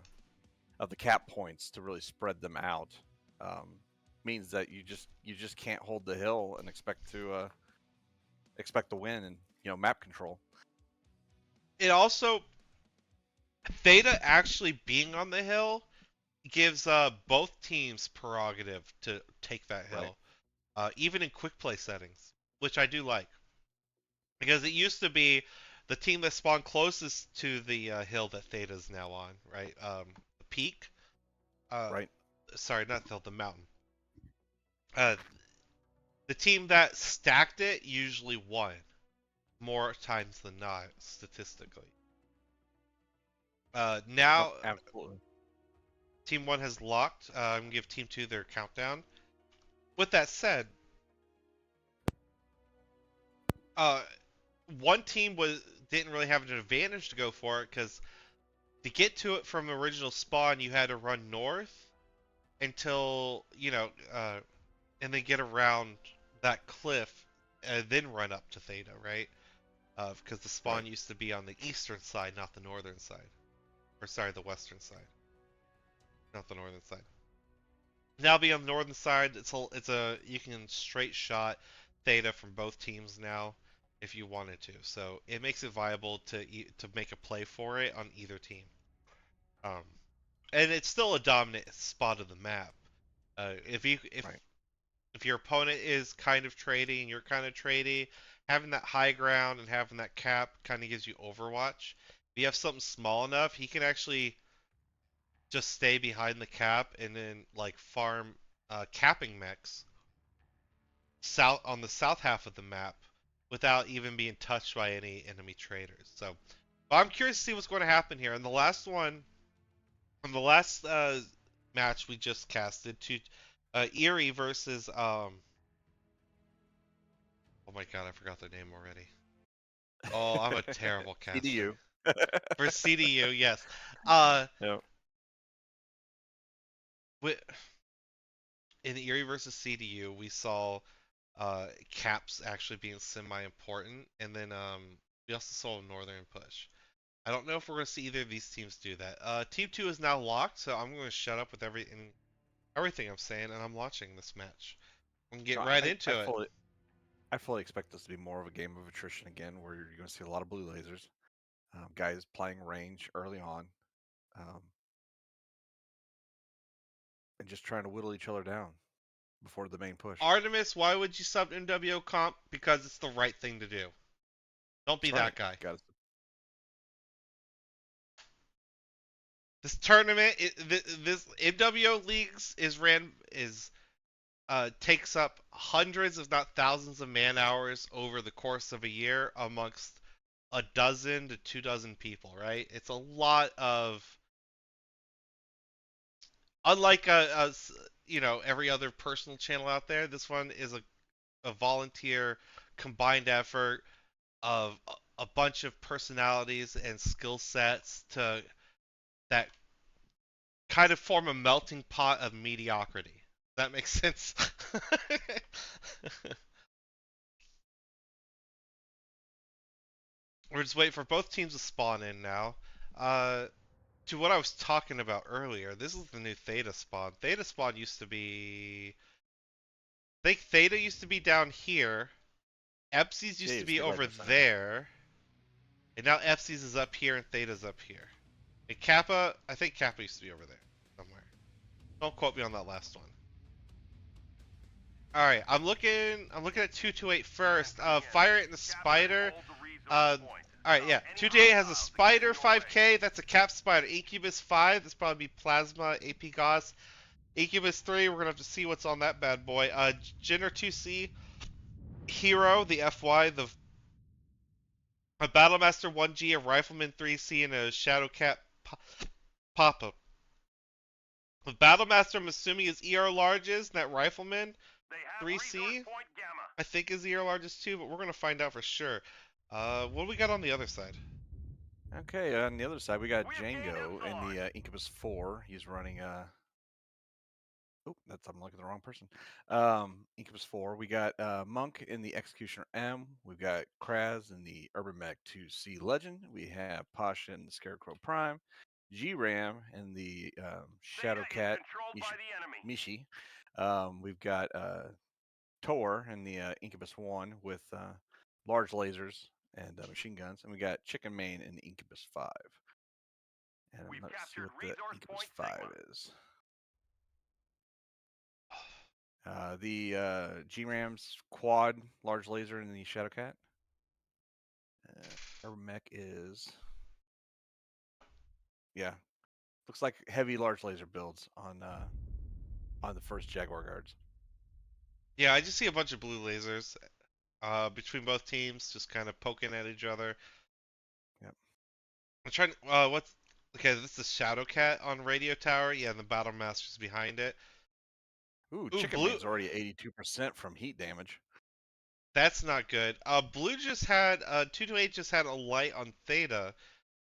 [SPEAKER 5] cap points to really spread them out means that you just can't hold the hill and expect to win and map control.
[SPEAKER 1] It also Theta actually being on the hill gives both teams prerogative to take that hill, even in quick play settings, which I do like. Because it used to be the team that spawned closest to the hill that Theta's now on, right? The peak.
[SPEAKER 5] Right.
[SPEAKER 1] Sorry, not the hill, the mountain. Uh, the team that stacked it usually won more times than not, statistically. Now,
[SPEAKER 5] Absolutely.
[SPEAKER 1] Team 1 has locked. I'm going to give Team 2 their countdown. With that said, uh, one team didn't really have an advantage to go for it because to get to it from the original spawn, you had to run north until, and then get around that cliff and then run up to Theta, right? Because the spawn used to be on the eastern side, not the northern side. Or sorry, the western side, not the northern side. Now being on the northern side, you can straight shot Theta from both teams now if you wanted to. So it makes it viable to make a play for it on either team. Um, and it's still a dominant spot of the map. If your opponent is kind of trady and you're kind of trady, having that high ground and having that cap kind of gives you Overwatch. If you have something small enough, he can actually just stay behind the cap and then like farm capping mechs south on the south half of the map without even being touched by any enemy traders. So, but I'm curious to see what's going to happen here. And on the last match we just casted, to EYRI versus oh my god, I forgot their name already. Oh, I'm a terrible caster.
[SPEAKER 5] CDU.
[SPEAKER 1] For CDU, yes. Uh,
[SPEAKER 5] Yep.
[SPEAKER 1] in EYRI versus CDU, we saw caps actually being semi-important, and then we also saw Northern push. I don't know if we're going to see either of these teams do that. Team 2 is now locked, so I'm going to shut up with everything I'm saying, and I'm watching this match. I'm going to get right into it.
[SPEAKER 5] I fully expect this to be more of a game of attrition again, where you're going to see a lot of blue lasers, guys playing range early on, and just trying to whittle each other down before the main push.
[SPEAKER 1] Artemis, why would you sub NWO comp? Because it's the right thing to do. Don't be that guy.
[SPEAKER 5] Got it.
[SPEAKER 1] This tournament, this MWO leagues takes up hundreds, if not thousands, of man hours over the course of a year amongst a dozen to 2 dozen people. Right? It's a lot of, unlike every other personal channel out there. This one is a volunteer combined effort of a bunch of personalities and skill sets to that kind of form a melting pot of mediocrity. That makes sense. We're just waiting for both teams to spawn in now. To what I was talking about earlier, this is the new Theta spawn. Theta spawn used to be... I think Theta used to be down here. Epsi's used to be over there. And now Epsi's is up here and Theta's up here. And Kappa, I think Kappa used to be over there somewhere. Don't quote me on that last one. All right, I'm looking at 228 first. Fire It and the Spider. All right, yeah. 228 has a Spider 5K. That's a Cap Spider. Incubus 5. That's probably be Plasma AP Gauss. Incubus 3. We're gonna have to see what's on that bad boy. Jinner 2C. Hero, the FY, a Battlemaster 1G, a Rifleman 3C, and a Shadowcat Pop-Up. The Battlemaster, I'm assuming, is ER largest, and that Rifleman 3C, I think, is ER largest too, but we're going to find out for sure. What do we got on the other side?
[SPEAKER 5] Okay, on the other side, we got Django in the Incubus 4. He's running oh, I'm looking at the wrong person. Incubus 4. We got Monk in the Executioner M. We've got Kraz in the Urban Mech 2C Legend. We have Pasha in the Scarecrow Prime. G-Ram in the Shadowcat Mishi. We've got Tor in the Incubus 1 with large lasers and machine guns. And we got Chicken Mane in the Incubus 5. And let's see what the Incubus 5 is. The G-Ram's quad large laser in the Shadowcat. Our mech is, yeah, looks like heavy large laser builds on the first Jaguar guards.
[SPEAKER 1] Yeah, I just see a bunch of blue lasers between both teams, just kind of poking at each other.
[SPEAKER 5] Yep.
[SPEAKER 1] I'm trying. What's okay? This is Shadowcat on Radio Tower. Yeah, and the Battlemaster's behind it.
[SPEAKER 5] Ooh, Chicken Mane's already 82% from heat damage.
[SPEAKER 1] That's not good. Blue just had 228 just had a light on Theta,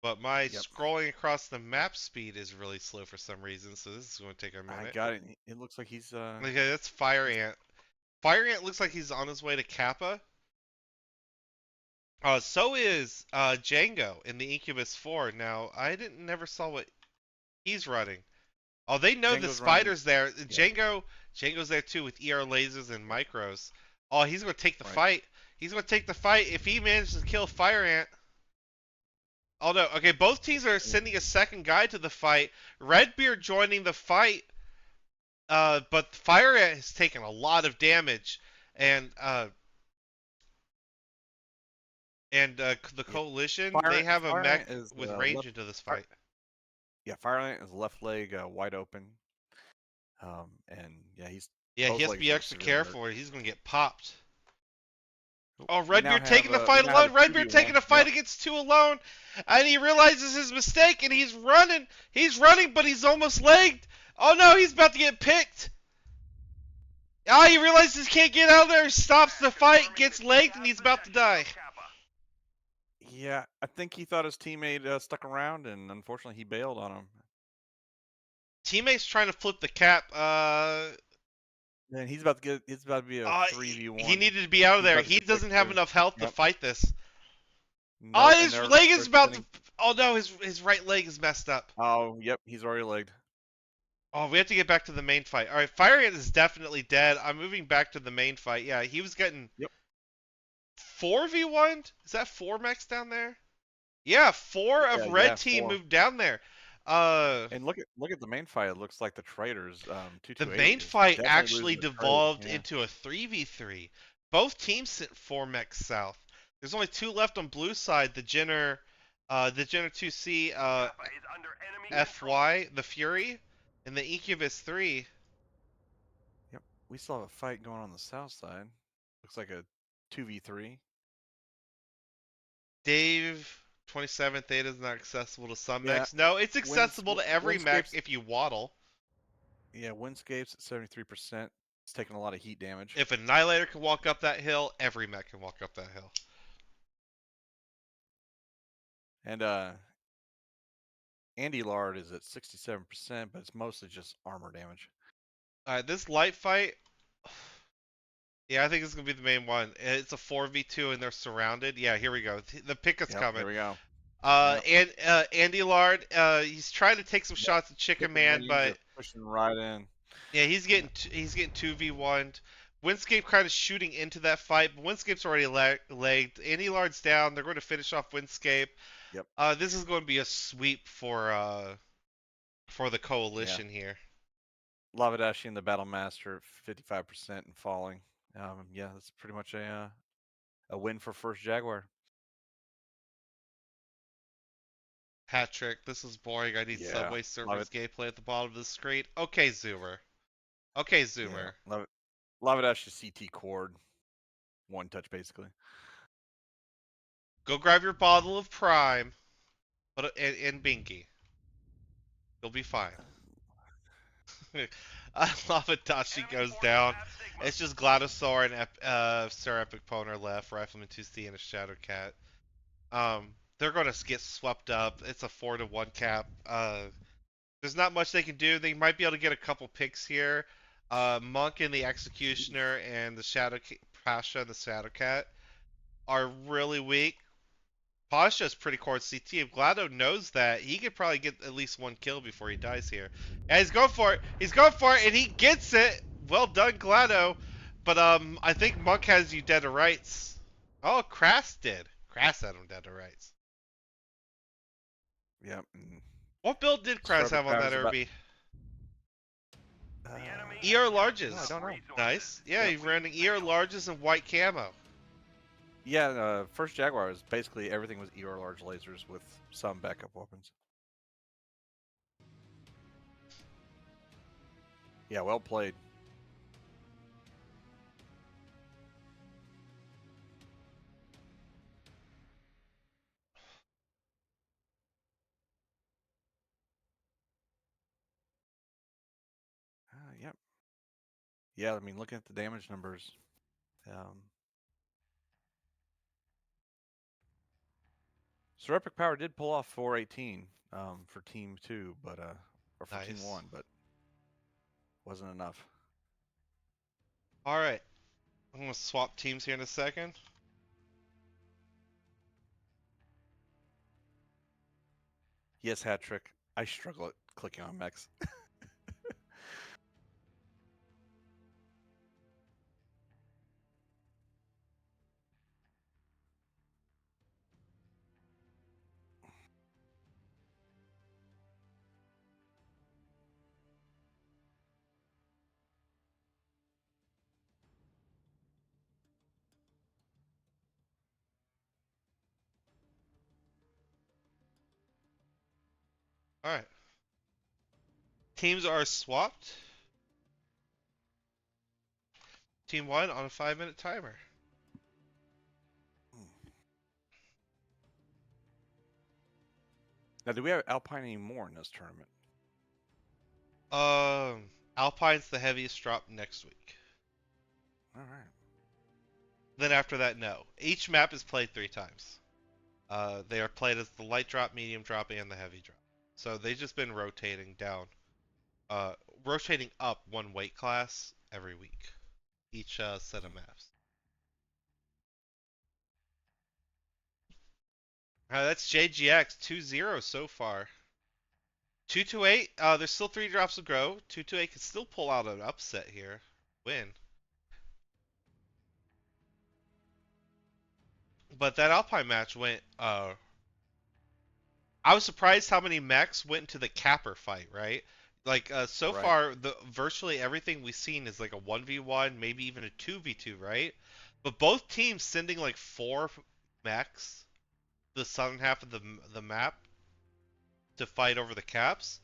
[SPEAKER 1] but my scrolling across the map speed is really slow for some reason. So this is going to take a minute.
[SPEAKER 5] I got it. It looks like he's
[SPEAKER 1] Okay, that's Fire Ant. Fire Ant looks like he's on his way to Kappa. So is Django in the Incubus 4. Now I never saw what he's running. Oh, they know the spider's there. Yeah. Django's there too with ER lasers and micros. Oh, he's gonna take the fight. He's gonna take the fight if he manages to kill Fire Ant. Oh no, okay, both teams are sending a second guy to the fight. Redbeard joining the fight. But Fire Ant has taken a lot of damage, and the coalition, they have a mech with range into this fight.
[SPEAKER 5] Yeah, Fire Ant is left leg wide open. And yeah,
[SPEAKER 1] he has to be extra careful or he's gonna get popped. Oh, Redbeard taking the fight alone. Redbeard taking a fight against 2 alone, and he realizes his mistake and he's running. He's running, but he's almost legged. Oh no, he's about to get picked. Ah, he realizes he can't get out of there. Stops the fight, gets legged, and he's about to die.
[SPEAKER 5] Yeah, I think he thought his teammate stuck around, and unfortunately he bailed on him.
[SPEAKER 1] Teammate's trying to flip the cap.
[SPEAKER 5] And he's about to be a 3v1.
[SPEAKER 1] He needed to be out of there. He doesn't have enough health to fight this. No, his leg is about to. Oh no, his right leg is messed up.
[SPEAKER 5] Oh, yep, he's already legged.
[SPEAKER 1] Oh, we have to get back to the main fight. All right, Fire Ant is definitely dead. I'm moving back to the main fight. Yeah, he was getting 4v1. Is that 4 mechs down there? Yeah, 4 of red team 4. Moved down there.
[SPEAKER 5] And look at the main fight. It looks like the traitors.
[SPEAKER 1] The main fight actually devolved into a 3v3. Both teams sent 4 mechs south. There's only 2 left on blue side. The Jinner 2C
[SPEAKER 3] enemy control.
[SPEAKER 1] FY, the Fury, and the Incubus 3.
[SPEAKER 5] Yep. We still have a fight going on the south side. Looks like a 2v3.
[SPEAKER 1] Dave, 27th Theta is not accessible to some
[SPEAKER 5] Yeah.
[SPEAKER 1] mechs. No, it's accessible to every mech
[SPEAKER 5] Windscape's,
[SPEAKER 1] if you waddle.
[SPEAKER 5] yeah, Windscape's at 73%. It's taking a lot of heat damage.
[SPEAKER 1] If Annihilator can walk up that hill, every mech can walk up that hill.
[SPEAKER 5] And Andy Lard is at 67%, but it's mostly just armor damage.
[SPEAKER 1] Alright, this light fight. Yeah, I think it's going to be the main one. It's a 4v2 and they're surrounded. Yeah, here we go. The pick is
[SPEAKER 5] Yep,
[SPEAKER 1] coming.
[SPEAKER 5] there we go.
[SPEAKER 1] And Andy Lard, he's trying to take some shots at Chicken Man,
[SPEAKER 5] Wings
[SPEAKER 1] but
[SPEAKER 5] are pushing right in.
[SPEAKER 1] yeah, he's getting 2v1'd. Windscape kind of shooting into that fight, but Windscape's already lagged. Andy Lard's down. They're going to finish off Windscape.
[SPEAKER 5] Yep.
[SPEAKER 1] This is going to be a sweep for the coalition here.
[SPEAKER 5] Lavadashi and the Battle Master 55% and falling. Yeah, that's pretty much a win for first Jaguar.
[SPEAKER 1] Hat trick. This is boring. I need
[SPEAKER 5] Yeah,
[SPEAKER 1] Subway Surfers gameplay at the bottom of the screen. Okay, Zoomer. Okay, Zoomer.
[SPEAKER 5] Yeah, Lavadashi CT cord. One touch basically.
[SPEAKER 1] Go grab your bottle of Prime, and Binky. You'll be fine. Lavadashi goes down. It's just Gladosaur and Sir Epic Poner left, Rifleman 2C and a Shadow Cat. They're gonna get swept up. It's a 4-1 cap. There's not much they can do. They might be able to get a couple picks here. Monk and the Executioner and the Pasha and the Shadow Cat are really weak. Pasha's pretty core CT. If Glado knows that, he could probably get at least one kill before he dies here. And he's going for it. He's going for it, and he gets it. Well done, Glado. But I think Monk has you dead to rights. Oh, Crass did. Crass had him dead to rights.
[SPEAKER 5] Yep.
[SPEAKER 1] What build did Crass have on that EYRI-B? ER larges.
[SPEAKER 5] No, I don't know.
[SPEAKER 1] Nice. Yeah, he's running ER larges and white camo.
[SPEAKER 5] Yeah, first Jaguar was basically everything was ER large lasers with some backup weapons. Yeah, well played. Yep. Yeah, I mean, looking at the damage numbers, Sir Epic Power did pull off 418 for Team 2, but or for Team 1, but wasn't enough.
[SPEAKER 1] All right, I'm gonna swap teams here in a second.
[SPEAKER 5] Yes, hat trick. I struggle at clicking on mechs.
[SPEAKER 1] All right, teams are swapped. Team 1 on a 5-minute timer.
[SPEAKER 5] Now, do we have Alpine anymore in this tournament?
[SPEAKER 1] Alpine's the heaviest drop next week.
[SPEAKER 5] All right.
[SPEAKER 1] Then after that, no. Each map is played 3 times. They are played as the light drop, medium drop, and the heavy drop. So they've just been rotating down, rotating up 1 weight class every week, each set of maps. That's JGX 2-0 so far. 228. There's still 3 drops to go. 228 can still pull out an upset here, win. But that Alpine match went. I was surprised how many mechs went into the capper fight, right? Like so
[SPEAKER 5] Right.
[SPEAKER 1] far, virtually everything we've seen is like a 1v1, maybe even a 2v2, right? But both teams sending like 4 mechs, the southern half of the map. to fight over the caps.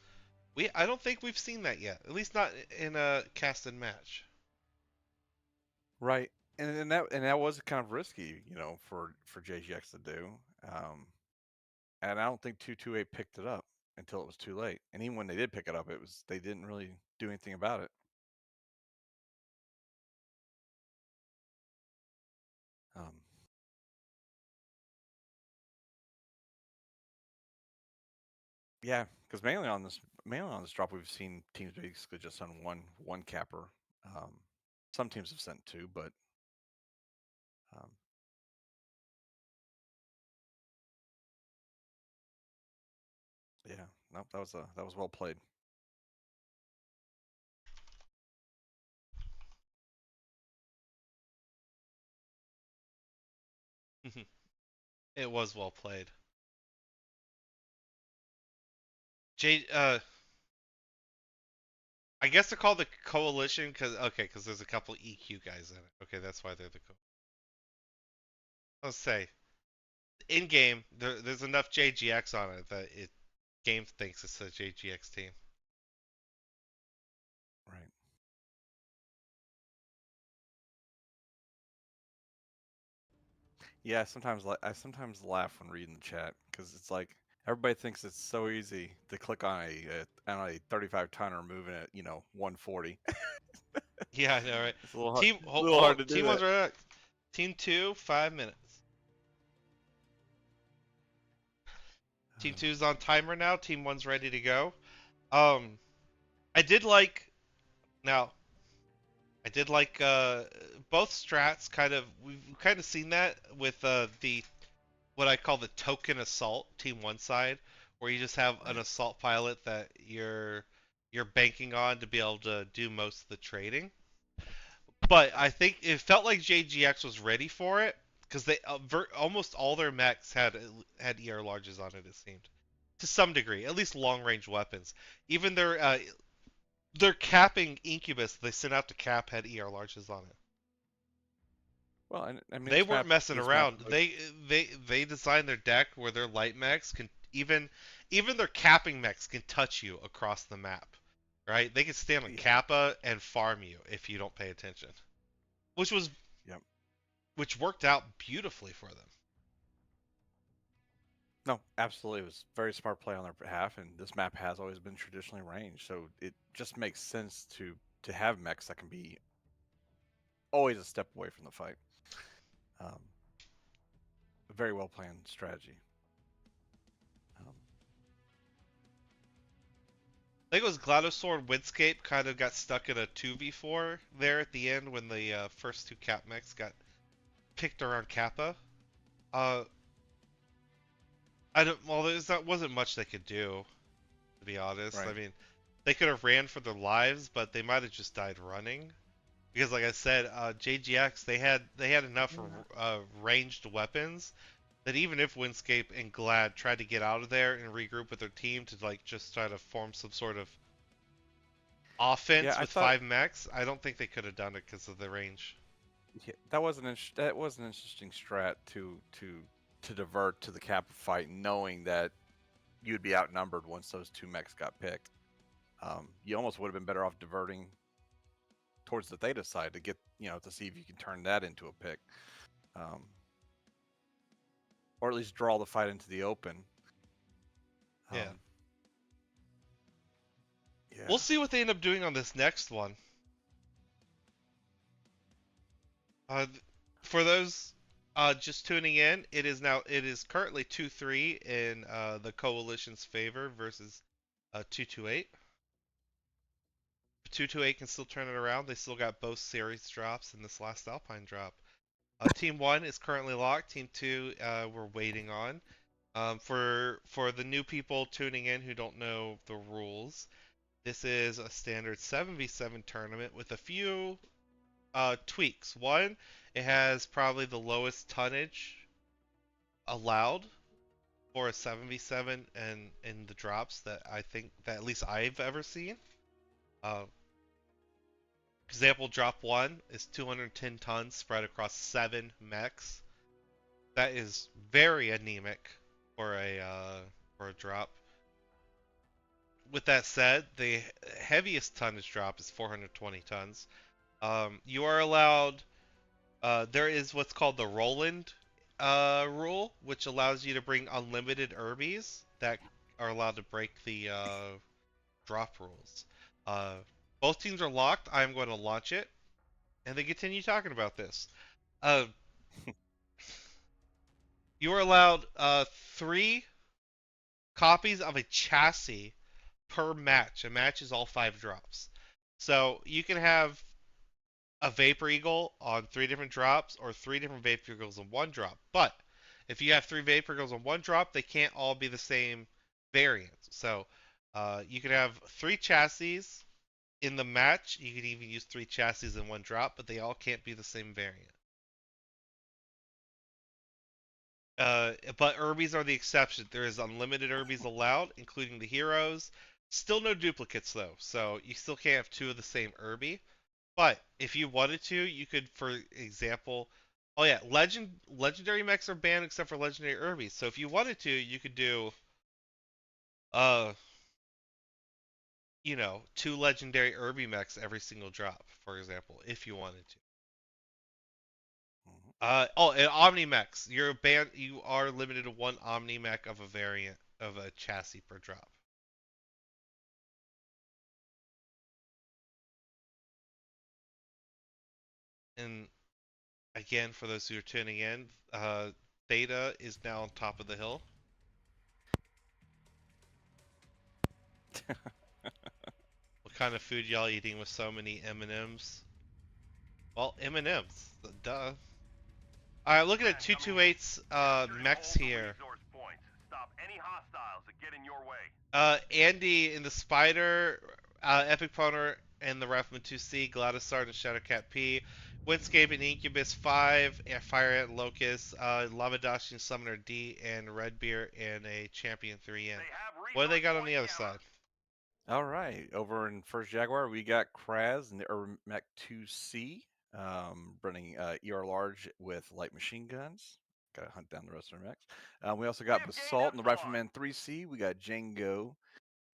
[SPEAKER 1] I don't think we've seen that yet. At least not in a cast and match.
[SPEAKER 5] Right. And that was kind of risky, for JGX to do. Um, and I don't think 228 picked it up until it was too late. And even when they did pick it up, they didn't really do anything about it. Um, yeah, because mainly on this drop, we've seen teams basically just on one capper. Um, some teams have sent two, but um, yeah, no, that was well played.
[SPEAKER 1] It was well played. J I guess they're called the coalition because there's a couple EQ guys in it. Okay, that's why they're the Let's say in game there's enough JGX on it that it game thinks it's a JGX team.
[SPEAKER 5] Right. Yeah, I sometimes laugh when reading the chat because it's like everybody thinks it's so easy to click on a 35 tonner moving at 140.
[SPEAKER 1] Yeah, I know, right?
[SPEAKER 5] It's a little hard,
[SPEAKER 1] Team
[SPEAKER 5] a little hard to do
[SPEAKER 1] team one's
[SPEAKER 5] that.
[SPEAKER 1] right up. Team two, 5 minutes. Team two's on timer now. Team one's ready to go. Um, I did like now. I did like both strats. We've kind of seen that with the what I call the token assault team one side, where you just have an
[SPEAKER 5] Right.
[SPEAKER 1] assault pilot that you're banking on to be able to do most of the trading. But I think it felt like JGX was ready for it because they almost all their mechs had ER larges on it. It seemed to some degree, at least long range weapons. Even their capping incubus they sent out to cap had ER larges on it.
[SPEAKER 5] Well, and I mean
[SPEAKER 1] They
[SPEAKER 5] this
[SPEAKER 1] weren't
[SPEAKER 5] map,
[SPEAKER 1] messing
[SPEAKER 5] this map
[SPEAKER 1] around.
[SPEAKER 5] is like,
[SPEAKER 1] They designed their deck where their light mechs can even their capping mechs can touch you across the map. Right? They can stand on
[SPEAKER 5] yeah,
[SPEAKER 1] Kappa and farm you if you don't pay attention. Which was
[SPEAKER 5] yep.
[SPEAKER 1] which worked out beautifully for them.
[SPEAKER 5] No, absolutely, it was very smart play on their behalf, and this map has always been traditionally ranged, so it just makes sense to have mechs that can be always a step away from the fight. Um, very well planned strategy. Um,
[SPEAKER 1] I think it was Gladosaur and Windscape kind of got stuck in a 2v4 there at the end when the first two cap mechs got picked around Kappa. Uh, I don't. Well, that wasn't much they could do, to be honest. I
[SPEAKER 5] right.
[SPEAKER 1] mean, they could have ran for their lives, but they might have just died running. Because, like I said, JGX they had enough ranged weapons that even if Windscape and Glad tried to get out of there and regroup with their team to like just try to form some sort of
[SPEAKER 5] Yeah,
[SPEAKER 1] offense
[SPEAKER 5] I
[SPEAKER 1] with
[SPEAKER 5] thought
[SPEAKER 1] 5 mechs, I don't think they could have done it because of the range.
[SPEAKER 5] yeah, that was an interesting strat to divert to the cap fight, knowing that you'd be outnumbered once those two mechs got picked. You almost would have been better off diverting towards the theta side to get to see if you can turn that into a pick, um, or at least draw the fight into the open.
[SPEAKER 1] Yeah.
[SPEAKER 5] Um,
[SPEAKER 1] We'll
[SPEAKER 5] yeah,
[SPEAKER 1] see what they end up doing on this next one. Uh, for those just tuning in, it is currently 2-3 in the coalition's favor versus 228. 228 can still turn it around. They still got both series drops in this last Alpine drop. Team 1 is currently locked. Team 2 we're waiting on. For the new people tuning in who don't know the rules, this is a standard 7v7 tournament with a few tweaks. One, it has probably the lowest tonnage allowed for a 7v7 and in the drops that I think that at least I've ever seen. Uh, example drop 1 is 210 tons spread across 7 mechs. That is very anemic for a drop. with that said, the heaviest tonnage drop is 420 tons. You are allowed. There is what's called the Roland rule, which allows you to bring unlimited Urbies that are allowed to break the drop rules. Uh, both teams are locked. I'm going to launch it, and they continue talking about this. Uh, you are allowed 3 copies of a chassis per match. A match is all 5 drops. So you can have a Vapor Eagle on 3 different drops or 3 different Vapor Eagles on 1 drop. But if you have 3 Vapor Eagles on 1 drop, they can't all be the same variant. So you can have 3 chassis in the match. You can even use 3 chassis in 1 drop, but they all can't be the same variant. But Urbies are the exception. There is unlimited Urbies allowed, including the heroes. Still no duplicates though, so you still can't have 2 of the same Urbie. But if you wanted to, you could, for example, oh yeah, legendary mechs are banned except for legendary Urbies. So if you wanted to, you could do, uh, 2 legendary Urbie mechs every single drop, for example, if you wanted to.
[SPEAKER 5] Mhm.
[SPEAKER 1] And Omni mechs, you're banned. You are limited to 1 Omni mech of a variant of a chassis per drop. And again, for those who are tuning in, Theta is now on top of the hill. What kind of food y'all eating with so many M&Ms? Well, M&Ms, duh. All right, looking at 228's mechs here.
[SPEAKER 3] Stop any hostiles that get in your way.
[SPEAKER 1] Andy in the Spider, Epic Poner and the Rifleman 2C, Gladysard and Shadowcat P, Windscape and Incubus 5, and Fire Ant Locust, Lavadashi and Summoner D, and Redbeard and a Champion 3N. What do they got on the other side?
[SPEAKER 5] All right, over in First Jaguar, we got Kraz and the Urmec 2C, running ER large with light machine guns. Got to hunt down the rest of their mechs. We also got Basalt and the Rifleman 3C. We got Django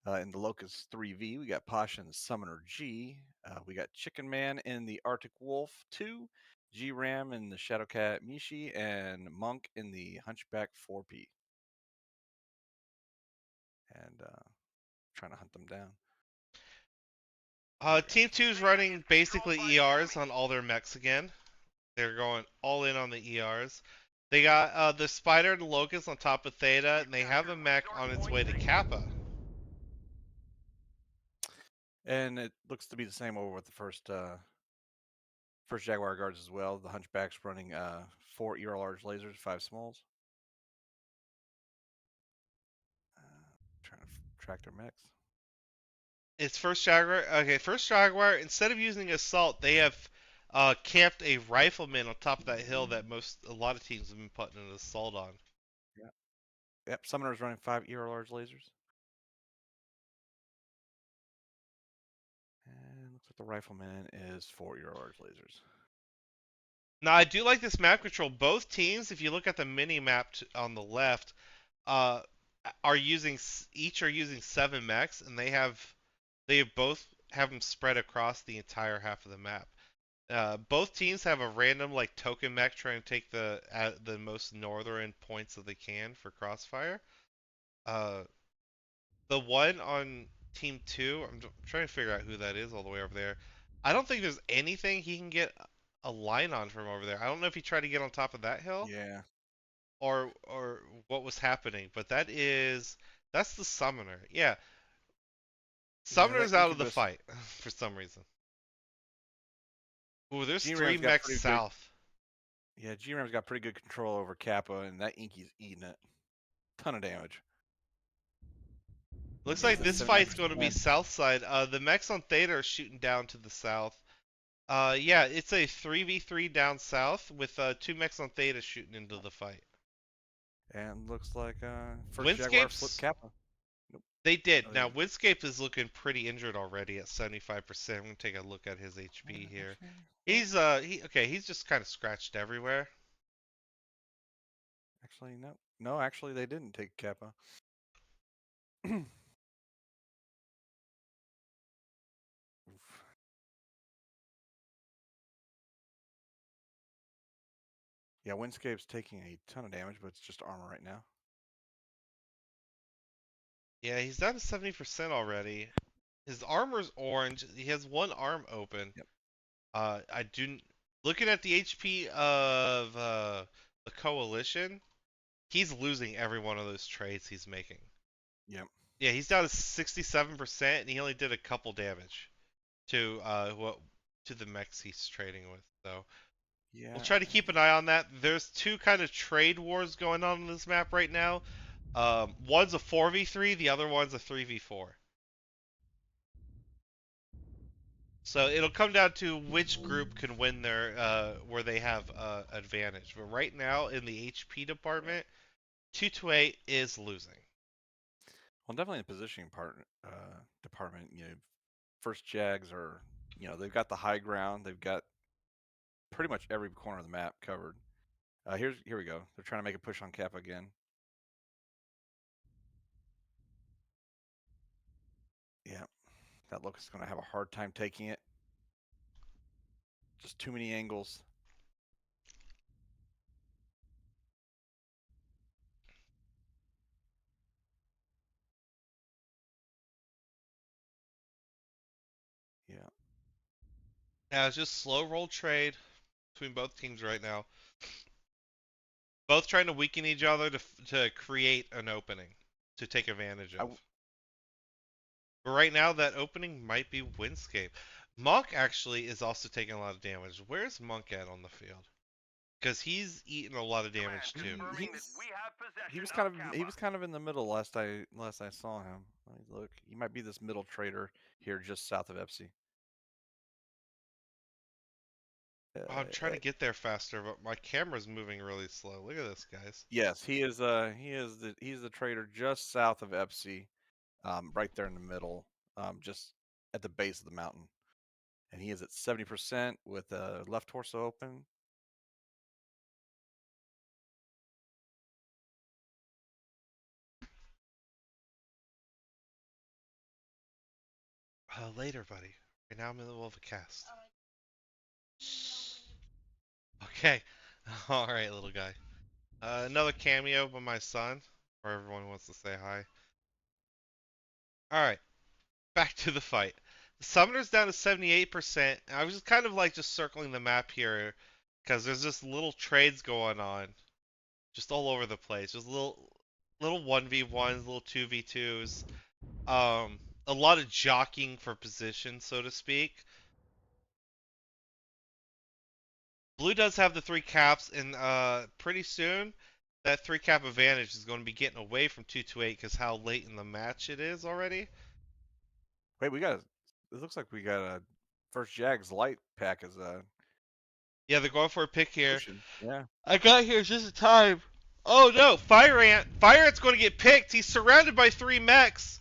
[SPEAKER 5] in the Locust 3V. We got Pasha and the Summoner G. We got Chicken Man in the Arctic Wolf 2. G Ram in the Shadowcat Mishi, and Monk in the Hunchback 4P. And trying to hunt them down.
[SPEAKER 1] Team 2's running basically ERs on all their mechs again. They're going all in on the ERs. They got the Spider and the Locust on top of Theta, and they have a mech on its way to Kappa.
[SPEAKER 5] And it looks to be the same over with the first Jaguar guards as well. The Hunchback's running 4 ER large lasers, 5 smalls. Trying to track their mechs.
[SPEAKER 1] It's first Jaguar. Okay, first Jaguar. Instead of using assault, they have camped a rifleman on top of that hill that a lot of teams have been putting an assault on.
[SPEAKER 5] Yeah. Yep. Summoner's running 5 ER large lasers. And looks like the rifleman is 4 ER large lasers.
[SPEAKER 1] Now I do like this map control. Both teams, if you look at the mini map on the left, uh, are using each are using 7 mechs, and they both have them spread across the entire half of the map. Both teams have a random like token mech trying to take the most northern points that they can for crossfire. Uh, the one on team 2, I'm trying to figure out who that is all the way over there. I don't think there's anything he can get a line on from over there. I don't know if he tried to get on top of that hill
[SPEAKER 5] Yeah.
[SPEAKER 1] or what was happening, but that's the summoner. Yeah, summoner's
[SPEAKER 5] That
[SPEAKER 1] out of the
[SPEAKER 5] Incubus.
[SPEAKER 1] fight for some reason. Ooh, there's
[SPEAKER 5] G
[SPEAKER 1] 3
[SPEAKER 5] Ram's got
[SPEAKER 1] mechs
[SPEAKER 5] pretty good.
[SPEAKER 1] south.
[SPEAKER 5] Yeah, G Ram's got pretty good control over Kappa, and that Inky's eating it. Ton of damage.
[SPEAKER 1] Looks
[SPEAKER 5] He's
[SPEAKER 1] like
[SPEAKER 5] at
[SPEAKER 1] this fight's
[SPEAKER 5] 79%.
[SPEAKER 1] going to be south side. The mechs on Theta are shooting down to the south. Yeah, it's a 3v3 down south with 2 mechs on Theta shooting into the fight.
[SPEAKER 5] And looks like first Jaguar flipped
[SPEAKER 1] Windscape's
[SPEAKER 5] Kappa. Nope.
[SPEAKER 1] They did.
[SPEAKER 5] Oh,
[SPEAKER 1] Now
[SPEAKER 5] yeah.
[SPEAKER 1] Windscape is looking pretty injured already at 75%. I'm gonna take a look at his HP here. He's just kind of scratched everywhere.
[SPEAKER 5] Actually, no. No, actually, they didn't take Kappa. Yeah, Windscape's taking a ton of damage, but it's just armor right now.
[SPEAKER 1] Yeah, he's down to 70% already. His armor's orange. He has one arm open.
[SPEAKER 5] Yep.
[SPEAKER 1] I do. Looking at the HP of the coalition, he's losing every one of those trades he's making.
[SPEAKER 5] Yep.
[SPEAKER 1] Yeah, he's down to 67%, and he only did a couple damage to to the mechs he's trading with. So
[SPEAKER 5] Yeah.
[SPEAKER 1] we'll try to keep an eye on that. There's two kind of trade wars going on this map right now. One's a 4v3, the other one's a 3v4. So it'll come down to which group can win their where they have advantage. But right now in the HP department, 228 is losing.
[SPEAKER 5] Well, definitely in the positioning department, first Jags are, they've got the high ground. They've got pretty much every corner of the map covered. Here we go. They're trying to make a push on Kappa again. Yeah, that looks going to have a hard time taking it. Just too many angles. Yeah.
[SPEAKER 1] Yeah, it's just slow roll trade between both teams right now. Both trying to weaken each other to create an opening to take advantage of. But right now, that opening might be Windscape. Monk actually is also taking a lot of damage. Where's Monk at on the field? Because he's eating a lot of damage too.
[SPEAKER 3] Confirming that we have possession
[SPEAKER 5] He was
[SPEAKER 3] Kappa.
[SPEAKER 5] kind of in the middle last I saw him. Let me look. He might be this middle trader here just south of Epsi.
[SPEAKER 1] I'm trying to get there faster, but my camera's moving really slow. Look at this, guys.
[SPEAKER 5] Yes, he is. He's the trader just south of Epsi, right there in the middle, just at the base of the mountain, and he is at 70% with left torso open.
[SPEAKER 1] Later, buddy. Right now I'm in the middle of a cast. Okay. All right, little guy. Another cameo by my son, where everyone wants to say hi. All right, back to the fight. The summoner's down to 78%. I was just kind of like just circling the map here because there's just little trades going on, just all over the place. Just little 1v1s, little 2v2s. A lot of jockeying for position, so to speak. Blue does have the three caps, and pretty soon that three cap advantage is going to be getting away from 228 because how late in the match it is already.
[SPEAKER 5] Wait, it looks like we got a first Jags light pack as a
[SPEAKER 1] Yeah, they're going for a pick here.
[SPEAKER 5] potion. Yeah.
[SPEAKER 1] I got here just in time. Oh no, Fire Ant! Fire Ant's going to get picked. He's surrounded by three mechs.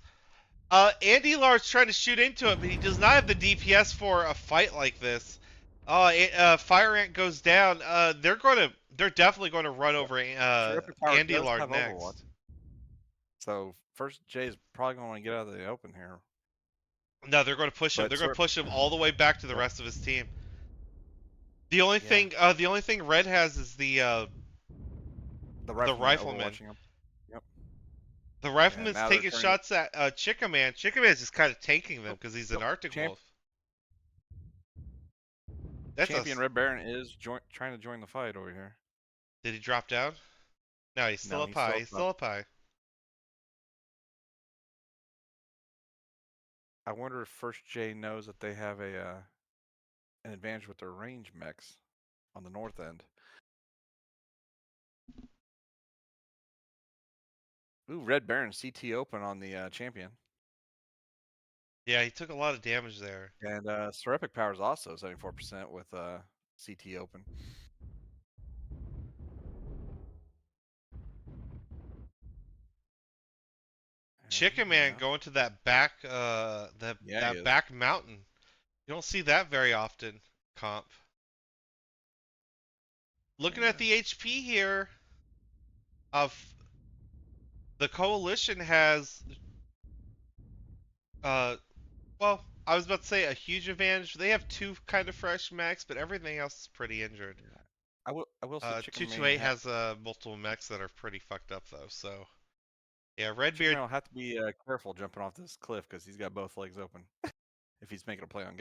[SPEAKER 1] Andy Lar's trying to shoot into it, but he does not have the DPS for a fight like this. Fire Ant goes down. They're definitely going to run over
[SPEAKER 5] Terrific Power
[SPEAKER 1] Andy
[SPEAKER 5] does
[SPEAKER 1] Lar
[SPEAKER 5] have
[SPEAKER 1] next.
[SPEAKER 5] Overwatch. So first Jay is probably going to want to get out of the open here.
[SPEAKER 1] No, they're going to push him.
[SPEAKER 5] But
[SPEAKER 1] They're going to push him all the way back to the
[SPEAKER 5] Yeah.
[SPEAKER 1] rest of his team. The only thing Red has is the rifleman.
[SPEAKER 5] overwatching him. Yep.
[SPEAKER 1] The rifleman's
[SPEAKER 5] now they're
[SPEAKER 1] taking
[SPEAKER 5] turning
[SPEAKER 1] shots at Chickaman. Chickaman's just kind of tanking them because he's an
[SPEAKER 5] Nope.
[SPEAKER 1] Arctic Wolf. That's
[SPEAKER 5] Champion Red Baron is trying to join the fight over here.
[SPEAKER 1] Did he drop down? No, he's still
[SPEAKER 5] No,
[SPEAKER 1] up
[SPEAKER 5] he's
[SPEAKER 1] high.
[SPEAKER 5] still
[SPEAKER 1] He's
[SPEAKER 5] up.
[SPEAKER 1] still up high.
[SPEAKER 5] I wonder if First J knows that they have an advantage with their range mechs on the north end. Ooh, Red Baron CT open on the champion.
[SPEAKER 1] Yeah, he took a lot of damage there.
[SPEAKER 5] And Seraphic Power is also 74% with CT open.
[SPEAKER 1] Chickaman going to that back back mountain. You don't see that very often, comp. Looking at the HP here of the coalition has well, I was about to say a huge advantage. They have two kind of fresh mechs, but everything else is pretty injured.
[SPEAKER 5] I will say Chicken Mane
[SPEAKER 1] 228 has multiple mechs that are pretty fucked up though. So yeah,
[SPEAKER 5] Chicken
[SPEAKER 1] Redbeard.
[SPEAKER 5] Mane will have to be careful jumping off this cliff because he's got both legs open if he's making a play on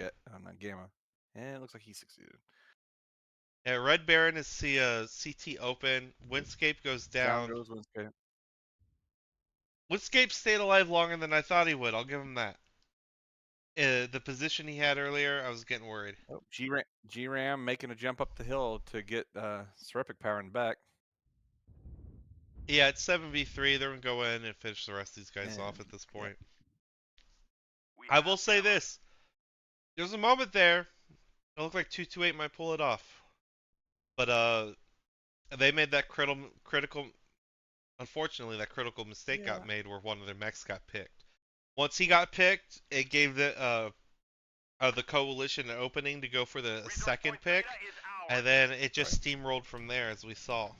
[SPEAKER 5] Gamma. And it looks like he succeeded.
[SPEAKER 1] Yeah, Red Baron is CT open. Windscape goes
[SPEAKER 5] Down
[SPEAKER 1] down.
[SPEAKER 5] goes Winscape.
[SPEAKER 1] Windscape stayed alive longer than I thought he would. I'll give him that. The position he had earlier, I was getting worried.
[SPEAKER 5] Oh, G-Ram making a jump up the hill to get Seraphic power in the back.
[SPEAKER 1] Yeah, it's 7v3. They're gonna go in and finish the rest of these guys
[SPEAKER 5] And,
[SPEAKER 1] off at this point.
[SPEAKER 3] We
[SPEAKER 1] I will
[SPEAKER 3] have
[SPEAKER 1] say
[SPEAKER 3] talent.
[SPEAKER 1] this: there's a moment there. It looked like 228 might pull it off, but they made that critical. Unfortunately, that critical mistake got made where one of their mechs got picked. Once he got picked, it gave the coalition an opening to go for the
[SPEAKER 3] Resource
[SPEAKER 1] second
[SPEAKER 3] point
[SPEAKER 1] pick,
[SPEAKER 3] data is ours.
[SPEAKER 1] and then it just steamrolled from there, as we saw.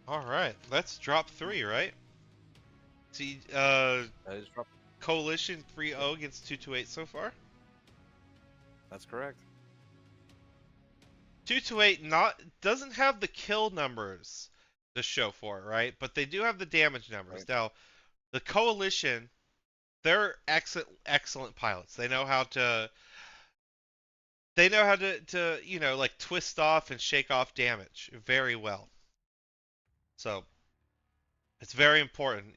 [SPEAKER 1] All right, let's drop 3, right? See,
[SPEAKER 5] Just drop.
[SPEAKER 1] coalition 3-0 against 228 so far.
[SPEAKER 5] That's correct.
[SPEAKER 1] 228 doesn't have the kill numbers to show for it, right? But they do have the damage numbers.
[SPEAKER 5] Right.
[SPEAKER 1] Now, the coalition, they're excellent pilots. They know how to like twist off and shake off damage very well. So it's very important.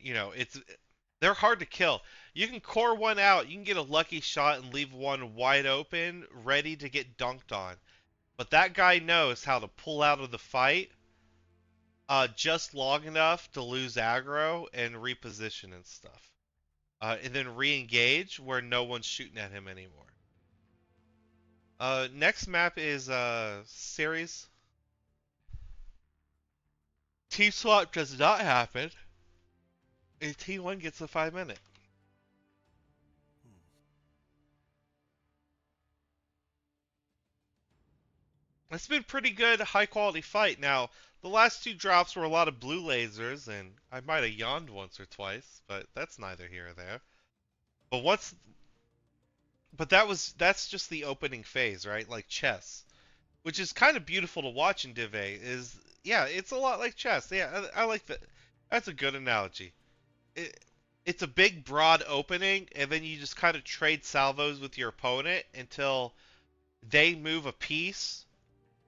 [SPEAKER 1] They're hard to kill. You can core one out, you can get a lucky shot and leave one wide open, ready to get dunked on. But that guy knows how to pull out of the fight just long enough to lose aggro and reposition and stuff. And then re-engage where no one's shooting at him anymore. Next map is series. Team swap does not happen. And Team 1 gets a 5-minute. It's been pretty good, high quality fight. Now, the last 2 drops were a lot of blue lasers, and I might have yawned once or twice, but that's neither here or there. But that's just the opening phase, right? Like chess, which is kind of beautiful to watch in Div A. Yeah, it's a lot like chess. Yeah, I like that. That's a good analogy. It's a big, broad opening, and then you just kind of trade salvos with your opponent until they move a piece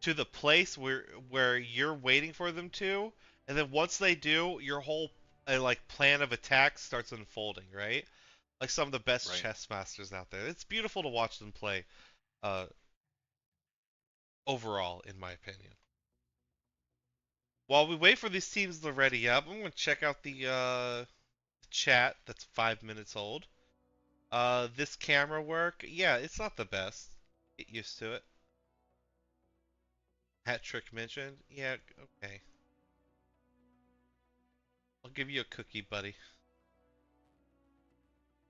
[SPEAKER 1] to the place where you're waiting for them to, and then once they do, your whole like plan of attack starts unfolding, right? Like some of the best
[SPEAKER 5] Right.
[SPEAKER 1] chess masters out there. It's beautiful to watch them play. Uh, Overall, in my opinion. While we wait for these teams to ready up, I'm gonna check out the chat that's 5 minutes old. This camera work, yeah, it's not the best. Get used to it. Hat trick mentioned, yeah, okay. I'll give you a cookie, buddy.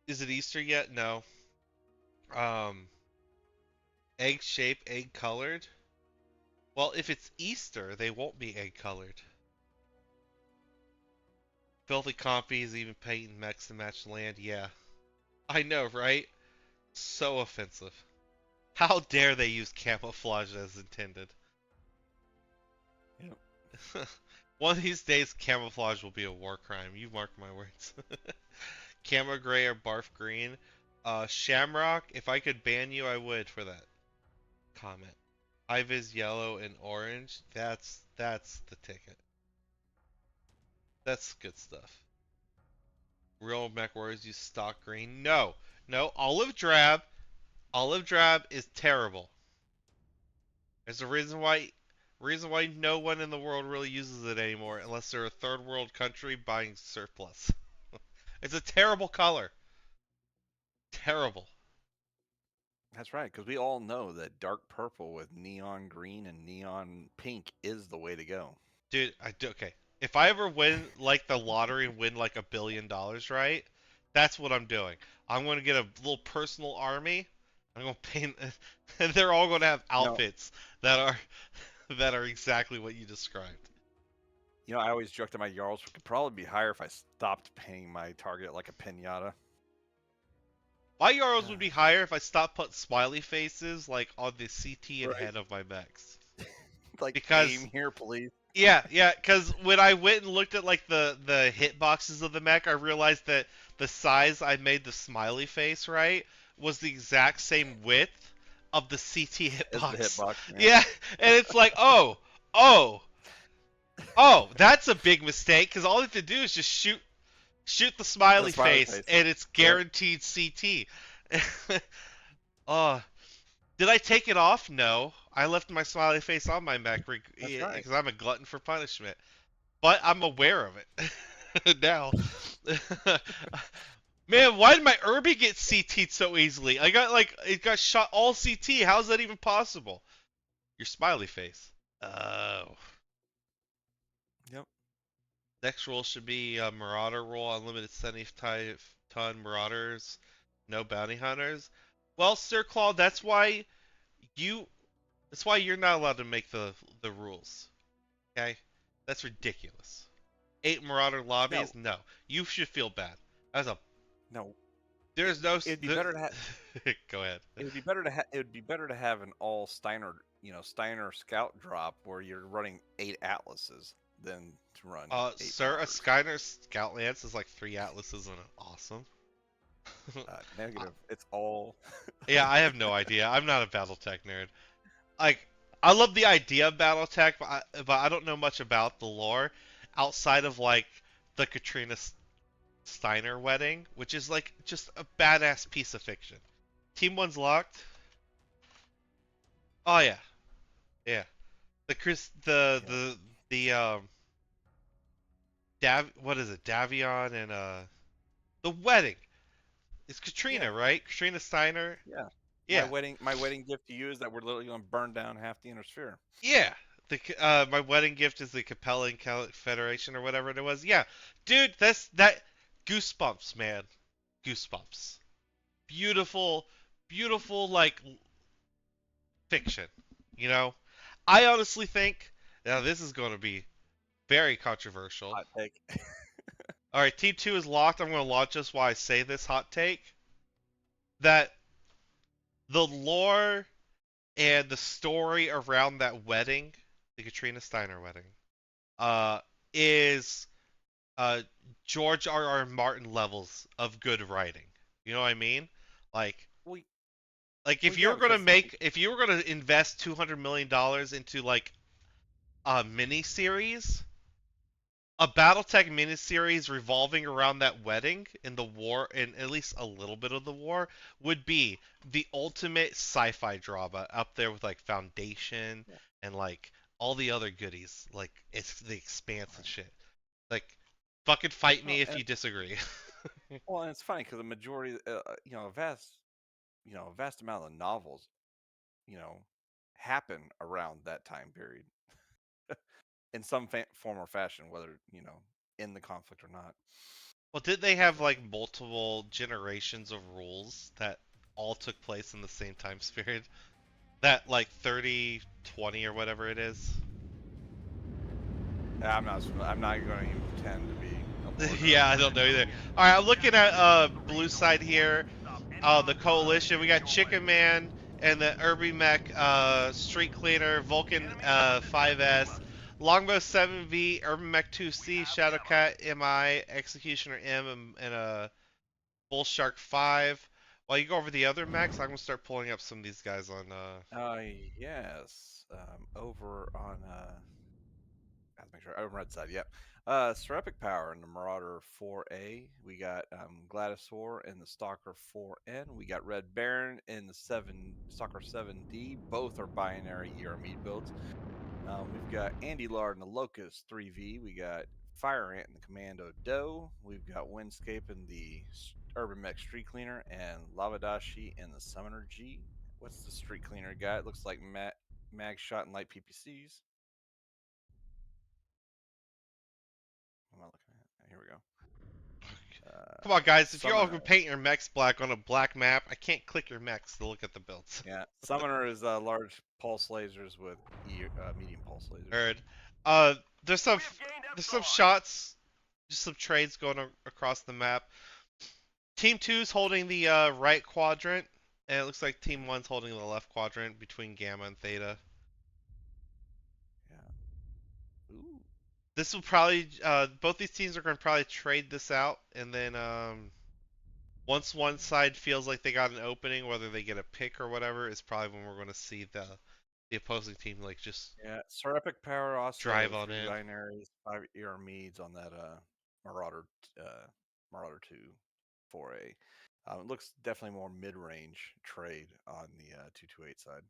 [SPEAKER 1] Is it Easter yet? No. Egg shaped, egg colored. Well, if it's Easter, they won't be egg colored. Filthy compies even painting mechs to match land. Yeah. I know, right? So offensive. How dare they use camouflage as intended?
[SPEAKER 5] Yep.
[SPEAKER 1] One of these days, camouflage will be a war crime. You mark my words. Camo gray or barf green. Shamrock, if I could ban you, I would for that comment. Ivis yellow and orange. That's the ticket. That's good stuff. Real mech warriors use stock green. No, olive drab. Olive drab is terrible. There's a reason why no one in the world really uses it anymore, unless they're a third world country buying surplus. It's a terrible color. Terrible.
[SPEAKER 5] That's right, because we all know that dark purple with neon green and neon pink is the way to go.
[SPEAKER 1] Dude, okay. If I ever win like the lottery and win like $1 billion, right? That's what I'm doing. I'm gonna get a little personal army. I'm gonna paint, and they're all gonna have outfits that are that are exactly what you described.
[SPEAKER 5] I always joke that my Jarls could probably be higher if I stopped paying my target like a pinata.
[SPEAKER 1] My Yarrows would be higher if I stopped putting smiley faces like on the CT and
[SPEAKER 5] Right.
[SPEAKER 1] head of my mechs.
[SPEAKER 5] Like
[SPEAKER 1] Because
[SPEAKER 5] aim here, please.
[SPEAKER 1] yeah, because when I went and looked at like the hit boxes of the mech, I realized that the size I made the smiley face right was the exact same width of the CT
[SPEAKER 5] As the
[SPEAKER 1] hitbox.
[SPEAKER 5] hitbox.
[SPEAKER 1] Yeah, and it's like, oh, that's a big mistake because all you have to do is just shoot the
[SPEAKER 5] The
[SPEAKER 1] smiley
[SPEAKER 5] smiley
[SPEAKER 1] face
[SPEAKER 5] face.
[SPEAKER 1] and it's
[SPEAKER 5] Yep.
[SPEAKER 1] guaranteed CT. Oh, did I take it off? No, I left my smiley face on my mech
[SPEAKER 5] That's right.
[SPEAKER 1] because I'm a glutton for punishment. But I'm aware of it now. Man, why did my Irby get CT'd so easily? I got like it got shot all CT. How's that even possible? Your smiley face. Oh.
[SPEAKER 5] Yep.
[SPEAKER 1] Next rule should be Marauder rule, unlimited 75-ton Marauders, no bounty hunters. Well, Sir Claw, you that's why you're not allowed to make the rules. Okay? That's ridiculous. 8 Marauder lobbies? No. You should feel bad. That's a
[SPEAKER 5] No.
[SPEAKER 1] there's no
[SPEAKER 5] It'd be better to have.
[SPEAKER 1] Go ahead.
[SPEAKER 5] It would be better to have. It would be better to have an all Steiner, Steiner Scout drop where you're running 8 Atlases than to run 8
[SPEAKER 1] Sir, a
[SPEAKER 5] Marauders.
[SPEAKER 1] Skyner Scout Lance is like 3 Atlases and awesome.
[SPEAKER 5] Negative. It's all.
[SPEAKER 1] Yeah, I have no idea. I'm not a BattleTech nerd. Like, I love the idea of BattleTech, but I don't know much about the lore outside of like the Katrina Steiner wedding, which is like just a badass piece of fiction. Team One's locked. Oh yeah, yeah. The Chris, what is it? Davion and the wedding. It's Katrina,
[SPEAKER 5] Yeah.
[SPEAKER 1] right? Katrina Steiner.
[SPEAKER 5] Yeah.
[SPEAKER 1] Yeah.
[SPEAKER 5] My wedding gift to you is that we're literally going to burn down half the inner sphere.
[SPEAKER 1] Yeah. My wedding gift is the Capellan Federation or whatever it was. Yeah, dude, that goosebumps, man, goosebumps. Beautiful, beautiful like fiction. You know, I honestly think now this is going to be very controversial.
[SPEAKER 5] Hot take.
[SPEAKER 1] All right, Team Two is locked. I'm going to launch this while I say this hot take that the lore and the story around that wedding, the Katrina Steiner wedding, uh, is George R. Martin levels of good writing. You know what I mean? Like,
[SPEAKER 5] Well,
[SPEAKER 1] if you were gonna invest $200 million into like a mini series, a BattleTech miniseries revolving around that wedding in the war, and at least a little bit of the war, would be the ultimate sci-fi drama up there with like Foundation and like all the other goodies, like it's the Expanse and shit. Like, fucking fight me if you disagree.
[SPEAKER 5] well, and it's funny because the majority, a vast amount of the novels, happen around that time period in some form or fashion, whether in the conflict or not.
[SPEAKER 1] Well, did they have like multiple generations of rules that all took place in the same time period? That like 30, 20 or whatever it is?
[SPEAKER 5] I'm not going to even pretend to be. A lord
[SPEAKER 1] Yeah, I don't know either. All right, I'm looking at blue side here. The coalition. We got Chicken Man and the Irby Mech, Street Cleaner, Vulcan 5S, Longbow 7V, Urban Mech 2C, Shadowcat MI, Executioner M, and Bull Shark 5. While you go over the other mechs, I'm gonna start pulling up some of these guys on.
[SPEAKER 5] Yes. Over on I have to make sure over red side. Yep. Seraphic Power in the Marauder 4A. We got Gladisaur in the Stalker 4N. We got Red Baron in the Stalker 7D. Both are binary EYRI-B builds. We've got Andy Lard in the Locust 3V. We got Fire Ant in the Commando Doe. We've got Windscape in the Urban Mech Street Cleaner and Lavadashi in the Summoner G. What's the Street Cleaner got? It looks like mag shot and light PPCs. What am I looking at? Here we go.
[SPEAKER 1] Come on, guys! If you're all
[SPEAKER 5] Summoner.
[SPEAKER 1] paint your mechs black on a black map, I can't click your mechs to look at the builds.
[SPEAKER 5] Yeah, Summoner is large pulse lasers with medium pulse lasers.
[SPEAKER 1] Heard. There's some shots, just some trades going across the map. Team 2's holding the right quadrant, and it looks like Team 1's holding the left quadrant between Gamma and Theta.
[SPEAKER 5] Yeah. Ooh.
[SPEAKER 1] This will probably both these teams are going to probably trade this out, and then once one side feels like they got an opening, whether they get a pick or whatever, is probably when we're going to see the opposing team like just
[SPEAKER 5] Yeah. Sir Epic Power
[SPEAKER 1] drive
[SPEAKER 5] also
[SPEAKER 1] on
[SPEAKER 5] 3
[SPEAKER 1] in.
[SPEAKER 5] binaries, 5 ER Meads on that Marauder Marauder 2 4A. It looks definitely more mid-range trade on the 228 side.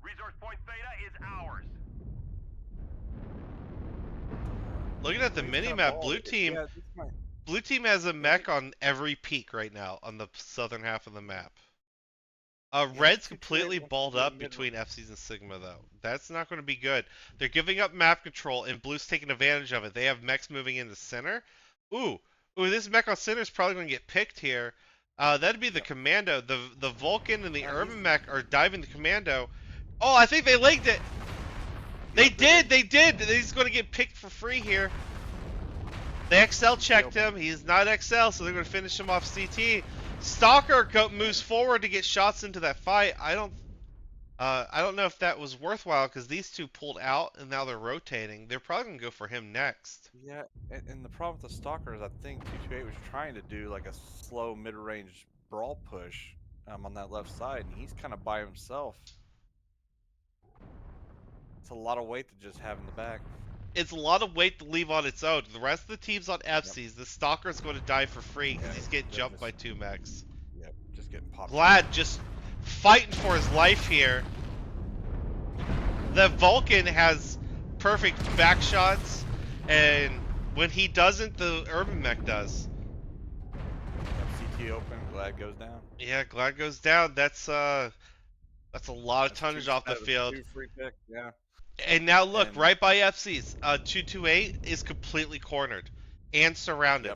[SPEAKER 3] Resource point Theta is ours.
[SPEAKER 1] Looking at the
[SPEAKER 5] Wade's kinda
[SPEAKER 1] mini-map,
[SPEAKER 5] balled. Yeah, this might.
[SPEAKER 1] Blue team has a
[SPEAKER 5] Yeah,
[SPEAKER 1] mech on every peak right now on the southern half of the map.
[SPEAKER 5] yeah, that
[SPEAKER 1] Red's
[SPEAKER 5] 228
[SPEAKER 1] completely
[SPEAKER 5] wants to
[SPEAKER 1] balled
[SPEAKER 5] be a
[SPEAKER 1] up
[SPEAKER 5] mid.
[SPEAKER 1] between FCs and Sigma though. That's not going to be good. They're giving up map control, and Blue's taking advantage of it. They have mechs moving into center. Ooh, this mech on center is probably going to get picked here. That'd be the
[SPEAKER 5] Yep.
[SPEAKER 1] Commando. The Vulcan and the
[SPEAKER 5] Yeah,
[SPEAKER 1] Urban
[SPEAKER 5] he's.
[SPEAKER 1] mech are diving the Commando. Oh, I think they legged it. They
[SPEAKER 5] Yep,
[SPEAKER 1] did. They did. He's going to get picked for free here. They XL checked him. He's not XL, so they're going to finish him off CT. Stalker moves forward to get shots into that fight. I don't know if that was worthwhile because these two pulled out and now they're rotating. They're probably gonna go for him next.
[SPEAKER 5] Yeah, and the problem with the Stalker is I think 228 was trying to do like a slow mid-range brawl push on that left side, and he's kind of by himself. It's a lot of weight to just have in the back.
[SPEAKER 1] It's a lot of weight to leave on its own. The rest of the team's on
[SPEAKER 5] Yep.
[SPEAKER 1] FCs. The Stalker's going to die for free because
[SPEAKER 5] Yeah,
[SPEAKER 1] he's getting
[SPEAKER 5] they're
[SPEAKER 1] jumped
[SPEAKER 5] just-
[SPEAKER 1] by two mechs.
[SPEAKER 5] Yep, just getting popped.
[SPEAKER 1] Glad just fighting for his life here. The Vulcan has perfect back shots, and when he doesn't, the Urban mech does.
[SPEAKER 5] Yep, CT open, Glad goes down.
[SPEAKER 1] Yeah, Glad goes down. That's a lot of
[SPEAKER 5] That's
[SPEAKER 1] tonnage
[SPEAKER 5] two-
[SPEAKER 1] off the
[SPEAKER 5] that was
[SPEAKER 1] field.
[SPEAKER 5] 2 free pick, yeah.
[SPEAKER 1] And now look,
[SPEAKER 5] And-
[SPEAKER 1] right by FC's, 228 is completely cornered and surrounded.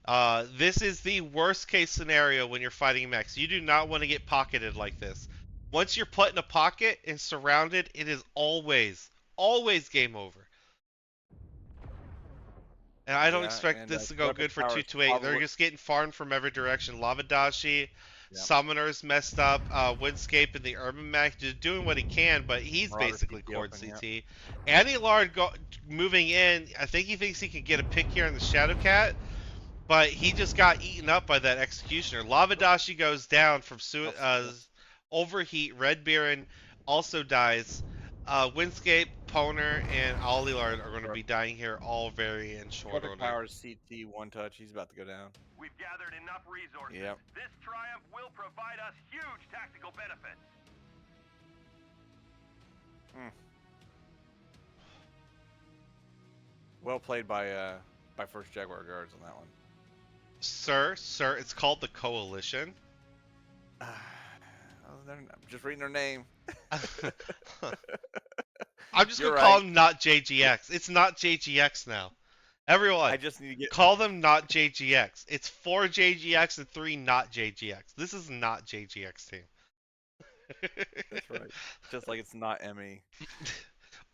[SPEAKER 5] Yep.
[SPEAKER 1] This is the worst case scenario when you're fighting mechs. You do not want to get pocketed like this. Once you're put in a pocket and surrounded, it is always game over. And I don't
[SPEAKER 5] Yeah,
[SPEAKER 1] expect
[SPEAKER 5] and,
[SPEAKER 1] this to
[SPEAKER 5] Sir
[SPEAKER 1] go
[SPEAKER 5] Epic
[SPEAKER 1] good for
[SPEAKER 5] Power is
[SPEAKER 1] 228. They're
[SPEAKER 5] probably-
[SPEAKER 1] just getting farmed from every direction. Lavadashi,
[SPEAKER 5] Yep.
[SPEAKER 1] Summoner's messed up. Windscape and the Urban Mech just doing what he can, but he's
[SPEAKER 5] Marauder
[SPEAKER 1] basically
[SPEAKER 5] CT
[SPEAKER 1] cord
[SPEAKER 5] open,
[SPEAKER 1] CT. Anilard moving in. I think he thinks he could get a pick here in the Shadowcat, but he just got eaten up by that Executioner. Lavadashi goes down from overheat. Red Baron also dies. Windscape, Poner, and Alilard are going to be dying here all very in short
[SPEAKER 5] Epic
[SPEAKER 1] order.
[SPEAKER 5] Power's CT one touch, he's about to go down.
[SPEAKER 3] We've gathered enough resources.
[SPEAKER 5] Yep.
[SPEAKER 3] This triumph will provide us huge tactical benefits.
[SPEAKER 5] Well played by First Jaguar Guards on that one.
[SPEAKER 1] Sir, it's called the Coalition.
[SPEAKER 5] I'm just reading their name.
[SPEAKER 1] I'm just
[SPEAKER 5] You're
[SPEAKER 1] gonna call
[SPEAKER 5] right.
[SPEAKER 1] them not JGX. It's not JGX now. Everyone,
[SPEAKER 5] I just need to get.
[SPEAKER 1] call them not JGX. It's 4 JGX and 3 not JGX. This is not JGX team.
[SPEAKER 5] That's right. Just like it's not ME.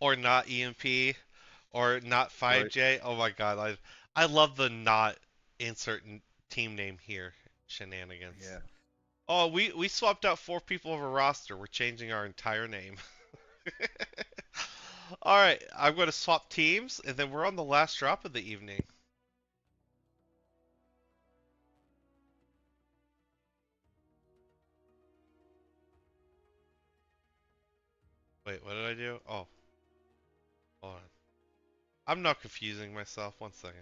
[SPEAKER 1] Or not EMP, or not 5J. Oh my god, I love the not insert team name here shenanigans.
[SPEAKER 5] Yeah.
[SPEAKER 1] Oh, we swapped out 4 people of a roster. We're changing our entire name. All right, I'm going to swap teams, and then we're on the last drop of the evening. Wait, what did I do? Oh, hold on. I'm not confusing myself. 1 second.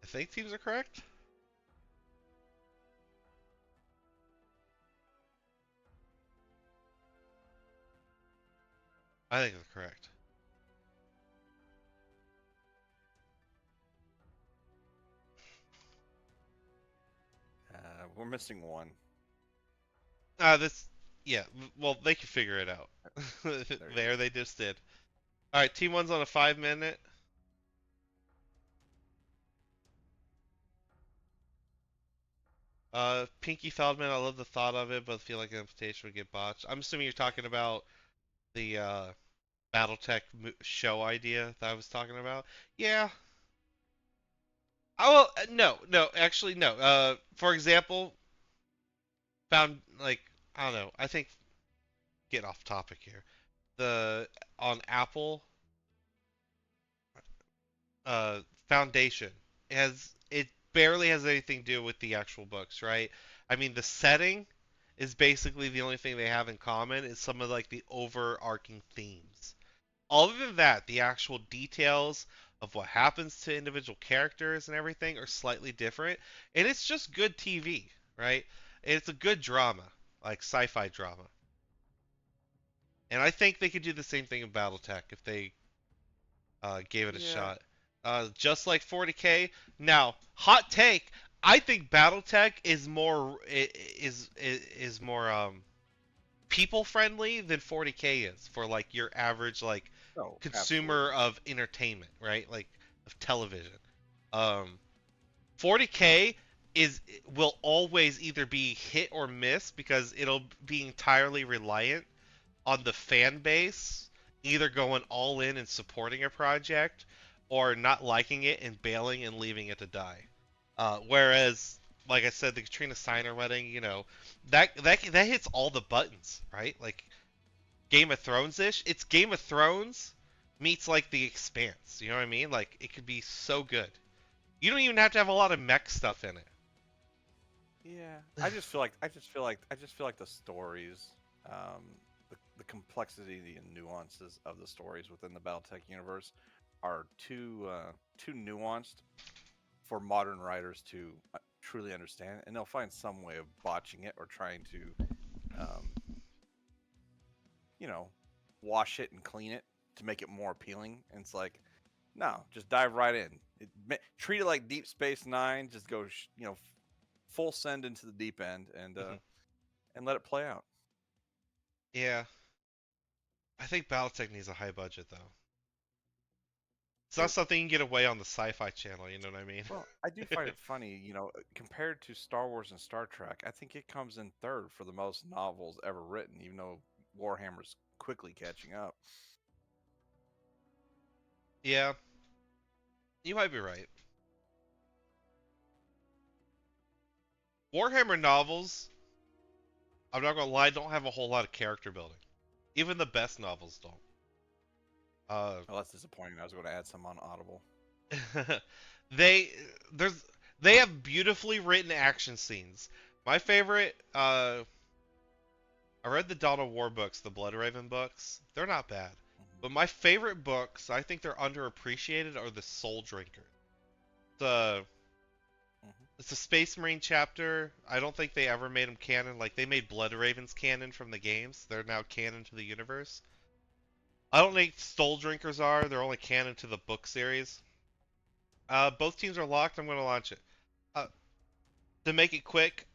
[SPEAKER 1] I think teams are correct. I think it's correct.
[SPEAKER 5] We're missing one.
[SPEAKER 1] Yeah, well, they can figure it out. There, they just did. All right, team 1's on a 5-minute. Pinky Feldman, I love the thought of it, but feel like an invitation would get botched. I'm assuming you're talking about the BattleTech show idea that I was talking about. Yeah. Oh, well, no, actually, no. For example, found like I don't know. I think get off topic here. The on Apple uh Foundation it barely has anything to do with the actual books, right? I mean, the setting is basically the only thing they have in common is some of like the overarching themes. Other than that, the actual details of what happens to individual characters and everything are slightly different, and it's just good TV, right? It's a good drama, like sci-fi drama. And I think they could do the same thing in BattleTech if they gave it a
[SPEAKER 5] Yeah.
[SPEAKER 1] shot. Just like 40K. Now, hot take. I think BattleTech is more people friendly than 40K is for like your average like
[SPEAKER 5] Oh,
[SPEAKER 1] consumer
[SPEAKER 5] absolutely.
[SPEAKER 1] of entertainment, right? Like of television. Um, 40K is will always either be hit or miss because it'll be entirely reliant on the fan base either going all in and supporting a project or not liking it and bailing and leaving it to die. Whereas, like I said, the Katrina Steiner wedding, that hits all the buttons, right? Like Game of Thrones ish. It's Game of Thrones meets like The Expanse. You know what I mean? Like it could be so good. You don't even have to have a lot of mech stuff in it.
[SPEAKER 5] Yeah, I just feel like the stories, um, the complexity and nuances of the stories within the BattleTech universe are too nuanced for modern writers to truly understand, and they'll find some way of botching it or trying to, you know, wash it and clean it to make it more appealing. And it's like, no, just dive right in. Treat it like Deep Space Nine. Just go, full send into the deep end
[SPEAKER 1] Mhm.
[SPEAKER 5] and let it play out.
[SPEAKER 1] Yeah, I think BattleTech needs a high budget though. It's not
[SPEAKER 5] It,
[SPEAKER 1] something you can get away on the Sci-Fi Channel. You know what I mean?
[SPEAKER 5] well, I do find it funny, compared to Star Wars and Star Trek, I think it comes in third for the most novels ever written, even though Warhammer's quickly catching up.
[SPEAKER 1] Yeah, you might be right. Warhammer novels, I'm not gonna lie, don't have a whole lot of character building. Even the best novels don't. Uh,
[SPEAKER 5] Well, that's disappointing. I was going to add some on Audible.
[SPEAKER 1] they there's they have beautifully written action scenes. My favorite, I read the Dawn of War books, the Blood Raven books. They're not bad,
[SPEAKER 5] Hmm.
[SPEAKER 1] but my favorite books, I think they're underappreciated, are the Soul Drinker. The
[SPEAKER 5] Hmm.
[SPEAKER 1] It's a Space Marine chapter. I don't think they ever made them canon. Like they made Blood Ravens canon from the games. They're now canon to the universe. I don't think Soul Drinkers are. They're only canon to the book series. Both teams are locked. I'm going to launch it. Uh, to make it quick,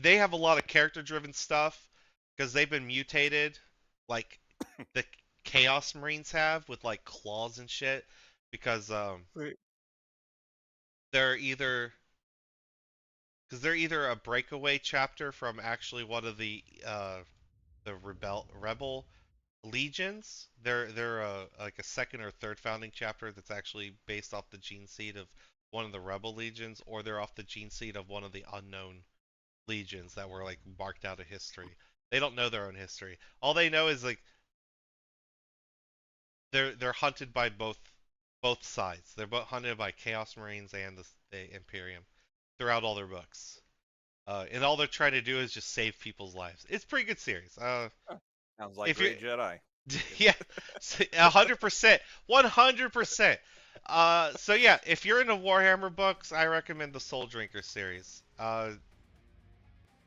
[SPEAKER 1] they have a lot of character-driven stuff because they've been mutated, like the Chaos Marines have with like claws and shit. Because
[SPEAKER 5] Wait.
[SPEAKER 1] they're either they're either a breakaway chapter from actually one of the rebel legions. They're like a second or third founding chapter that's actually based off the gene seed of one of the rebel legions, or they're off the gene seed of one of the unknown legions that were like marked out of history. They don't know their own history. All they know is like they're hunted by both sides. They're both hunted by Chaos Marines and the Imperium throughout all their books. And all they're trying to do is just save people's lives. It's a pretty good series.
[SPEAKER 5] Huh. Sounds like
[SPEAKER 1] If you
[SPEAKER 5] Great Jedi.
[SPEAKER 1] yeah, 100%, 100%. So yeah, if you're into Warhammer books, I recommend the Soul Drinker series.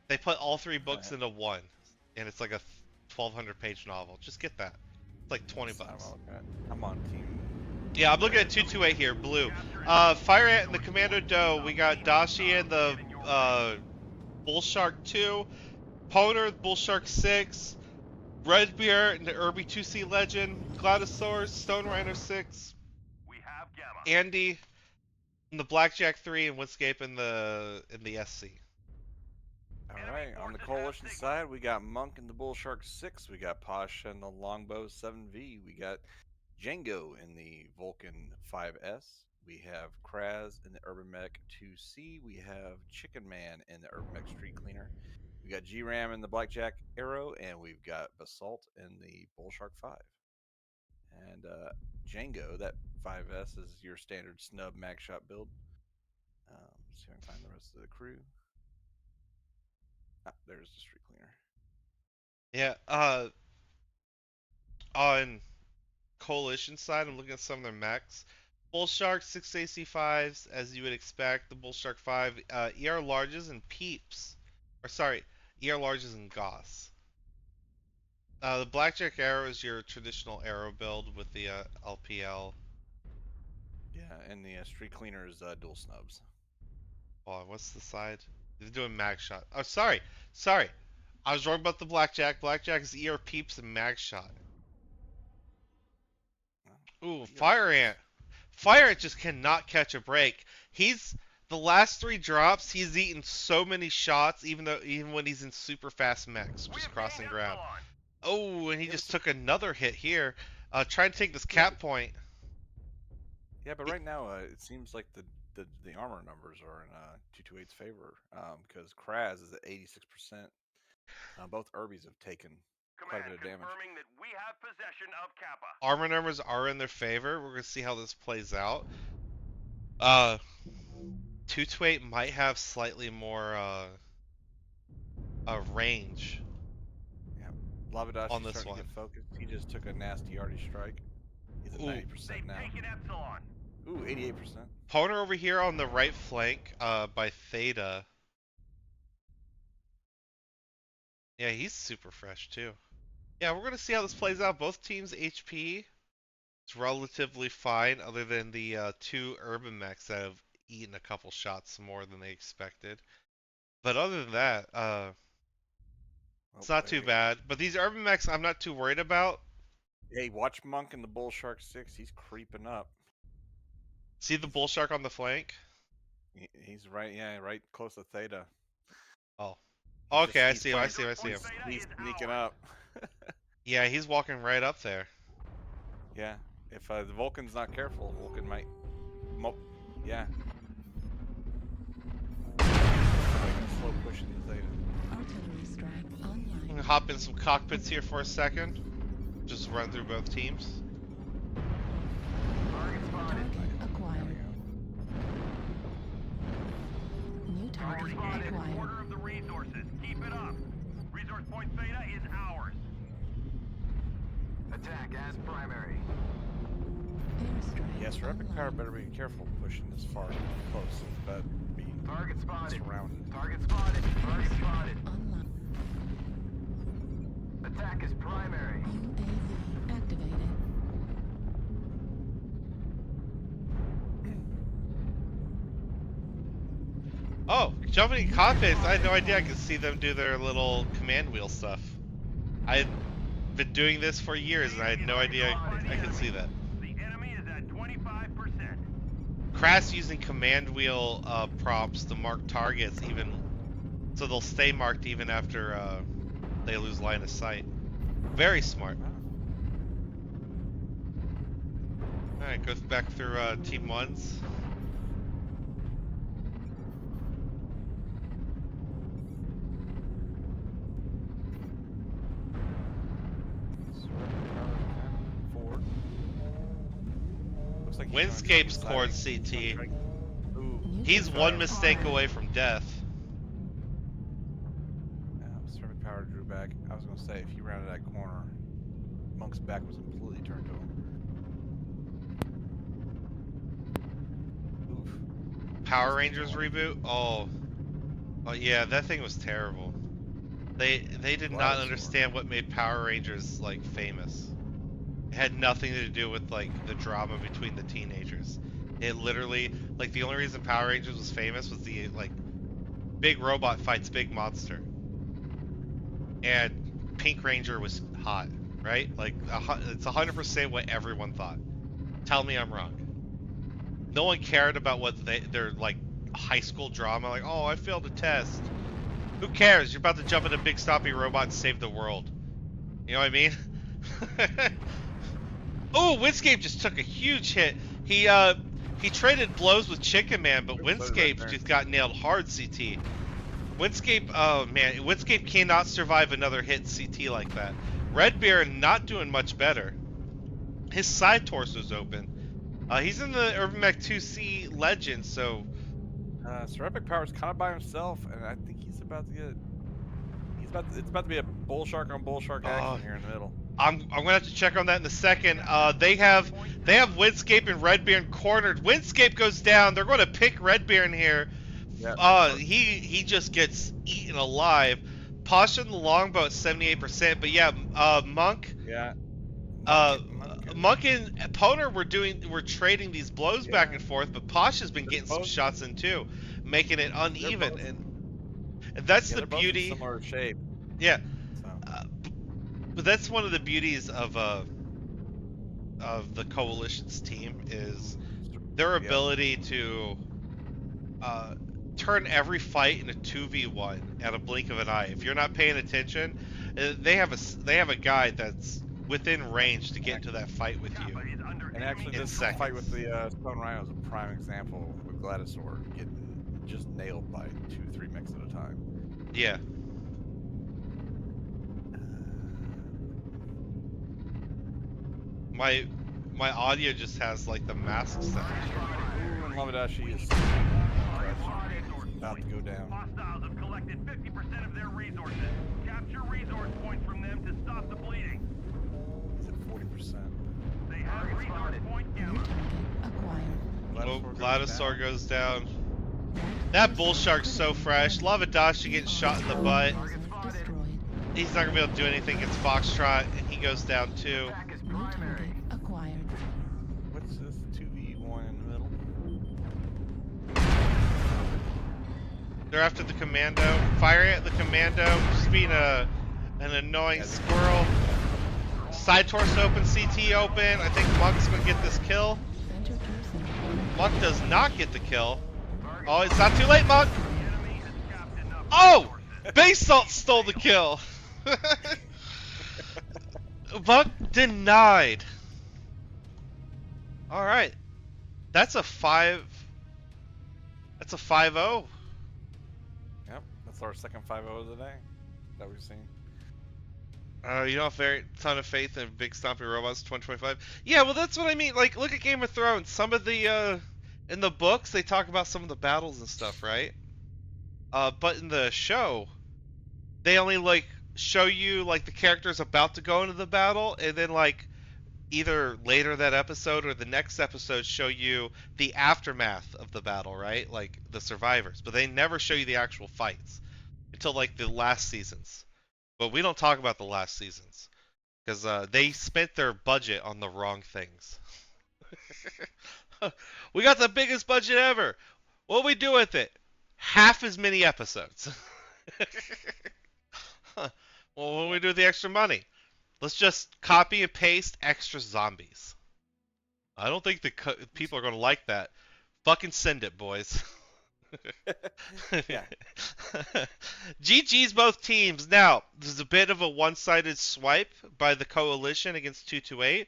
[SPEAKER 1] They put all three books into one, and it's like a 1,200 page novel. Just get that. It's like 20 bucks.
[SPEAKER 5] I'm on team.
[SPEAKER 1] Yeah, I'm looking at
[SPEAKER 5] Warhammer.
[SPEAKER 1] 228 here, blue. Fire Ant and the Commando Doe. We got Dashi and the Bull Shark 2, Poner, Bull Shark 6, Redbeard and the Irby 2C Legend, Gladisaurus, Stone Rider 6,
[SPEAKER 3] We have Gamma.
[SPEAKER 1] Andy, and the Blackjack 3, and Windscape in the SC.
[SPEAKER 5] All right, on the coalition side, we got Monk and the Bull Shark 6. We got Pasha and the Longbow 7V. We got Django in the Vulcan 5S. We have Kraz in the Urban Mech 2C. We have Chicken Man in the Urban Mech Street Cleaner. We got G-Ram in the Blackjack Arrow, and we've got Basalt in the Bull Shark 5. And Django, that 5S is your standard snub mag shot build. See if I can find the rest of the crew. Ah, there's the Street Cleaner.
[SPEAKER 1] Yeah. On coalition side, I'm looking at some of their mechs. Bull Shark 6 AC5s, as you would expect. The Bull Shark 5 ER larges and peeps, or sorry, ER larges and Goss. The Blackjack Arrow is your traditional arrow build with the LPL.
[SPEAKER 5] Yeah, and the Street Cleaner is dual snubs.
[SPEAKER 1] Oh, what's the side? They're doing mag shot. Oh, sorry. I was wrong about the Blackjack. Blackjack is ER peeps and mag shot. Ooh, Fire Ant. Fire Ant just cannot catch a break. He's the last 3 drops. He's eaten so many shots, even when he's in super fast mechs, just crossing ground. Oh, and he just took another hit here. Trying to take this cap point.
[SPEAKER 5] Yeah, but right now it seems like the armor numbers are in 228's favor because Kraz is at 86%. Both Urbies have taken quite a bit of damage.
[SPEAKER 3] Confirming that we have possession of Kappa.
[SPEAKER 1] Armor numbers are in their favor. We're gonna see how this plays out. 228 might have slightly more range.
[SPEAKER 5] Yeah, Lavadashi
[SPEAKER 1] on this
[SPEAKER 5] starting
[SPEAKER 1] one.
[SPEAKER 5] to get focused. He just took a nasty arty strike. He's at 90% now.
[SPEAKER 3] Taken Epsilon.
[SPEAKER 5] Ooh, 88%.
[SPEAKER 1] Poner over here on the right flank by Theta. Yeah, he's super fresh too. Yeah, we're gonna see how this plays out. Both teams' HP is relatively fine, other than the 2 urban mechs that have eaten a couple shots more than they expected. But other than that, it's not too bad. But these urban mechs, I'm not too worried about.
[SPEAKER 5] Hey, watch Monk and the Bull Shark 6. He's creeping up.
[SPEAKER 1] See the bull shark on the flank?
[SPEAKER 5] He's right, yeah, right close to Theta.
[SPEAKER 1] Oh. Okay, I see him.
[SPEAKER 5] He's sneaking up.
[SPEAKER 1] Yeah, he's walking right up there.
[SPEAKER 5] Yeah, if the Vulcan's not careful, Vulcan might. Yeah. Slow pushing the Theta.
[SPEAKER 6] Artillery strike
[SPEAKER 1] I'm
[SPEAKER 6] online.
[SPEAKER 1] gonna hop in some cockpits here for a second. Just run through both teams.
[SPEAKER 6] Target acquired. New target
[SPEAKER 3] Spotted
[SPEAKER 6] acquired.
[SPEAKER 3] quarter of the resources. Keep it up. Resource point Theta is ours. Attack as primary.
[SPEAKER 6] Airstrike
[SPEAKER 5] Yes, our epic power
[SPEAKER 6] online.
[SPEAKER 5] better be careful pushing this far close. But be
[SPEAKER 3] Target spotted.
[SPEAKER 5] surrounded.
[SPEAKER 3] Target spotted. Target spotted.
[SPEAKER 6] Online.
[SPEAKER 3] Attack is primary.
[SPEAKER 6] UAV activated.
[SPEAKER 1] Oh, jumping in cockpits. I had no idea I could see them do their little command wheel stuff. I've been doing this for years and I had no idea I could see that.
[SPEAKER 3] The enemy is at 25%.
[SPEAKER 1] Crass using command wheel prompts to mark targets, even so they'll stay marked even after they lose line of sight. Very smart. Alright, goes back through Team 1's.
[SPEAKER 5] Forward. Looks like
[SPEAKER 1] Windscape's cord CT.
[SPEAKER 5] Ooh.
[SPEAKER 6] New
[SPEAKER 1] He's
[SPEAKER 6] target
[SPEAKER 1] one mistake
[SPEAKER 6] acquired.
[SPEAKER 1] away from death.
[SPEAKER 5] Servant power drew back. I was gonna say if he rounded that corner, Monk's back was completely turned to him. Oof.
[SPEAKER 1] Power Rangers reboot? Oh yeah, that thing was terrible. They did not understand what made Power Rangers like famous. It had nothing to do with like the drama between the teenagers. It literally, like, the only reason Power Rangers was famous was the like big robot fights big monster, and Pink Ranger was hot, right? Like it's 100% what everyone thought. Tell me I'm wrong. No one cared about what their like high school drama, like, oh, I failed a test. Who cares? You're about to jump in a big stompy robot and save the world. You know what I mean? Oh, Windscape just took a huge hit. He traded blows with Chicken Man, but
[SPEAKER 5] Oops, sorry, Red
[SPEAKER 1] Windscape
[SPEAKER 5] Baron.
[SPEAKER 1] just got nailed hard CT. Windscape, oh man, Windscape cannot survive another hit CT like that. Red Baron not doing much better. His side torso's open. He's in the Urban Mech 2C Legend, so
[SPEAKER 5] Ceramic Power's kind of by himself, and I think he's about to get. It's about to be a bull shark on bull shark action here in the middle.
[SPEAKER 1] I'm gonna have to check on that in a second. They have Windscape and Red Baron cornered. Windscape goes down. They're going to pick Red Baron here.
[SPEAKER 5] Yep.
[SPEAKER 1] He just gets eaten alive. Pasha in the longbow at 78%, but yeah, Monk.
[SPEAKER 5] Yeah.
[SPEAKER 1] Monk and Poner were trading these blows back and forth, but Pasha's been getting some
[SPEAKER 5] both-
[SPEAKER 1] shots in too, making it uneven,
[SPEAKER 5] both-
[SPEAKER 1] and that's
[SPEAKER 5] Yeah,
[SPEAKER 1] the
[SPEAKER 5] they're both in
[SPEAKER 1] beauty.
[SPEAKER 5] similar shape.
[SPEAKER 1] Yeah,
[SPEAKER 5] So.
[SPEAKER 1] but that's one of the beauties of the coalition's team is their ability to turn every fight into 2v1 at a blink of an eye. If you're not paying attention, they have a guy that's within range to get into that fight with you.
[SPEAKER 5] And actually,
[SPEAKER 1] in
[SPEAKER 5] this
[SPEAKER 1] seconds.
[SPEAKER 5] fight with the Stone Rhino is a prime example with Gladisaur getting just nailed by 2-3 mechs at a time.
[SPEAKER 1] Yeah. My audio just has like the mask sound.
[SPEAKER 5] Ooh, and Lamadashi is about to go down.
[SPEAKER 3] Hostiles have collected 50% of their resources. Capture resource points from them to stop the bleeding.
[SPEAKER 5] He's at 40%.
[SPEAKER 3] They have resource point
[SPEAKER 6] New
[SPEAKER 3] gamma.
[SPEAKER 6] target acquired.
[SPEAKER 1] Oh, Gladisaur goes down.
[SPEAKER 6] Light
[SPEAKER 1] That bull shark's so fresh. Lavadashi getting shot in the butt.
[SPEAKER 6] Target destroyed.
[SPEAKER 1] He's not gonna be able to do anything against Foxtrot, and he goes down too.
[SPEAKER 6] New target acquired.
[SPEAKER 5] What's this 2v1 in the middle?
[SPEAKER 1] They're after the commando. Firing at the commando. Just being an annoying squirrel. Side torso open, CT open. I think Monk's gonna get this kill.
[SPEAKER 6] Center torso.
[SPEAKER 1] Monk does not get the kill. Oh, it's not too late, Monk. Oh! Base Salt stole the kill. Monk denied. All right, that's a 5. That's a 5-0.
[SPEAKER 5] Yep, that's our second 5-0 of the day that we've seen.
[SPEAKER 1] You don't have very ton of faith in Big Stompy Robots 2025. Yeah, well, that's what I mean. Like, look at Game of Thrones. Some of the in the books they talk about some of the battles and stuff, right? But in the show, they only like show you like the characters about to go into the battle, and then like either later that episode or the next episode show you the aftermath of the battle, right? Like the survivors. But they never show you the actual fights until like the last seasons. But we don't talk about the last seasons because they spent their budget on the wrong things. We got the biggest budget ever. What do we do with it? Half as many episodes. Well, what do we do with the extra money? Let's just copy and paste extra zombies. I don't think the people are going to like that. Fucking send it, boys.
[SPEAKER 5] Yeah.
[SPEAKER 1] GG's both teams. Now, there's a bit of a one-sided swipe by the coalition against 228.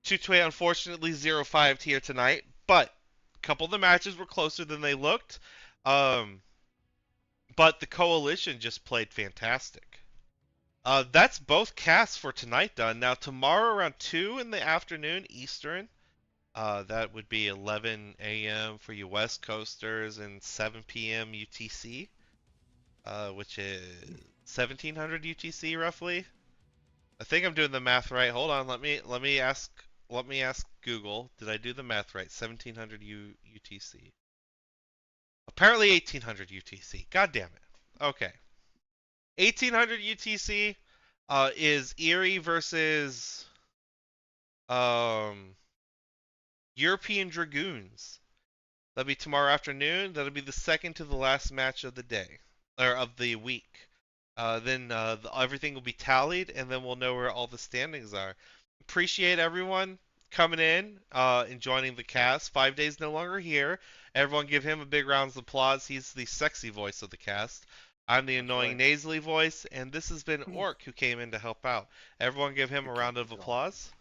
[SPEAKER 1] 228 unfortunately 0-5'd here tonight, but a couple of the matches were closer than they looked. But the coalition just played fantastic. That's both casts for tonight done. Now, tomorrow around 2 in the afternoon Eastern, that would be 11 a.m. for you West Coasters and 7 p.m. UTC, which is 1700 UTC roughly. I think I'm doing the math right. Hold on, let me ask Google. Did I do the math right? 1700 UTC. Apparently 1800 UTC. God damn it. Okay. 1800 UTC is EYRI versus European Dragoons. That'll be tomorrow afternoon. That'll be the second to the last match of the day or of the week. Then everything will be tallied, and then we'll know where all the standings are. Appreciate everyone coming in and joining the cast. 5 days no longer here. Everyone give him a big round of applause. He's the sexy voice of the cast. I'm the
[SPEAKER 5] That's
[SPEAKER 1] annoying
[SPEAKER 5] right.
[SPEAKER 1] nasally voice, and this has been Orc who came in to help out. Everyone give him a round of applause.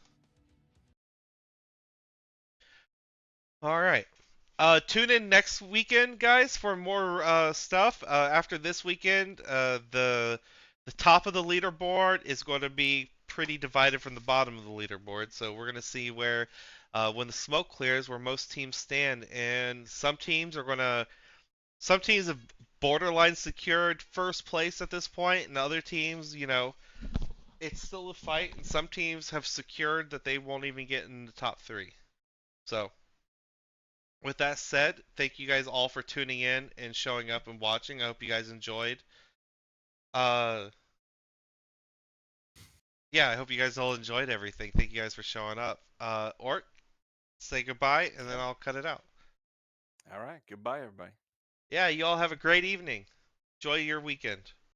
[SPEAKER 1] All right. Tune in next weekend, guys, for more stuff. After this weekend, the top of the leaderboard is going to be pretty divided from the bottom of the leaderboard. So we're going to see where, when the smoke clears, where most teams stand, and some teams have borderline secured first place at this point, and other teams, it's still a fight, and some teams have secured that they won't even get in the top three. So. With that said, thank you guys all for tuning in and showing up and watching. I hope you guys enjoyed. Uh, yeah, I hope you guys all enjoyed everything. Thank you guys for showing up. Ort, say goodbye, and then I'll cut it out.
[SPEAKER 5] All right. Goodbye, everybody.
[SPEAKER 1] Yeah, you all have a great evening. Enjoy your weekend.